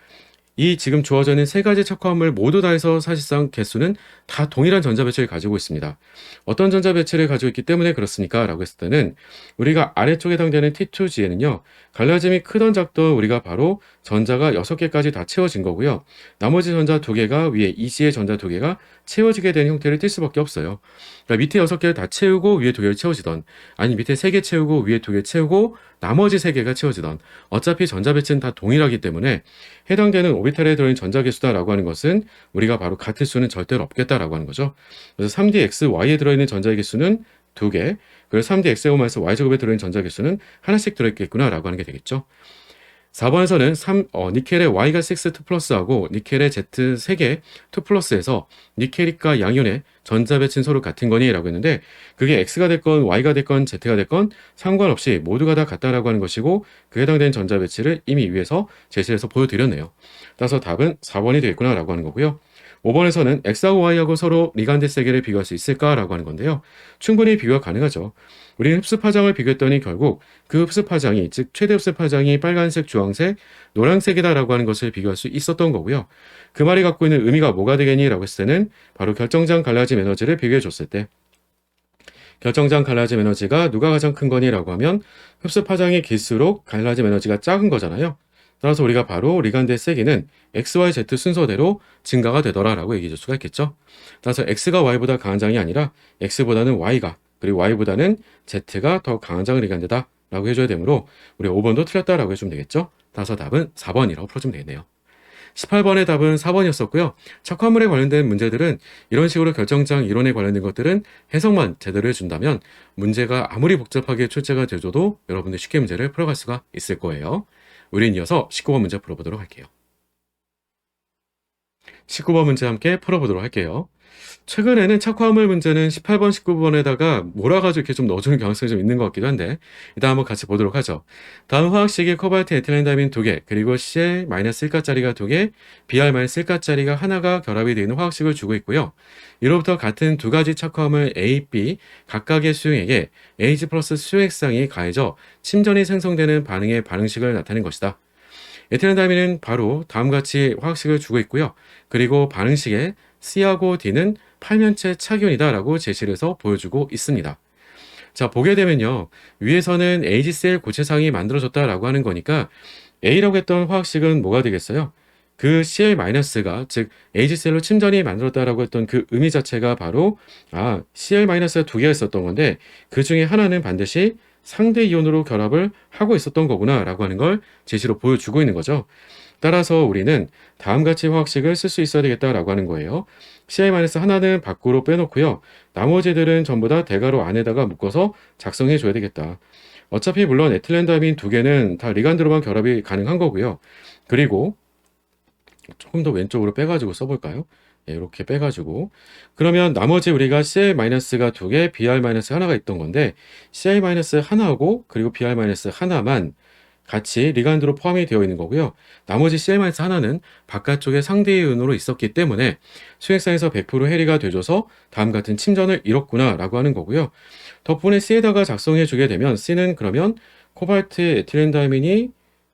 이 지금 주어져 있는 세 가지 척화물 모두 다 해서 사실상 개수는 다 동일한 전자 배치를 가지고 있습니다. 어떤 전자 배치를 가지고 있기 때문에 그렇습니까? 라고 했을 때는 우리가 아래쪽에 해당되는 T2G에는요. 갈라짐이 크던 작던 우리가 바로 전자가 6개까지 다 채워진 거고요. 나머지 전자 2개가 위에 EC의 전자 2개가 채워지게 되는 형태를 띌 수밖에 없어요. 그러니까 밑에 6개를 다 채우고 위에 2개를 채워지던 아니 밑에 3개 채우고 위에 2개 채우고 나머지 3개가 채워지던 어차피 전자 배치는 다 동일하기 때문에 해당되는 오비탈에 들어있는 전자 개수다라고 하는 것은 우리가 바로 같을 수는 절대로 없겠다라고 하는 거죠. 그래서 3dxy에 들어있는 전자의 개수는 2개, 그리고 3dx에서 y제곱에 들어있는 전자 개수는 하나씩 들어있겠구나라고 하는 게 되겠죠. 4번에서는 니켈의 Y가 6 2 플러스하고 니켈의 Z 3개 2 플러스에서 니켈과 양이온의 전자 배치는 서로 같은 거니? 라고 했는데 그게 X가 됐건 Y가 됐건 Z가 됐건 상관없이 모두가 다 같다라고 하는 것이고 그에 해당되는 전자 배치를 이미 위에서 제시해서 보여드렸네요. 따라서 답은 4번이 되겠구나 라고 하는 거고요. 5번에서는 X하고 Y하고 서로 리간드 세계를 비교할 수 있을까라고 하는 건데요. 충분히 비교가 가능하죠. 우리는 흡수 파장을 비교했더니 결국 그 흡수 파장이 즉 최대 흡수 파장이 빨간색, 주황색, 노란색이다라고 하는 것을 비교할 수 있었던 거고요. 그 말이 갖고 있는 의미가 뭐가 되겠니라고 했을 때는 바로 결정장 갈라짐 에너지를 비교해 줬을 때 결정장 갈라짐 에너지가 누가 가장 큰 거니라고 하면 흡수 파장이 길수록 갈라짐 에너지가 작은 거잖아요. 따라서 우리가 바로 리간드의 세기는 X, Y, Z 순서대로 증가가 되더라라고 얘기해 줄 수가 있겠죠. 따라서 X가 Y보다 강한 장이 아니라 X보다는 Y가 그리고 Y보다는 Z가 더 강한 장 리간드다 라고 해줘야 되므로 우리 5번도 틀렸다라고 해주면 되겠죠. 따라서 답은 4번이라고 풀어주면 되겠네요. 18번의 답은 4번이었었고요. 척화물에 관련된 문제들은 이런 식으로 결정장 이론에 관련된 것들은 해석만 제대로 해준다면 문제가 아무리 복잡하게 출제가 되줘도 여러분들 쉽게 문제를 풀어갈 수가 있을 거예요. 우린 이어서 19번 문제 풀어보도록 할게요. 19번 문제 함께 풀어보도록 할게요. 최근에는 착화물 문제는 18번, 19번에다가 몰아가지고 이렇게 좀 넣어주는 경향성이 좀 있는 것 같기도 한데, 일단 한번 같이 보도록 하죠. 다음 화학식이 코발트 에틸렌다민 2개, 그리고 Cl-1가짜리가 2개, Br-1가짜리가 하나가 결합이 되어 있는 화학식을 주고 있고요. 이로부터 같은 두 가지 착화물 A, B 각각의 수용액에 H 플러스 수용액상이 가해져 침전이 생성되는 반응의 반응식을 나타낸 것이다. 에틸렌다민은 바로 다음같이 화학식을 주고 있고요. 그리고 반응식에 C하고 D는 팔면체 착이온이다 라고 제시를 해서 보여주고 있습니다. 자, 보게 되면요. 위에서는 HCl 고체상이 만들어졌다라고 하는 거니까 A라고 했던 화학식은 뭐가 되겠어요? 그 Cl-가 즉 HCl로 침전이 만들었다라고 했던 그 의미 자체가 바로 Cl-가 두 개가 있었던 건데 그 중에 하나는 반드시 상대 이온으로 결합을 하고 있었던 거구나 라고 하는 걸 제시로 보여주고 있는 거죠. 따라서 우리는 다음같이 화학식을 쓸 수 있어야 되겠다라고 하는 거예요. Ci-하나는 밖으로 빼놓고요. 나머지들은 전부 다 대괄호 안에다가 묶어서 작성해 줘야 되겠다. 어차피 물론 에틸렌다민 두 개는 다 리간드로만 결합이 가능한 거고요. 그리고 조금 더 왼쪽으로 빼가지고 써볼까요? 예, 이렇게 빼가지고 그러면 나머지 우리가 Cl-가 두 개, Br-하나가 있던 건데 Cl-하나하고 그리고 Br-하나만 같이 리간드로 포함이 되어 있는 거고요. 나머지 Cl-하나는 바깥쪽에 상대이온으로 있었기 때문에 수액상에서 100% 해리가 되줘서 다음 같은 침전을 이뤘구나 라고 하는 거고요. 덕분에 C에다가 작성해 주게 되면 C는 그러면 코발트 에틸렌다민이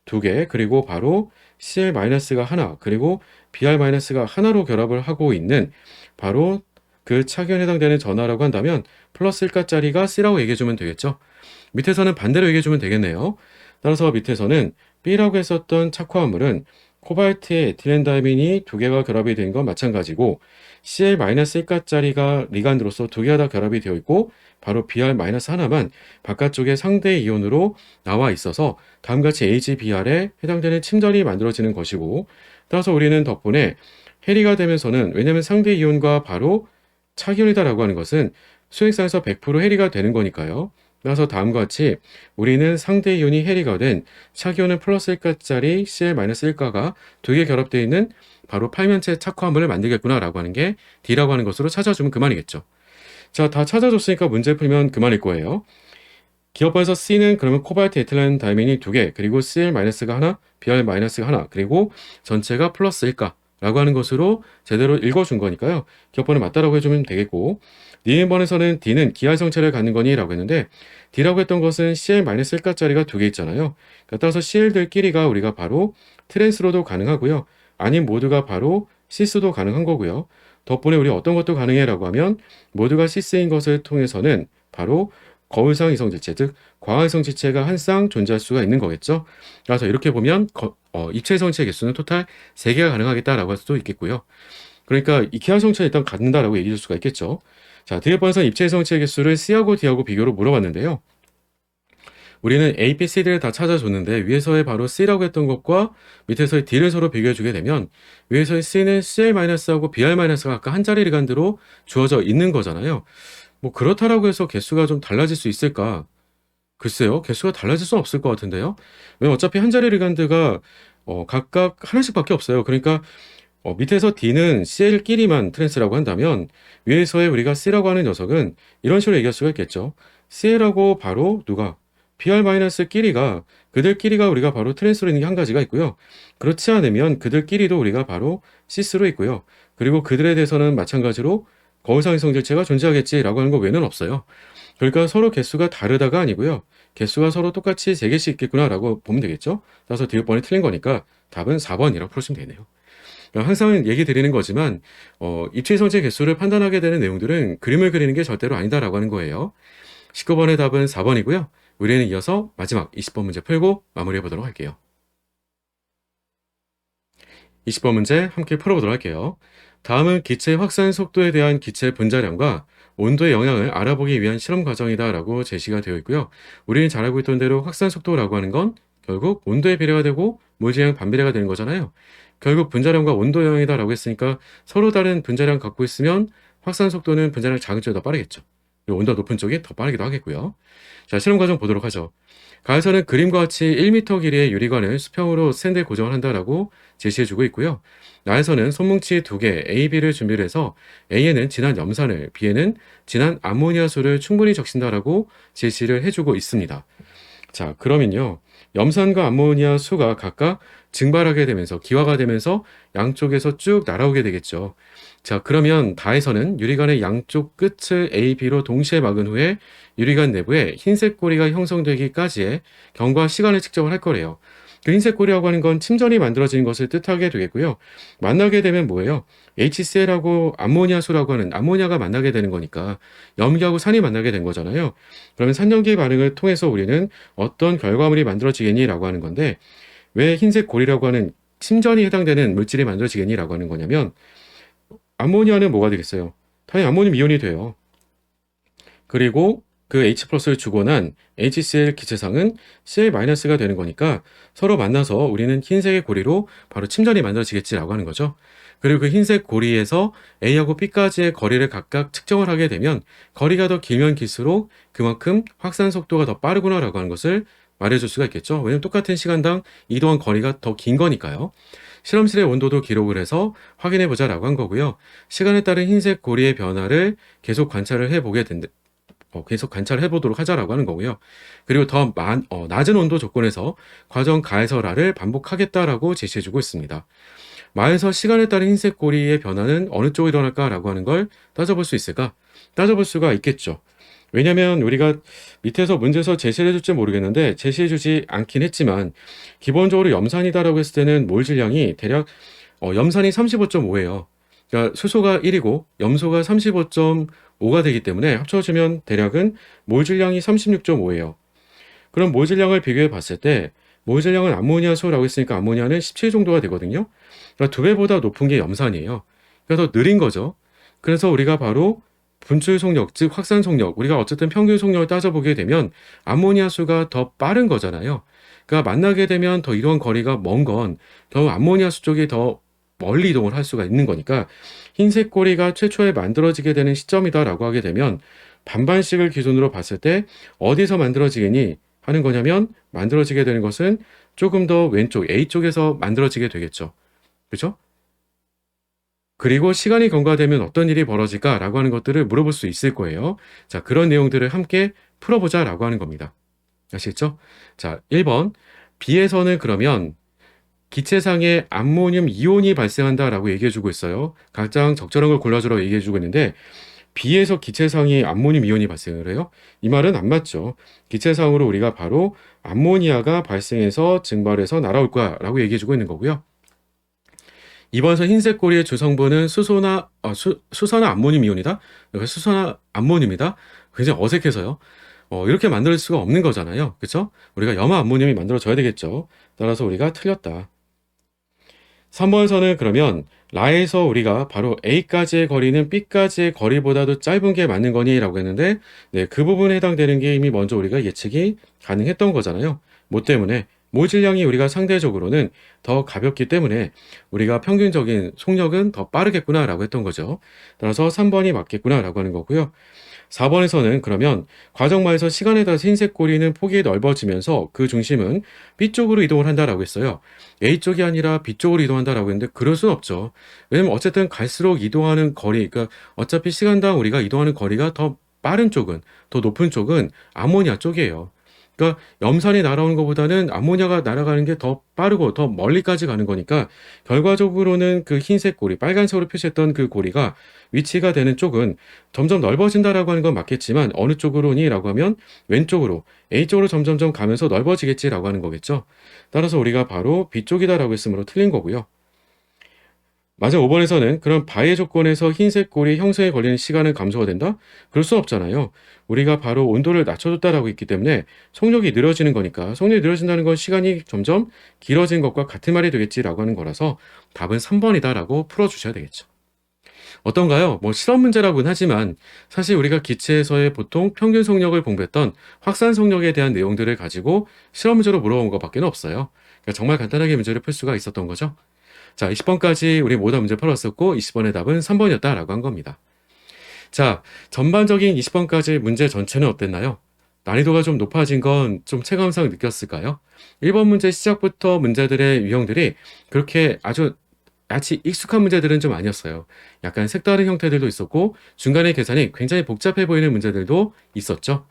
두 개, 그리고 바로 Cl-가 하나, 그리고 Br-가 하나로 결합을 하고 있는 바로 그 착이온에 해당되는 전하라고 한다면 플러스 1가짜리가 C라고 얘기해주면 되겠죠. 밑에서는 반대로 얘기해주면 되겠네요. 따라서 밑에서는 B라고 했었던 착화물은 코발트의 에틸렌다민이 두 개가 결합이 된 건 마찬가지고 Cl-1가짜리가 리간드로서 두 개가 다 결합이 되어 있고 바로 Br-하나만 바깥쪽에 상대 이온으로 나와 있어서 다음같이 HBr에 해당되는 침전이 만들어지는 것이고 따라서 우리는 덕분에 해리가 되면서는 왜냐하면 상대 이온과 바로 착이온이다라고 하는 것은 수액상에서 100% 해리가 되는 거니까요. 따라서 다음과 같이 우리는 상대 이온이 해리가 된 착이온은 플러스 1가짜리 Cl-1가가 두 개 결합되어 있는 바로 팔면체 착화물을 만들겠구나 라고 하는 게 D라고 하는 것으로 찾아주면 그만이겠죠. 자, 다 찾아줬으니까 문제 풀면 그만일 거예요. 기업에서 C는 그러면 코발트 에틸렌다민이 두 개, 그리고 Cl-가 하나, Br-가 하나, 그리고 전체가 플러스 1가 라고 하는 것으로 제대로 읽어준 거니까요. 기업번을 맞다라고 해주면 되겠고 니은번에서는 D는 기하 성체를 갖는 거니 라고 했는데 D라고 했던 것은 Cl-1가짜리가 두 개 있잖아요. 따라서 Cl들끼리가 우리가 바로 트랜스로도 가능하고요. 아닌 모두가 바로 시스도 가능한 거고요. 덕분에 우리 어떤 것도 가능해 라고 하면 모두가 시스인 것을 통해서는 바로 거울상 이성질체, 즉 과학 이성질체가 한 쌍 존재할 수가 있는 거겠죠. 그래서 이렇게 보면 입체 이성질체 개수는 토탈 3개가 가능하겠다라고 할 수도 있겠고요. 그러니까 이 기하 성체를 일단 갖는다라고 얘기해 줄 수가 있겠죠. 자, 뒤에 번에서 입체 이성질체 개수를 C하고 D하고 비교로 물어봤는데요. 우리는 A, B, C, D를 다 찾아줬는데 위에서의 바로 C라고 했던 것과 밑에서의 D를 서로 비교해주게 되면 위에서의 C는 Cl-하고 Br-가 아까 한 자리 리간드로 주어져 있는 거잖아요. 뭐 그렇다라고 해서 개수가 좀 달라질 수 있을까? 글쎄요. 개수가 달라질 수는 없을 것 같은데요. 왜냐면 어차피 한 자리 리간드가 각각 하나씩밖에 없어요. 그러니까 밑에서 D는 Cl끼리만 트랜스라고 한다면 위에서의 우리가 C라고 하는 녀석은 이런 식으로 얘기할 수가 있겠죠. Cl하고 바로 누가 Br-끼리가 그들끼리가 우리가 바로 트랜스로 있는 게 한 가지가 있고요. 그렇지 않으면 그들끼리도 우리가 바로 시스로 있고요. 그리고 그들에 대해서는 마찬가지로 거울상 이성질체가 존재하겠지라고 하는 거 외에는 없어요. 그러니까 서로 개수가 다르다가 아니고요. 개수가 서로 똑같이 3개씩 있겠구나라고 보면 되겠죠. 따라서 디귿번이 틀린 거니까 답은 4번이라고 풀으시면 되네요. 그러니까 항상 얘기 드리는 거지만 입체 이성질체 개수를 판단하게 되는 내용들은 그림을 그리는 게 절대로 아니다라고 하는 거예요. 19번의 답은 4번이고요. 우리는 이어서 마지막 20번 문제 풀고 마무리해 보도록 할게요. 20번 문제 함께 풀어보도록 할게요. 다음은 기체 확산 속도에 대한 기체 분자량과 온도의 영향을 알아보기 위한 실험 과정이다 라고 제시가 되어 있고요. 우리는 잘 알고 있던 대로 확산 속도라고 하는 건 결국 온도에 비례가 되고 물질량 반비례가 되는 거잖아요. 결국 분자량과 온도 영향이다 라고 했으니까 서로 다른 분자량 갖고 있으면 확산 속도는 분자량 작은 쪽이 더 빠르겠죠. 그리고 온도가 높은 쪽이 더 빠르기도 하겠고요. 자, 실험 과정 보도록 하죠. 가에서는 그림과 같이 1m 길이의 유리관을 수평으로 스탠드에 고정을 한다라고 제시해주고 있고요. 나에서는 손뭉치 2개 A, B를 준비를 해서 A에는 진한 염산을, B에는 진한 암모니아수를 충분히 적신다라고 제시를 해주고 있습니다. 자, 그러면요. 염산과 암모니아 수가 각각 증발하게 되면서 기화가 되면서 양쪽에서 쭉 날아오게 되겠죠. 자, 그러면 다에서는 유리관의 양쪽 끝을 A, B로 동시에 막은 후에 유리관 내부에 흰색 고리가 형성되기까지의 경과 시간을 측정을 할 거래요. 그 흰색 고리라고 하는 건 침전이 만들어지는 것을 뜻하게 되겠고요. 만나게 되면 뭐예요? HCl하고 암모니아수라고 하는 암모니아가 만나게 되는 거니까 염기하고 산이 만나게 된 거잖아요. 그러면 산염기 반응을 통해서 우리는 어떤 결과물이 만들어지겠니라고 하는 건데, 왜 흰색 고리라고 하는 침전이 해당되는 물질이 만들어지겠니라고 하는 거냐면, 암모니아는 뭐가 되겠어요? 당연히 암모늄 이온이 돼요. 그리고 그 H+를 주고 난 HCl 기체상은 Cl-가 되는 거니까 서로 만나서 우리는 흰색의 고리로 바로 침전이 만들어지겠지라고 하는 거죠. 그리고 그 흰색 고리에서 A하고 B까지의 거리를 각각 측정을 하게 되면 거리가 더 길면 길수록 그만큼 확산 속도가 더 빠르구나라고 하는 것을 말해줄 수가 있겠죠. 왜냐면 똑같은 시간당 이동한 거리가 더 긴 거니까요. 실험실의 온도도 기록을 해서 확인해 보자라고 한 거고요. 시간에 따른 흰색 고리의 변화를 계속 관찰을 해보게 된다. 계속 관찰해 보도록 하자라고 하는 거고요. 그리고 더 낮은 온도 조건에서 과정 가에서라를 반복하겠다라고 제시해주고 있습니다. 마에서 시간에 따른 흰색 고리의 변화는 어느 쪽으로 일어날까라고 하는 걸 따져볼 수 있을까? 따져볼 수가 있겠죠. 왜냐면 우리가 밑에서 문제에서 제시를 해줄지 모르겠는데 제시해주지 않긴 했지만 기본적으로 염산이다라고 했을 때는 몰 질량이 대략 염산이 35.5예요. 그러니까 수소가 1이고 염소가 35.5가 되기 때문에 합쳐주면 대략은 몰 질량이 36.5예요. 그럼 몰 질량을 비교해 봤을 때 몰 질량은 암모니아수라고 했으니까 암모니아는 17 정도가 되거든요. 그러니까 2배보다 높은 게 염산이에요. 그러니까 더 느린 거죠. 그래서 우리가 바로 분출 속력, 즉 확산 속력, 우리가 어쨌든 평균 속력을 따져보게 되면 암모니아 수가 더 빠른 거잖아요. 그러니까 만나게 되면 더 이동한 거리가 먼 건 결국 암모니아 수 쪽이 더 멀리 이동을 할 수가 있는 거니까 흰색 고리가 최초에 만들어지게 되는 시점이다라고 하게 되면 반반씩을 기준으로 봤을 때 어디서 만들어지겠니 하는 거냐면 만들어지게 되는 것은 조금 더 왼쪽 A쪽에서 만들어지게 되겠죠. 그렇죠? 그리고 시간이 경과되면 어떤 일이 벌어질까라고 하는 것들을 물어볼 수 있을 거예요. 자, 그런 내용들을 함께 풀어보자라고 하는 겁니다. 아시겠죠? 자, 1번. B에서는 그러면 기체상에 암모늄 이온이 발생한다라고 얘기해주고 있어요. 가장 적절한 걸 골라주라고 얘기해주고 있는데 B에서 기체상에 암모늄 이온이 발생을 해요? 이 말은 안 맞죠. 기체상으로 우리가 바로 암모니아가 발생해서 증발해서 날아올 거야라고 얘기해주고 있는 거고요. 2번에서 흰색 고리의 주성분은 수소나 암모늄 이온이다? 수소나 암모늄이다? 굉장히 어색해서요. 이렇게 만들 수가 없는 거잖아요. 그렇죠? 우리가 염화 암모늄이 만들어져야 되겠죠. 따라서 우리가 틀렸다. 3번에서는 그러면 라에서 우리가 바로 A까지의 거리는 B까지의 거리보다도 짧은 게 맞는 거니? 라고 했는데 네, 그 부분에 해당되는 게 이미 먼저 우리가 예측이 가능했던 거잖아요. 뭐 때문에? 몰 질량이 우리가 상대적으로는 더 가볍기 때문에 우리가 평균적인 속력은 더 빠르겠구나 라고 했던 거죠. 따라서 3번이 맞겠구나 라고 하는 거고요. 4번에서는 그러면 과정마에서 시간에 따라서 흰색 고리는 폭이 넓어지면서 그 중심은 B쪽으로 이동을 한다라고 했어요. A쪽이 아니라 B쪽으로 이동한다라고 했는데 그럴 순 없죠. 왜냐면 어쨌든 갈수록 이동하는 거리, 그러니까 어차피 시간당 우리가 이동하는 거리가 더 빠른 쪽은, 더 높은 쪽은 아모니아 쪽이에요. 그러니까 염산이 날아오는 것보다는 암모니아가 날아가는 게 더 빠르고 더 멀리까지 가는 거니까 결과적으로는 그 흰색 고리, 빨간색으로 표시했던 그 고리가 위치가 되는 쪽은 점점 넓어진다라고 하는 건 맞겠지만 어느 쪽으로니라고 하면 왼쪽으로 A쪽으로 점점점 가면서 넓어지겠지라고 하는 거겠죠. 따라서 우리가 바로 B쪽이다라고 했으므로 틀린 거고요. 맞아, 5번에서는 그럼 바의 조건에서 흰색 고리 형성에 걸리는 시간은 감소가 된다? 그럴 수 없잖아요. 우리가 바로 온도를 낮춰줬다라고 했기 때문에 속력이 느려지는 거니까 속력이 느려진다는 건 시간이 점점 길어진 것과 같은 말이 되겠지라고 하는 거라서 답은 3번이다라고 풀어주셔야 되겠죠. 어떤가요? 뭐 실험 문제라고는 하지만 사실 우리가 기체에서의 보통 평균 속력을 공부했던 확산 속력에 대한 내용들을 가지고 실험 문제로 물어본 것밖에 없어요. 그러니까 정말 간단하게 문제를 풀 수가 있었던 거죠. 자, 20번까지 우리 모든 문제 풀었었고 20번의 답은 3번이었다라고 한 겁니다. 자, 전반적인 20번까지 문제 전체는 어땠나요? 난이도가 좀 높아진 건 좀 체감상 느꼈을까요? 1번 문제 시작부터 문제들의 유형들이 그렇게 아주 낯이 익숙한 문제들은 좀 아니었어요. 약간 색다른 형태들도 있었고 중간에 계산이 굉장히 복잡해 보이는 문제들도 있었죠.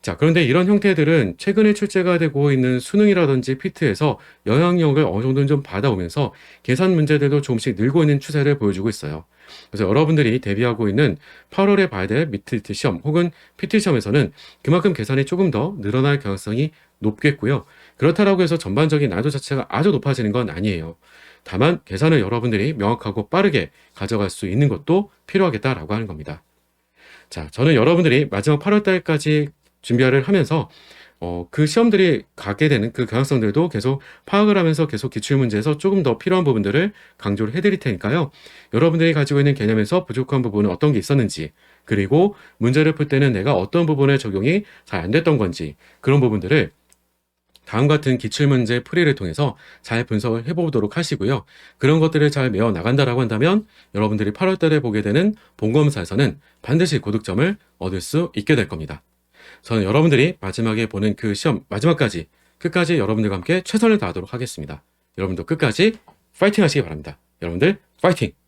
자, 그런데 이런 형태들은 최근에 출제가 되고 있는 수능이라든지 피트에서 영향력을 어느 정도는 좀 받아오면서 계산 문제들도 조금씩 늘고 있는 추세를 보여주고 있어요. 그래서 여러분들이 대비하고 있는 8월에 봐야 될 미트리트 시험 혹은 PT 시험에서는 그만큼 계산이 조금 더 늘어날 가능성이 높겠고요. 그렇다라고 해서 전반적인 난이도 자체가 아주 높아지는 건 아니에요. 다만 계산을 여러분들이 명확하고 빠르게 가져갈 수 있는 것도 필요하겠다라고 하는 겁니다. 자, 저는 여러분들이 마지막 8월 달까지 준비를 하면서 그 시험들이 가게 되는 그 경향성들도 계속 파악을 하면서 계속 기출문제에서 조금 더 필요한 부분들을 강조를 해드릴 테니까요. 여러분들이 가지고 있는 개념에서 부족한 부분은 어떤 게 있었는지, 그리고 문제를 풀 때는 내가 어떤 부분에 적용이 잘 안 됐던 건지, 그런 부분들을 다음 같은 기출문제 풀이를 통해서 잘 분석을 해보도록 하시고요. 그런 것들을 잘 메워 나간다라고 한다면 여러분들이 8월 달에 보게 되는 본검사에서는 반드시 고득점을 얻을 수 있게 될 겁니다. 저는 여러분들이 마지막에 보는 그 시험 마지막까지 끝까지 여러분들과 함께 최선을 다하도록 하겠습니다. 여러분도 끝까지 파이팅 하시기 바랍니다. 여러분들 파이팅!